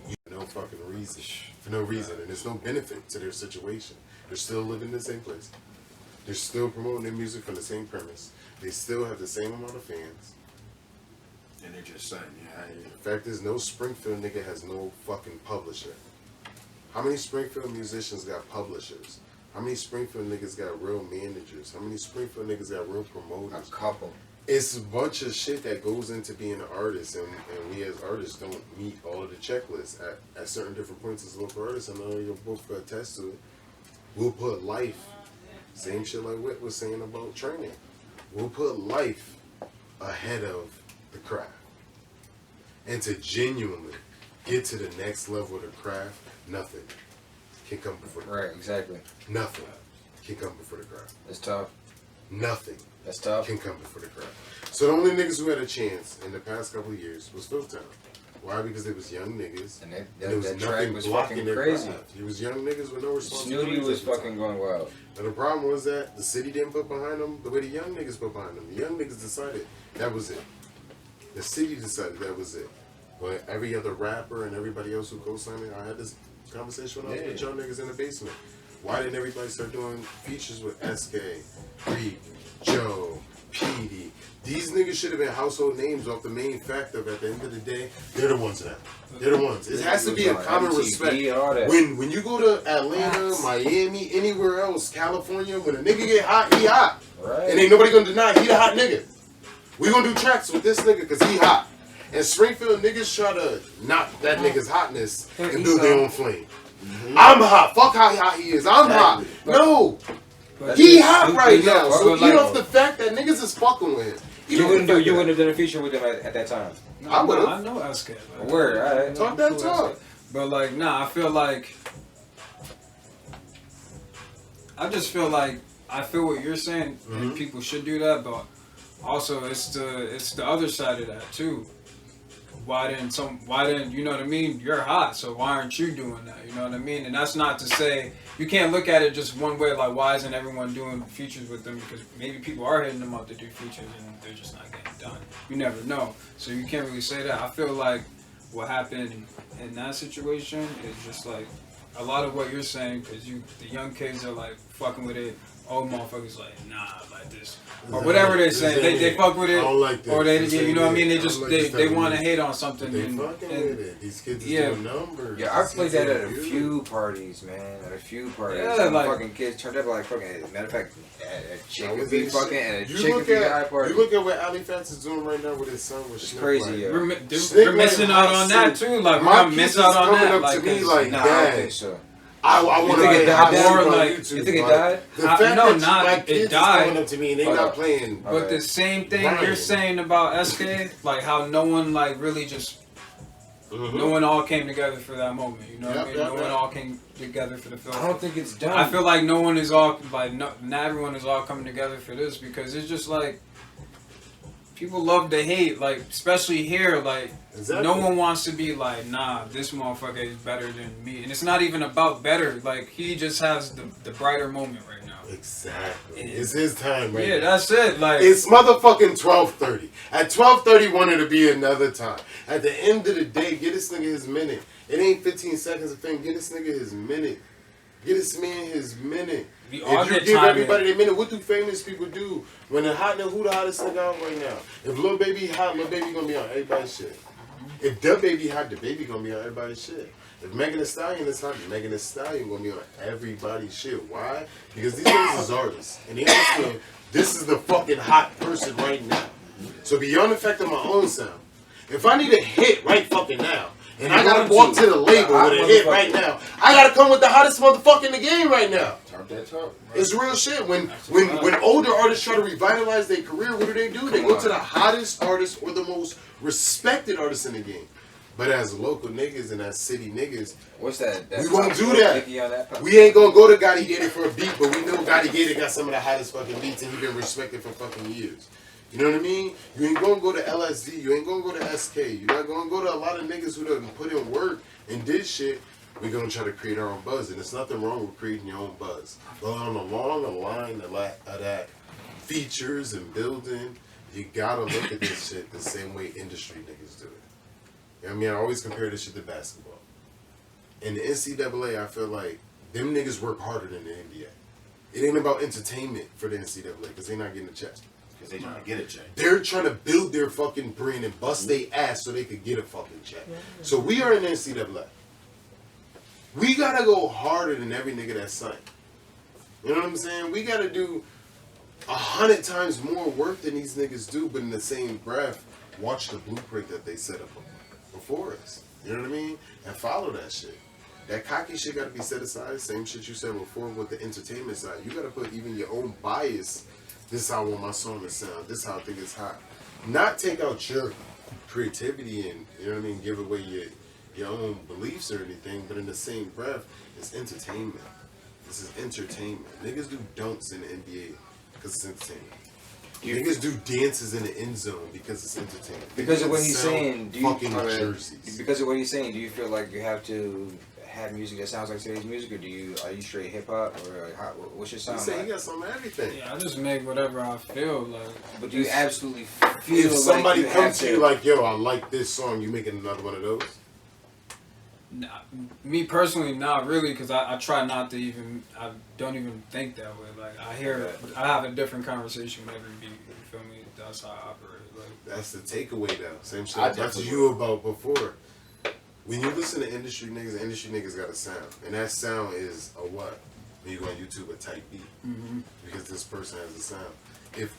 you have no fucking reason. For no reason, and there's no benefit to their situation. They're still living in the same place. They're still promoting their music from the same premise. They still have the same amount of fans. And they're just saying, yeah. The fact is, no Springfield nigga has no fucking publisher. How many Springfield musicians got publishers? How many Springfield niggas got real managers? How many Springfield niggas got real promoters? A couple. It's a bunch of shit that goes into being an artist, and we as artists don't meet all of the checklists at certain different points as local artists. I know you'll both attest to it. We'll put life, same shit like Whit was saying about training. We'll put life ahead of the craft. And to genuinely get to the next level of the craft, nothing can come before the craft. Right, exactly. Nothing can come before the craft. That's tough. Nothing. That's tough. Can come before the craft. So the only niggas who had a chance in the past couple of years was Philtown. Why? Because it was young niggas. And there was that nothing track was blocking fucking their crazy. craft. It was young niggas with no responsibility. Snooty was fucking going wild. And the problem was that the city didn't put behind them the way the young niggas put behind them. The young niggas decided that was it. The city decided that was it. But every other rapper and everybody else who co-signed it, I had this conversation when I was with y'all niggas in the basement. Why didn't everybody start doing features with SK, Reek, Joe, PD? These niggas should have been household names off the main fact of, at the end of the day, they're the ones now. They're the ones. It has to be a common respect. When you go to Atlanta, Miami, anywhere else, California, when a nigga get hot, he hot. Right. And ain't nobody gonna deny he the hot nigga. We gonna do tracks with this nigga because he hot. And Springfield niggas try to knock that nigga's hotness and build their own flame. I'm hot. Fuck how hot he is. I'm hot. No. He hot right now. So get off the fact that niggas is fucking with him. You wouldn't have done a feature with him at that time. No, I would have. I know SK. Word, alright. Talk that talk. But like, nah, I feel like I feel what you're saying, and people should do that, but also it's the other side of that too. Why didn't you know what I mean? You're hot, so why aren't you doing that? You know what I mean? And that's not to say you can't look at it just one way, like why isn't everyone doing features with them? Because maybe people are hitting them up to do features and they're just not getting done. You never know. So you can't really say that. I feel like what happened in that situation is just like a lot of what you're saying, because the young kids are like fucking with it. Old motherfuckers like, nah, like this. Or whatever they're saying. They fuck with it. I don't like this. Or they, you know what I mean? They just, like they want to hate on something. They and fucking with it. These kids is doing numbers. Yeah, I played that at a few parties, man. At a few parties. Yeah, like, like, fucking kids turned up like fucking, matter of fact, a chick I would was be in fucking, shit. and a You chick would look be at- high party. You look at what Ali Fats is doing right now with his son with It's Snoop. crazy, like, yeah. We're missing out on that too. Like, we're my gonna miss kids out is on coming that. up Like, to me 'cause- like, Nah, I don't Dad, think so. I want think to it died get down? more Like, on YouTube. you think it like, died? The fact no, that not- my it kids is died. coming up to me and they not playing. But the same thing Ryan. you're saying about SK, like how no one like really just, no one all came together for that moment. You know what I mean? No one all came together for the film. I don't think it's done. I feel like no one is all like not everyone is all coming together for this, because it's just like people love to hate, like especially here, like no one wants to be like, nah, this motherfucker is better than me, and it's not even about better. Like he just has the brighter moment right now. Exactly. It's his time right Yeah, now. that's it. Like It's motherfucking 12:30. At 12:30, wanted to be another time. At the end of the day, get this nigga his minute. It ain't 15 seconds of fame. Get this nigga his minute. Get this man his minute. We all If you get give time everybody their minute, what do famous people do? When the hot nigga, who the hottest nigga out right now? If Lil Baby hot, Lil Baby gonna be on everybody's shit. If Da Baby hot, Da Baby gonna be on everybody's shit. If Megan Thee Stallion is hot, Megan Thee Stallion gonna be on everybody's shit. Why? Because these niggas is artists. And they understand this is the fucking hot person right now. So beyond the fact of my own sound, if I need a hit right fucking now, and I gotta walk to the label with a hit right now, I gotta come with the hottest motherfucker in the game right now. Talk that talk. It's real shit. When older artists try to revitalize their career, what do? They go to the hottest artist or the most respected artist in the game. But as local niggas and as city niggas, what's that? We won't do that. that. We ain't gonna go to Gotti Gator for a beat, but we know Gotti Gator got some of the hottest fucking beats and he been respected for fucking years. You know what I mean? You ain't gonna go to LSD, you ain't gonna go to SK, you're not gonna go to a lot of niggas who done put in work and did shit. We're gonna try to create our own buzz, and there's nothing wrong with creating your own buzz. But on the long line of that features and building, you gotta look at this shit the same way industry niggas do it. You know what I mean? I always compare this shit to basketball. In the NCAA, I feel like them niggas work harder than the NBA. It ain't about entertainment for the NCAA because they're not getting a check. Because they trying to get a check. They're trying to build their fucking brand and bust their ass so they could get a fucking check. So we are in the NCAA. We gotta go harder than every nigga that's signed. You know what I'm saying? We gotta do 100 times more work than these niggas do, but in the same breath, watch the blueprint that they set up before us. You know what I mean? And follow that shit. That cocky shit gotta be set aside. Same shit you said before with the entertainment side. You gotta put even your own bias. This is how I want my song to sound. This is how I think it's hot. Not take out your creativity and, you know what I mean, give away your own beliefs or anything, but in the same breath, it's entertainment. This is entertainment. Niggas do dunks in the NBA because it's entertainment. Niggas do dances in the end zone because it's entertainment. Because of what he's saying, jerseys. Because of what he's saying, do you feel like you have to have music that sounds like today's music, or are you straight hip hop, or like, what's your sound? You say you got some of everything. Yeah, I just make whatever I feel like. But do you absolutely feel if somebody like comes to you like, yo, I like this song, you making another one of those? Nah, me personally, not really, because I try not to even. I don't even think that way. Like I have a different conversation with every beat. You feel me? That's how I operate. Like that's the takeaway though. Same shit I talked to you about before. When you listen to industry niggas got a sound, and that sound is a what? When you go on YouTube, a type beat, because this person has a sound. If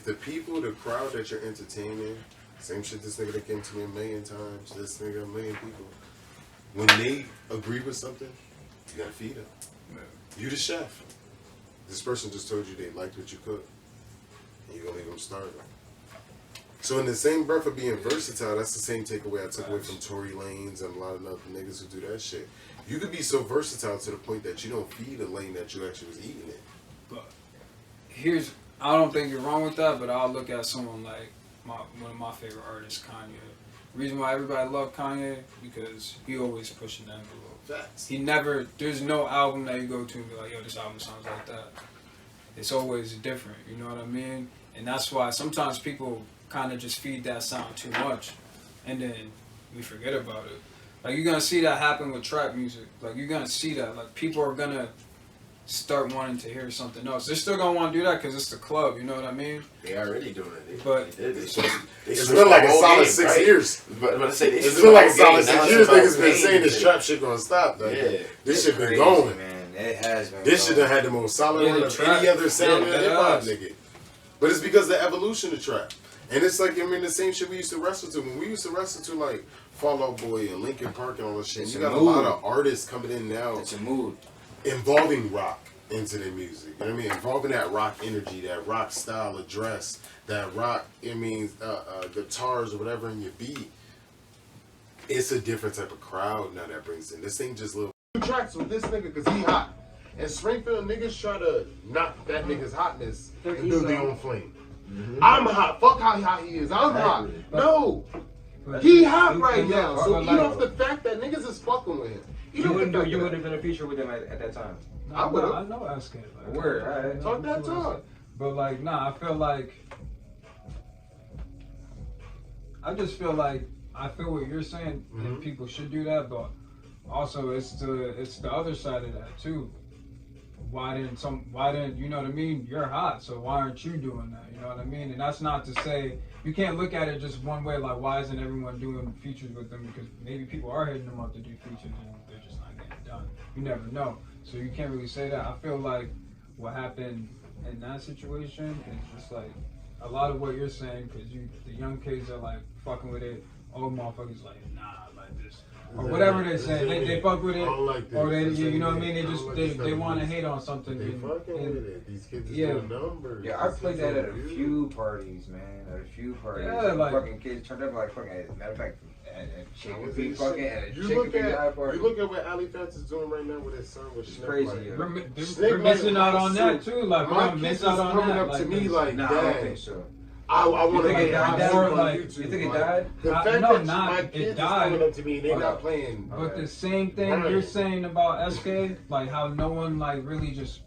the people, the crowd that you're entertaining, same shit. This nigga that came to me a million times. This nigga, a million people. When they agree with something, you gotta feed them. Yeah. You the chef. This person just told you they liked what you cooked, and you're gonna leave them starving. So in the same breath of being versatile, that's the same takeaway I took away from Tory Lanez and a lot of other niggas who do that shit. You could be so versatile to the point that you don't feed a lane that you actually was eating it. But I don't think you're wrong with that, but I'll look at someone like one of my favorite artists, Kanye. The reason why everybody loved Kanye, because he always pushing the envelope. Facts. There's no album that you go to and be like, yo, this album sounds like that. It's always different, you know what I mean? And that's why sometimes people kind of just feed that sound too much, and then we forget about it. Like, you're gonna see that happen with trap music. Like, you're gonna see that. Like, people are gonna start wanting to hear something else. They're still gonna want to do that because it's the club, you know what I mean? They already doing it. It's been like a solid 6 years. It's been like a solid 6 years. Niggas been saying this trap shit gonna stop. Though. Yeah, this shit been going, man. It has been. This shit done had the most solid run of any other sound in hip hop, nigga. But it's because of the evolution of trap. And it's like, I mean, the same shit we used to wrestle to. When we used to wrestle to, like, Fall Out Boy and Linkin Park and all that shit, you got a lot of artists coming in now. It's a mood. Involving rock into their music. You know what I mean? Involving that rock energy, that rock style of dress, that rock, guitars or whatever in your beat. It's a different type of crowd now that brings in. This ain't just little tracks with this nigga because he hot. And Springfield niggas try to knock that nigga's hotness and build their own flame. I'm hot. Fuck how hot he is. I'm hot. No. He hot right now. So eat off the fact that niggas is fucking with him. You would have been a feature with him at that time. I would have. I know asking. Like, word. Right. Talk that talk. But like, nah, I just feel like I feel what you're saying, and people should do that, but also it's the other side of that too. Why didn't you know what I mean? You're hot, so why aren't you doing that? You know what I mean? And that's not to say you can't look at it just one way, like why isn't everyone doing features with them? Because maybe people are hitting them up to do features and they're just not getting done. You never know. So you can't really say that. I feel like what happened in that situation is just like a lot of what you're saying, because the young kids are like fucking with it. Old motherfuckers like, nah, like this. Or whatever they say, they fuck with it, like or they, you know what I mean? They want to hate on something. They fucking with it. These kids is doing numbers. Yeah, I played that at a few parties, man. At a few parties. Yeah, like fucking kids turned up like fucking. Matter of fact, chicken feet fucking at a You chicken look feet at high party. You look at what Ali Fats is doing right now with his son with Snip. crazy, Like, yo. We're missing out on that too. Like, my we're kids missing is out on coming that. up to Like, me like, Nah, I don't Dad, think so. I want to think it died? more on Like, YouTube. You think it Like, died? The fact No, that not- my it kids is died. coming up to me and they're Okay. not playing. But the same thing you're saying about SK, like how no one like really just,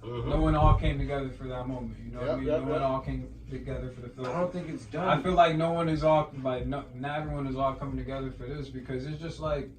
no one all came together for that moment. You know what I mean? No one all came together for the film. I don't think it's done. I feel like no one is all like not everyone is all coming together for this because it's just like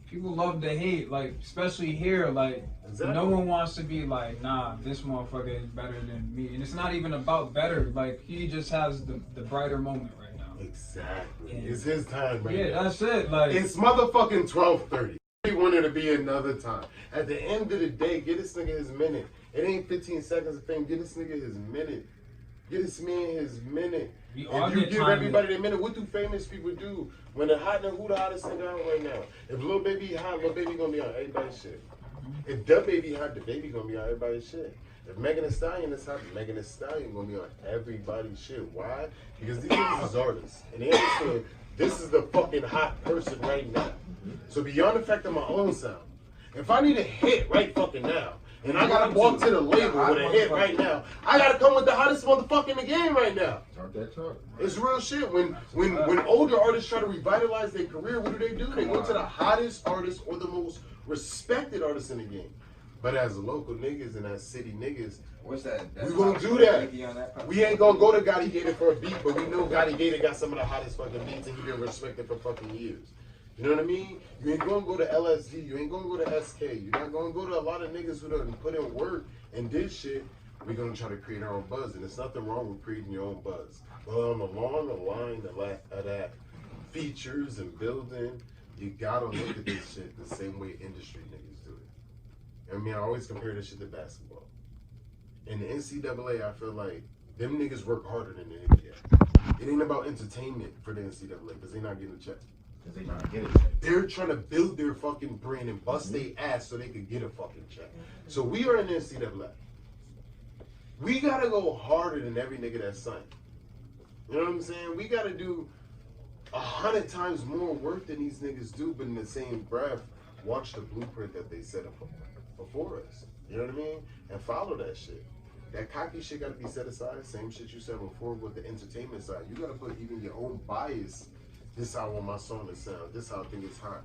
people love to hate, like especially here, like no one wants to be like, nah, this motherfucker is better than me, and it's not even about better. Like he just has the brighter moment right now. Exactly, And it's his time right now. yeah, that's it. Like It's motherfucking 12:30. He wanted to be another time. At the end of the day, get this nigga his minute. It ain't 15 seconds of fame. Get this nigga his minute. Get this man his minute. We all If you get give time everybody their minute, what do famous people do? When the hot nigga, who the hottest nigga out right now? If Lil Baby hot, Lil Baby gonna be on everybody's shit. If Da Baby hot, Da Baby gonna be on everybody's shit. If Megan Thee Stallion is hot, Megan Thee Stallion gonna be on everybody's shit. Why? Because these niggas is artists. And they understand this is the fucking hot person right now. So beyond the fact of my own sound, if I need a hit right fucking now, and I gotta walk to the label with a hit right now, I gotta come with the hottest motherfucker in the game right now. Talk that talk. It's real shit. When older artists try to revitalize their career, what do? They go to the hottest artist or the most respected artist in the game. But as local niggas and as city niggas, What's that? we gonna do that. We ain't gonna go to Gotti Gator for a beat, but we know Gotti Gator got some of the hottest fucking beats and he been respected for fucking years. You know what I mean? You ain't gonna go to LSD, you ain't gonna go to SK, you're not gonna go to a lot of niggas who done put in work and did shit. We're gonna try to create our own buzz, and there's nothing wrong with creating your own buzz. But on the long line of that features and building, you gotta look at this shit the same way industry niggas do it. I mean, I always compare this shit to basketball. In the NCAA, I feel like them niggas work harder than the NBA. It ain't about entertainment for the NCAA because they not getting a check. They're trying to build their fucking brand and bust their ass so they could get a fucking check. So we are in the NCAA. We gotta go harder than every nigga that's signed. You know what I'm saying? We gotta do 100 times more work than these niggas do, but in the same breath, watch the blueprint that they set up before us. You know what I mean? And follow that shit. That cocky shit gotta be set aside. Same shit you said before with the entertainment side. You gotta put even your own bias. This is how I want my song to sound. This is how I think it's hot.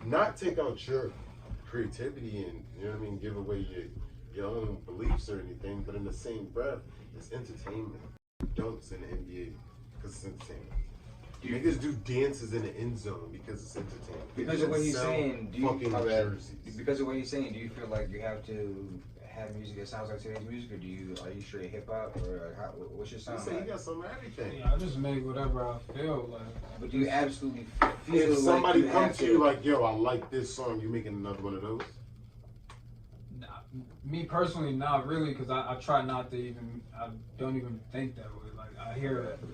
Not take out your creativity and, you know what I mean, give away your own beliefs or anything, but in the same breath, it's entertainment. Dunks in the NBA because it's entertainment. Niggas do dances in the end zone because it's entertainment. Because of what he's saying, do you because of what he's saying, do you feel like you have to have music that sounds like today's music, or are you straight hip hop, or what's your sound? You say like? you got some of everything. Yeah, I just make whatever I feel like. But do you absolutely feel If somebody like comes to you like, yo, I like this song, you making another one of those? Nah, me personally, not really, because I try not to even. I don't even think that way. Like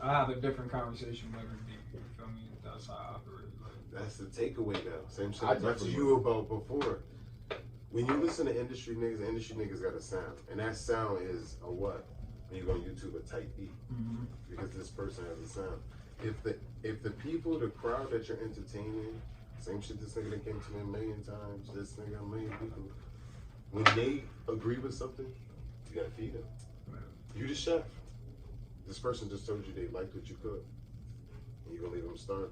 I have a different conversation with every beat. You feel me? That's how I operate. Like, that's the takeaway now. Same shit I talked to you about before. When you listen to industry niggas got a sound. And that sound is a what? When you go on YouTube, a tight beat. mm-hmm. Because this person has a sound. If the people, the crowd that you're entertaining, same shit this nigga that came to me a million times, this nigga a million people, when they agree with something, you gotta feed them. You the chef. This person just told you they liked what you cooked. And you're gonna leave them starving.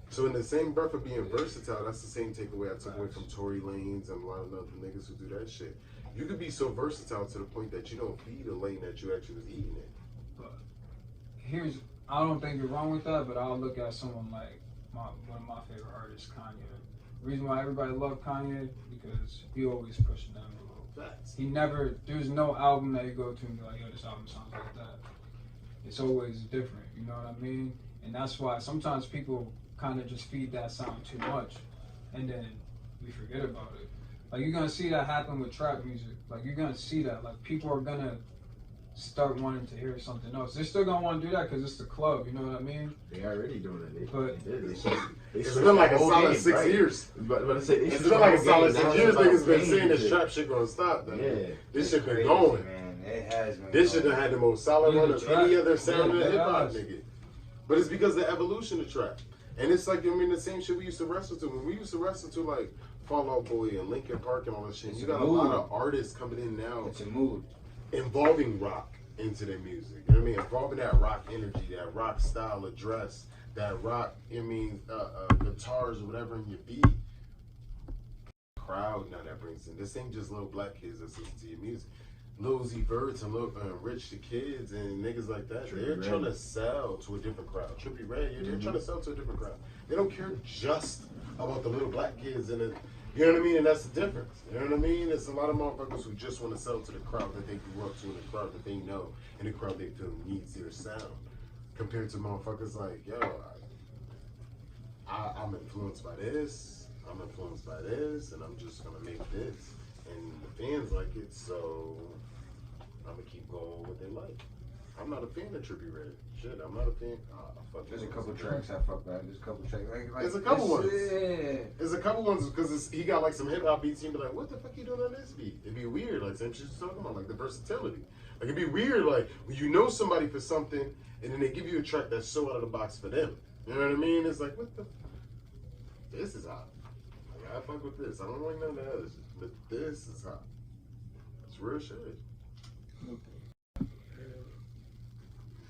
So in the same breath of being versatile, that's the same takeaway I took away from Tory Lanez and a lot of other niggas who do that shit. You could be so versatile to the point that you don't feed a lane that you actually was eating it. But I don't think you're wrong with that, but I'll look at someone like one of my favorite artists, Kanye. The reason why everybody loved Kanye because he always pushing the envelope. He never, there's no album that you go to and be like, yo, this album sounds like that. It's always different, you know what I mean? And that's why sometimes people kind of just feed that sound too much, and then we forget about it. Like you're gonna see that happen with trap music. Like you're gonna see that. Like people are gonna start wanting to hear something else. They're still gonna want to do that because it's the club. You know what I mean? They already doing it. It's been like a solid 6 years. But I say it's been like a solid 6 years. Niggas been saying this trap shit gonna stop. Though. Yeah, this shit been going. Man, it has been. This shit done had the most solid run of any other sound in hip hop, nigga. But it's because of the evolution of trap. And it's like, I mean, the same shit we used to wrestle to. When we used to wrestle to, like, Fall Out Boy and Linkin Park and all that shit, It's you a got a mood. lot of artists coming in now It's a mood. involving rock into their music. You know what I mean? Involving that rock energy, that rock style of dress, that rock, I mean, guitars or whatever in your beat. Crowd now that brings in. This ain't just little black kids that listen to your music. Lil Uzi Verts and Lil Rich the Kids and niggas like that. They're trying to sell to a different crowd. Trippie Redd, they're trying to sell to a different crowd. They don't care just about the little black kids and the, you know what I mean? And that's the difference. You know what I mean? It's a lot of motherfuckers who just want to sell to the crowd that they grew up to and the crowd that they know and the crowd they feel needs their sound. Compared to motherfuckers like, yo, I'm influenced by this, I'm influenced by this, and I'm just gonna make this. And the fans like it, so I'm gonna keep going with what they like. I'm not a fan of Trippie Redd. Shit, I'm not a fan. Fuck. There's a couple tracks I fuck with. There's a couple tracks. There's a couple ones. Yeah. There's a couple ones because he got like some hip hop beats. And you be like, what the fuck you doing on this beat? It'd be weird, like same shit you're talking about, like the versatility. Like it'd be weird, like when you know somebody for something, and then they give you a track that's so out of the box for them. You know what I mean? It's like, what the? This is hot. Like, I fuck with this. I don't like none of the other shit, but this is hot. It's real shit.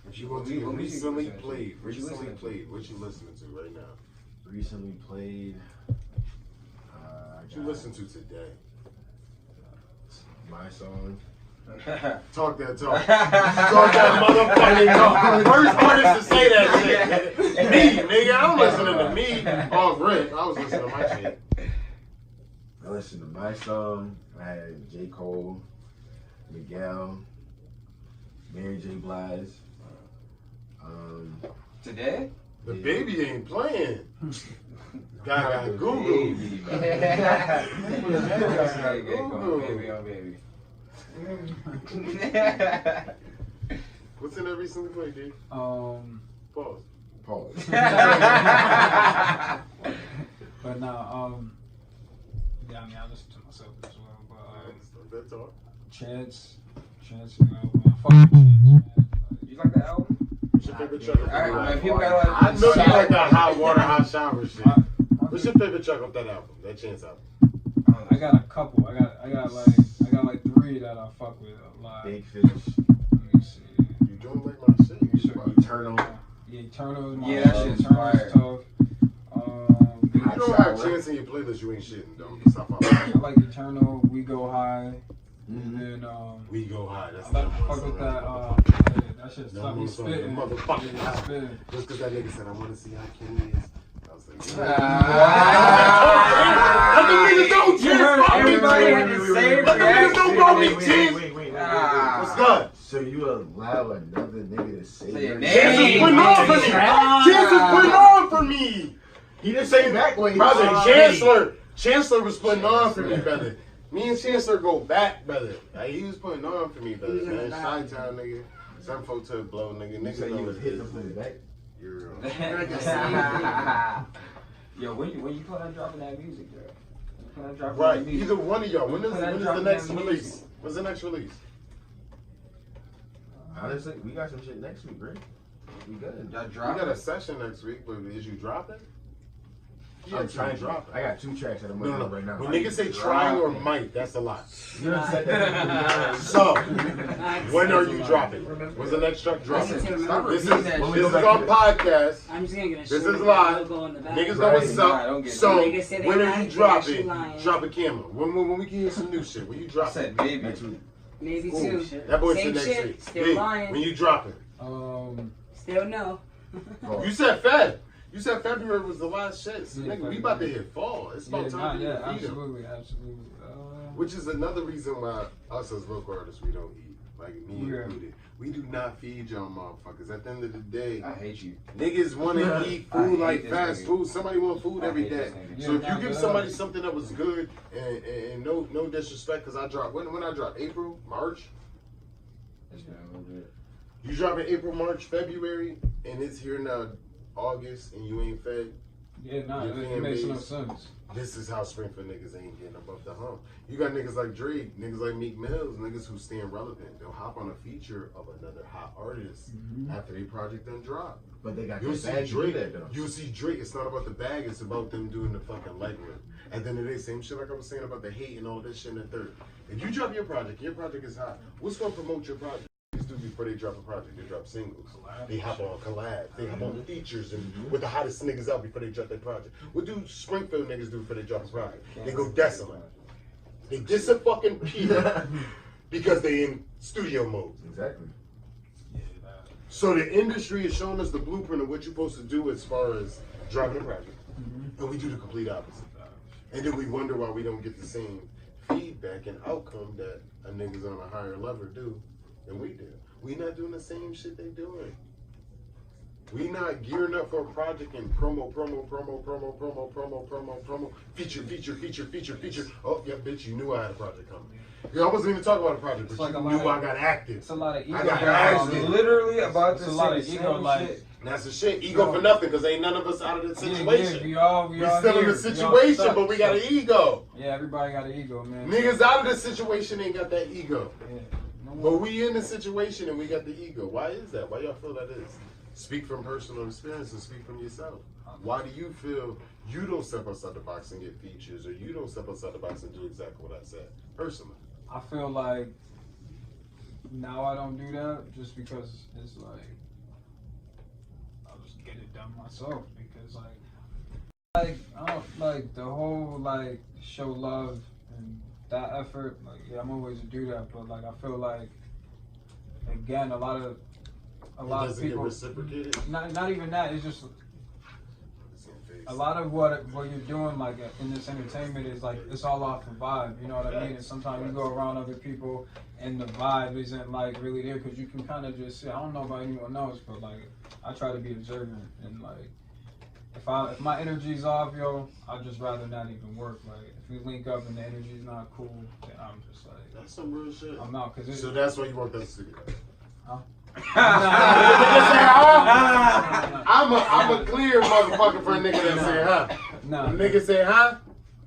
What you recently played? What you listening to right now? Recently played. What you listen to today? My song. Talk that talk. Talk that motherfucking talk. First artist to say that shit. Me, nigga. I'm listening to me off Rick. I was listening to my shit. I listened to my song. I had J. Cole, Miguel, Mary J. Blige. Today? The baby ain't playing. Guy got Google. Baby on baby. What's in that recently played, dude? Pause. But no, yeah, I mean, I listen to myself as well. But Chance, you know, I fuck with Chance, man. You like the album? What's your favorite track? I know you like that hot water, hot shower shit. What's your favorite track off that album? That Chance album? I got a couple. I got like 3 that I fuck with a lot. Big Fish. Let me see. You don't like my shit? You should. Eternal. Yeah, Eternal is my Yeah, that shit's fire. tough. If you don't have Chance in your playlist, you ain't shitting, though. Stop I like Eternal, We Go High, and then We Go High. That's I the fuck with that. That shit's tough. He's spitting. Motherfucking He's spitting. just because that nigga said, I want to see how Kenny is. I was like, niggas don't Everybody had the same don't call me Chance. Wait. What's good? So you allow another nigga to say your name? Chance is putting on for me. Chance is putting on for me. He didn't say back when he Brother, was Chancellor was putting on for me, brother. Me and Chancellor go back, brother. Like, he was putting on for me, brother. Man, Chi-Town, nigga. Some folk to blow, nigga. You Niggas said you know was what it hitting is. him from the back. Yo, when you plan on dropping that music, bro? Right, either one of y'all. When is the next release? When's the next release? Honestly, we got some shit next week, right? We good. Y'all We drop got a it? session next week, but is you dropping? I'm trying to drop it. I got 2 tracks that I'm working on right now. When niggas say trying or might, that's a lot. You done said that. So, when are you dropping? When's the next track dropping? This is on podcast. I'm just gonna get a This is short live. logo on the back. Niggas know what's up. So, Niggas say they when are lying, you they dropping? actually lying. Drop a camera. When we can hear some new shit. When you I dropping? said baby. Next week. Maybe Cool. 2. That boy Same said next shit, week. still B, lying. when you dropping? Still no. You said Feb. You said February was the last shit. So, Yeah, nigga, we about to hit fall. It's about time to eat them. Absolutely. Which is another reason why us as local artists, we don't eat. Like me included. We do not feed y'all motherfuckers. At the end of the day, I hate you. niggas want to eat I food hate like this fast nigga. food. Somebody want food I every hate day. this nigga. So if you give somebody something that was good, and no disrespect, because I dropped, when I dropped? April? March? You drop in April, March, February, and it's here now August, and you ain't fed. Yeah, nah, Your it fan makes no base. sense. This is how Springfield niggas ain't getting above the hump. You got niggas like Drake, niggas like Meek Mills, niggas who staying relevant. They'll hop on a feature of another hot artist after their project done drop. But they got You'll the see bag to do Drake. that though. You'll see Drake. It's not about the bag. It's about them doing the fucking legwork. And then the same shit like I was saying about the hate and all this shit in the third. If you drop your project is hot. What's gonna promote your project? These do before they drop a project, they drop singles. They hop on collabs. They hop on features and with the hottest niggas out before they drop their project. What do Springfield niggas do before they drop a project? They go desolate. They disappear because they in studio mode. Exactly. So the industry is showing us the blueprint of what you're supposed to do as far as dropping a project. And we do the complete opposite. And then we wonder why we don't get the same feedback and outcome that a niggas on a higher level do than we do. We not doing the same shit they doing. We not gearing up for a project and promo, feature. Oh, yeah, bitch, you knew I had a project coming. Yeah, I wasn't even talking about a project, but you knew I got active. It's a lot of ego. I got I was active. literally about to It's a say lot the of ego, same like- shit. That's the shit. Ego for nothing, because ain't none of us out of the situation. we all We here. still in the We all situation, stuck. but we got an ego. Yeah, everybody got an ego, man. Niggas out of the situation ain't got that ego. Yeah. No But more. we in the situation and we got the ego. Why is that? Why y'all feel that is? Speak from personal experience and speak from yourself. Why do you feel you don't step outside the box and get features, or you don't step outside the box and do exactly what I said? Personally. I feel like now I don't do that just because it's like I'll just get it done myself because like I don't like the whole like show love and that effort. Like yeah, I'm always to do that, but like I feel like again a lot of Does it get people reciprocated? not even that. It's just a lot of what you're doing like in this entertainment is like it's all off the vibe, you know what I mean? And sometimes you go around other people and the vibe isn't like really there because you can kind of just see. I don't know about anyone else, but like I try to be observant and like if my energy's off, yo, I'd just rather not even work. Like if we link up and the energy's not cool, then I'm just like That's some real shit. I'm out because So that's why you want that studio. Huh? I'm a clear motherfucker for a nigga that say huh. No. Nigga say huh?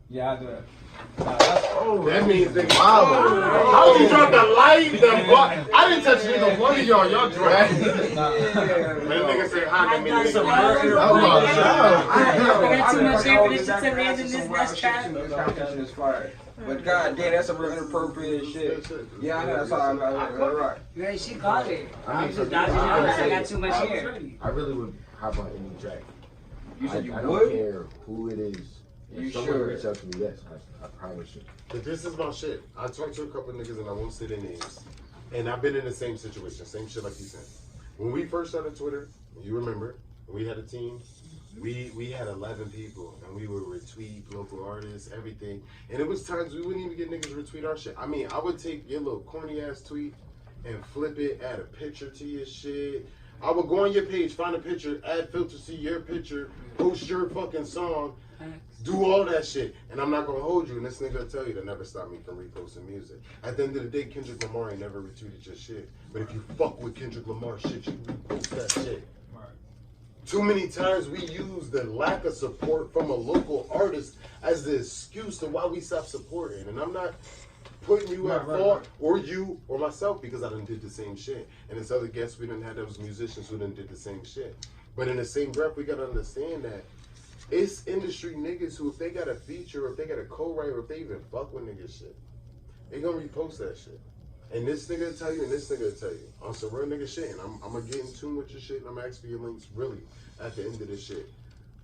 Yeah, I do that. Nah, that's, That means nigga. How you drop the light? I didn't touch neither one of y'all. Y'all dropped. That nigga say huh. That means nigga. I got too much ammunition to land in this next trap. But god damn, that's some real inappropriate shit. Yeah, I know that's all I got. Right. Yeah, she got it. I I'm just dodging out. I got too much hair. I really would hop on any track. You said you I would? don't care who it is. You If someone sure? reach out to me, yes, I promise you. But this is my shit. I talked to a couple of niggas and I won't say their names. And I've been in the same situation, same shit like you said. When we first started Twitter, you remember, we had a team. We had 11 people and we would retweet local artists, everything. And it was times we wouldn't even get niggas to retweet our shit. I mean, I would take your little corny ass tweet and flip it, add a picture to your shit. I would go on your page, find a picture, add filters to your picture, post your fucking song, do all that shit. And I'm not gonna hold you, and this nigga will tell you to never stop me from reposting music. At the end of the day, Kendrick Lamar ain't never retweeted your shit. But if you fuck with Kendrick Lamar shit, you repost that shit. Too many times we use the lack of support from a local artist as the excuse to why we stop supporting. And I'm not putting you at fault, or you, or myself, because I done did the same shit. And it's other guests, we done had those musicians who done did the same shit. But in the same breath, we gotta understand that it's industry niggas who, if they got a feature, or if they got a co-write, or if they even fuck with niggas shit, they gonna repost that shit. And this nigga will tell you, and this nigga will tell you. On some real nigga shit, and I'm gonna get in tune with your shit, and I'm gonna ask for your links, really, at the end of this shit.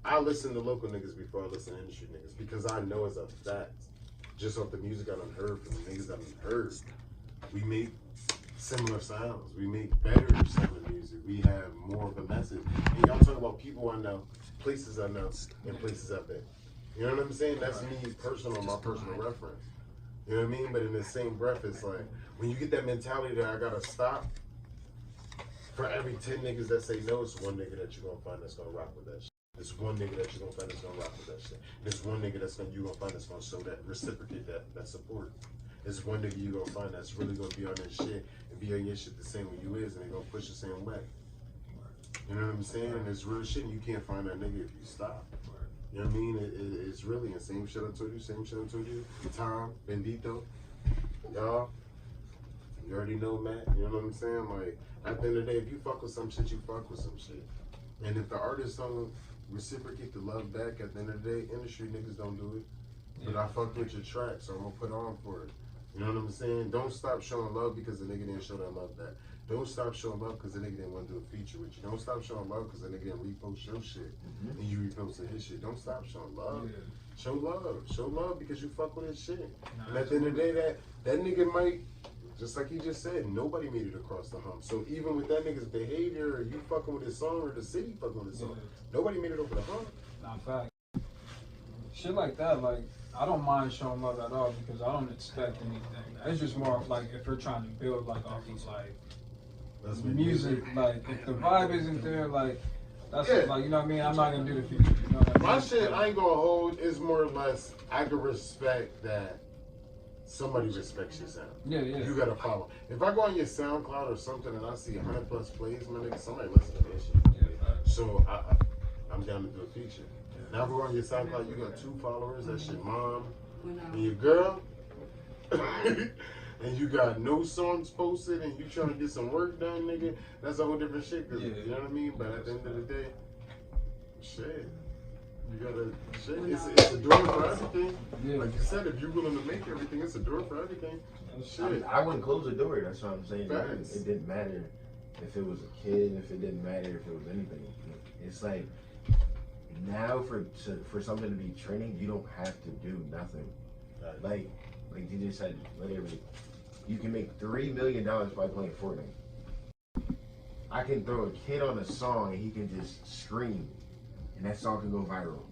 I listen to local niggas before I listen to industry niggas, because I know as a fact, just off the music I done heard from the niggas I done heard, we make similar sounds. We make better sounding music. We have more of a message. And y'all talk about people I know, places I know, and places I've been. You know what I'm saying? That's me personal, my personal reference. You know what I mean? But in the same breath, it's like, when you get that mentality that I gotta stop, for every 10 niggas that say no, it's one nigga that you're gonna find that's gonna rock with that shit. There's one nigga that you're gonna find that's gonna rock with that shit. There's one nigga you're gonna find that's gonna show that, reciprocate that support. There's one nigga you're gonna find that's really gonna be on that shit and be on your shit the same way you is, and they gonna push the same way. You know what I'm saying? And it's real shit, and you can't find that nigga if you stop. You know what I mean? It's really the same shit I told you. Tom, Bendito, y'all. You already know, Matt. You know what I'm saying? Like, at the end of the day, if you fuck with some shit, you fuck with some shit. And if the artists don't reciprocate the love back, at the end of the day, industry niggas don't do it. But I fuck with your track, so I'm gonna put on for it. You know what I'm saying? Don't stop showing love because the nigga didn't show that love back. Don't stop showing love because the nigga didn't want to do a feature with you. Don't stop showing love because the nigga didn't repost your shit and you reposted his shit. Don't stop showing love. Yeah. Show love. Show love because you fuck with his shit. And at the end of the day, that nigga might, just like he just said, nobody made it across the hump. So even with that nigga's behavior, or you fucking with his song, or the city fucking with his song, nobody made it over the hump. Not fact. Shit like that, like, I don't mind showing love at all because I don't expect anything. It's just more of like if we're trying to build like off of like music, like if the vibe isn't there, like that's like, you know what I mean? I'm not gonna do the feature. You know what I mean? My shit, I ain't gonna hold, is more or less, I can respect that somebody respects your sound. Yeah. You gotta follow. If I go on your SoundCloud or something and I see 100 plus plays, my nigga, somebody listen to that shit. So I'm down to do a feature. Now if we're on your SoundCloud, you got 2 followers, that's your mom and your girl. And you got no songs posted and you trying to get some work done, nigga, that's a whole different shit. Cause, you know what I mean? But at the end of the day, shit. You gotta, it's a door for everything. Yeah. Like you said, if you're willing to make everything, it's a door for everything. Shit. I wouldn't close the door, that's what I'm saying. It didn't matter if it was a kid, if it didn't matter if it was anything. It's like, now for something to be trending, you don't have to do nothing. Like DJ said, literally, you can make $3 million by playing Fortnite. I can throw a kid on a song and he can just scream, and that song can go viral.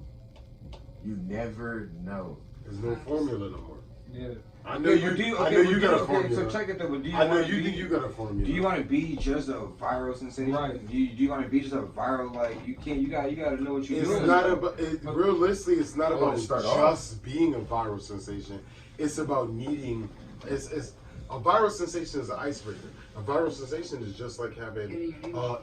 You never know. There's no formula no more. Yeah. I know you got a formula. So check it though. But I know you think you got a formula. Do you want to be just a viral sensation? Right. Do you want to be just a viral, like, you got to know what you're doing. It's not about, realistically, it's not about just being a viral sensation. It's about needing, a viral sensation is an icebreaker. A viral sensation is just like having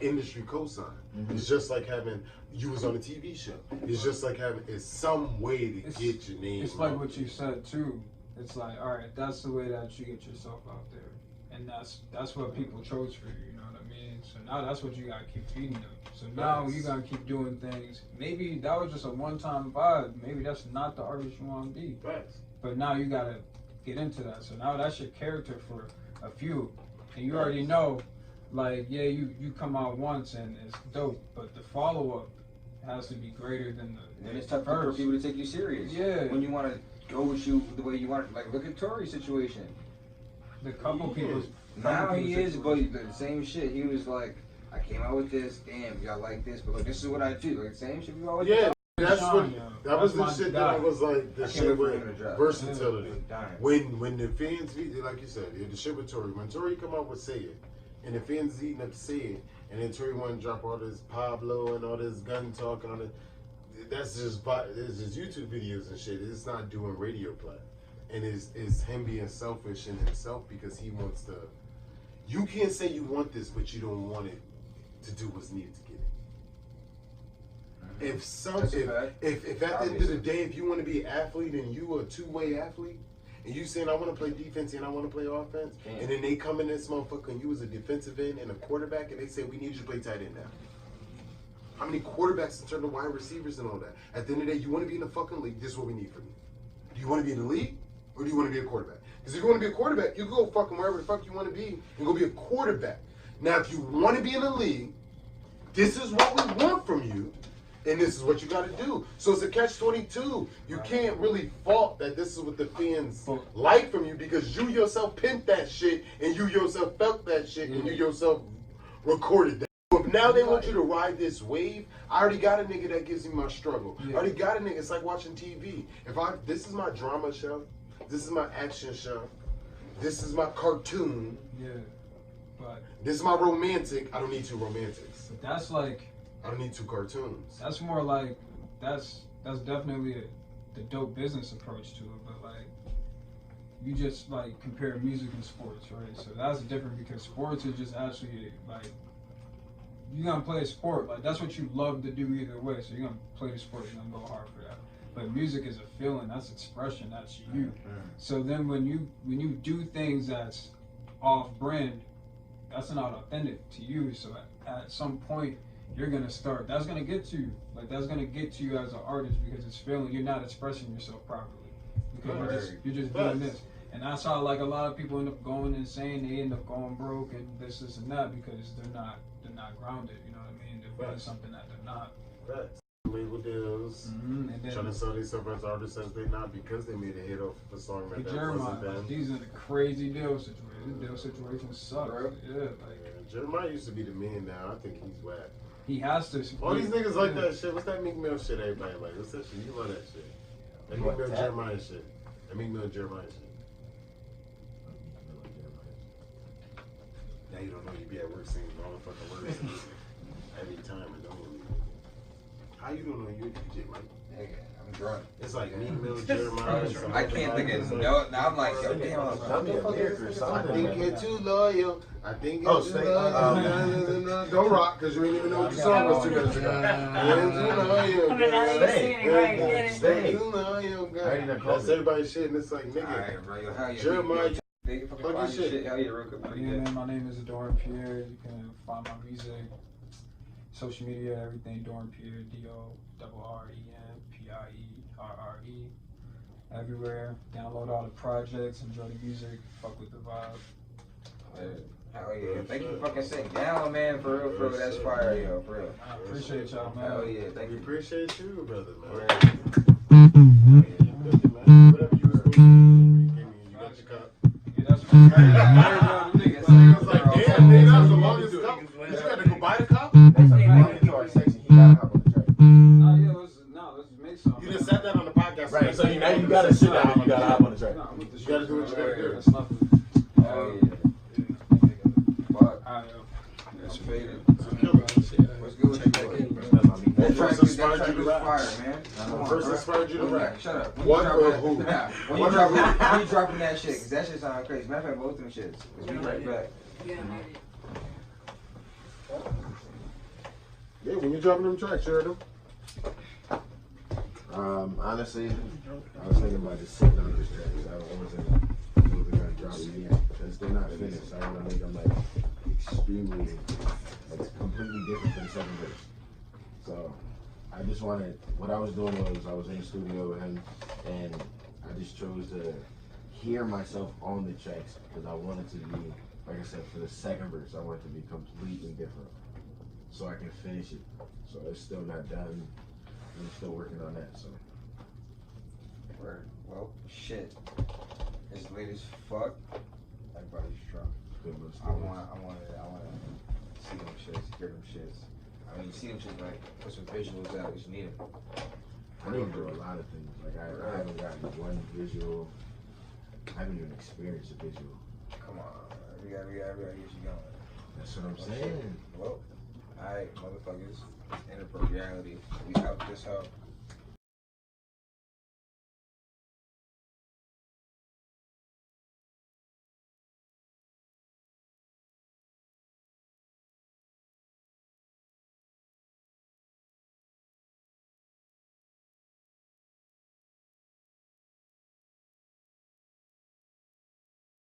industry cosign. It's just like having, you was on a TV show. It's just like having, it's some way to get your name. It's like what you said too. It's like, all right, that's the way that you get yourself out there, and that's what people chose for you. You know what I mean? So now that's what you gotta keep feeding them. So now you gotta keep doing things. Maybe that was just a one-time vibe. Maybe that's not the artist you want to be. But now you gotta get into that. So now that's your character for a few, and you already know, like, yeah, you come out once and it's dope, but the follow-up has to be greater than the. And it's tough for people to take you serious. Yeah. When you want to go with you the way you want it. Like, look at Tory's situation. The couple people. Now he is, but the same shit. He was like, I came out with this, damn, y'all like this, but look, this is what I do. Like, the same shit we always do. That was the shit that was like the shit with versatility. When the fans, like you said, the shit with Tory, when Tory come out with Say It, and the fans eating up Say It, and then Tory want to drop all this Pablo and all this gun talk and all that. That's just YouTube videos and shit. It's not doing radio play, and it's him being selfish in himself because he wants to. You can't say you want this, but you don't want it to do what's needed to get it. If at the end of the day, if you want to be an athlete and you a two-way athlete, and you saying I want to play defense and I want to play offense, and then they come in this motherfucker and you was a defensive end and a quarterback, and they say we need you to play tight end now. How many quarterbacks in terms of wide receivers and all that? At the end of the day, you want to be in the fucking league, this is what we need from you. Do you want to be in the league, or do you want to be a quarterback? Because if you want to be a quarterback, you can go fucking wherever the fuck you want to be and go be a quarterback. Now, if you want to be in the league, this is what we want from you, and this is what you got to do. So it's a catch-22. You can't really fault that this is what the fans like from you because you yourself pimped that shit, and you yourself felt that shit, and you yourself recorded that. If now they want you to ride this wave, I already got a nigga that gives me my struggle. I already got a nigga. It's like watching TV. This is my drama show. This is my action show. This is my cartoon. Yeah. But this is my romantic. I don't need 2 romantics. That's like. I don't need 2 cartoons. That's more like that's definitely the dope business approach to it. But like, you just like compare music and sports, right? So that's different because sports are just actually like you're gonna play a sport. Like that's what you love to do either way. So you're gonna play the sport. You're gonna go hard for that. But music is a feeling. That's expression. That's you. So then when you do things that's off brand, that's not authentic to you. So at some point you're gonna start. That's gonna get to you. Like that's gonna get to you as an artist because it's feeling. You're not expressing yourself properly because you're just doing this. And that's how like a lot of people end up going insane. They end up going broke and this and that because they're not grounded. You know what I mean? They're doing something that they're not. Right. Label deals, And then trying to sell themselves as artists as they not because they made a hit off a song like that. Jeremiah, like, these are the crazy deal situations. Deal situations suck. Yeah, like Jeremiah used to be the man. Now I think he's whack. he has to. All these niggas like that shit. What's that Meek Mill shit? Everybody like. What's that shit? You love that shit. That Meek Mill Jeremiah shit. That Meek Mill Jeremiah shit. Now you don't know. You be at work singing all the fucking words every time and don't really. How you don't know you're a DJ, Mike? I'm drunk. It's like Meek Mill, Jeremiah. I can't think of no. Now I'm like, yo, damn. I think you're too loyal. I think you're too loyal. Don't rock, because you ain't even know what the song was. You're too loyal. Stay too loyal. That's everybody's shit, and it's like, nigga, Jeremiah. Fuck your shit. Hell yeah, real quick. Yeah, man, my name is Dorren Pierre. You can find my music, social media, everything. Dorren Pierre, DORREN PIERRE, everywhere. Download all the projects, enjoy the music, fuck with the vibe. Hell yeah! Thank you for fucking sitting down, man. For real, that's fire, yo. For real. I appreciate y'all, man. Hell yeah! Thank you. Appreciate you, brother, man. Whatever you was doing, you got your cup. That's I was like, damn, nigga, that was the longest cup. You got to go buy the cup? You just said that on the podcast. Right, so now you gotta sit down and you gotta hop on the track. You gotta do what you gotta do. That's nothing. Oh yeah. Fuck. That's faded. What's good with you? That track inspired you to fire, man. First inspired you to rap. Shut up. What or who? When you dropping that shit, cause that shit sound crazy. Matter of fact, both them shits. Let's be right back. Yeah, when you dropping them tracks, you heard them? Honestly, I was thinking about just sitting on these tracks. I wasn't gonna drop them yet because they're not finished. I want to make them like extremely, like completely different from the second verse. So I just wanted. What I was doing was I was in the studio with him, and I just chose to hear myself on the tracks because I wanted to be, like I said, for the second verse, I wanted to be completely different, so I can finish it. So it's still not done. I'm still working on that, so. Word. Well, shit. It's late as fuck. Everybody's drunk. I wanna see them shits, hear them shits. I mean, see them shits, like, put some visuals out, because you need them. I need to do a lot of things. Like, I haven't gotten one visual. I haven't even experienced a visual. Come on. We gotta get you going. That's what I'm saying. Well, alright, motherfuckers. Inappropriality. We out this hoe.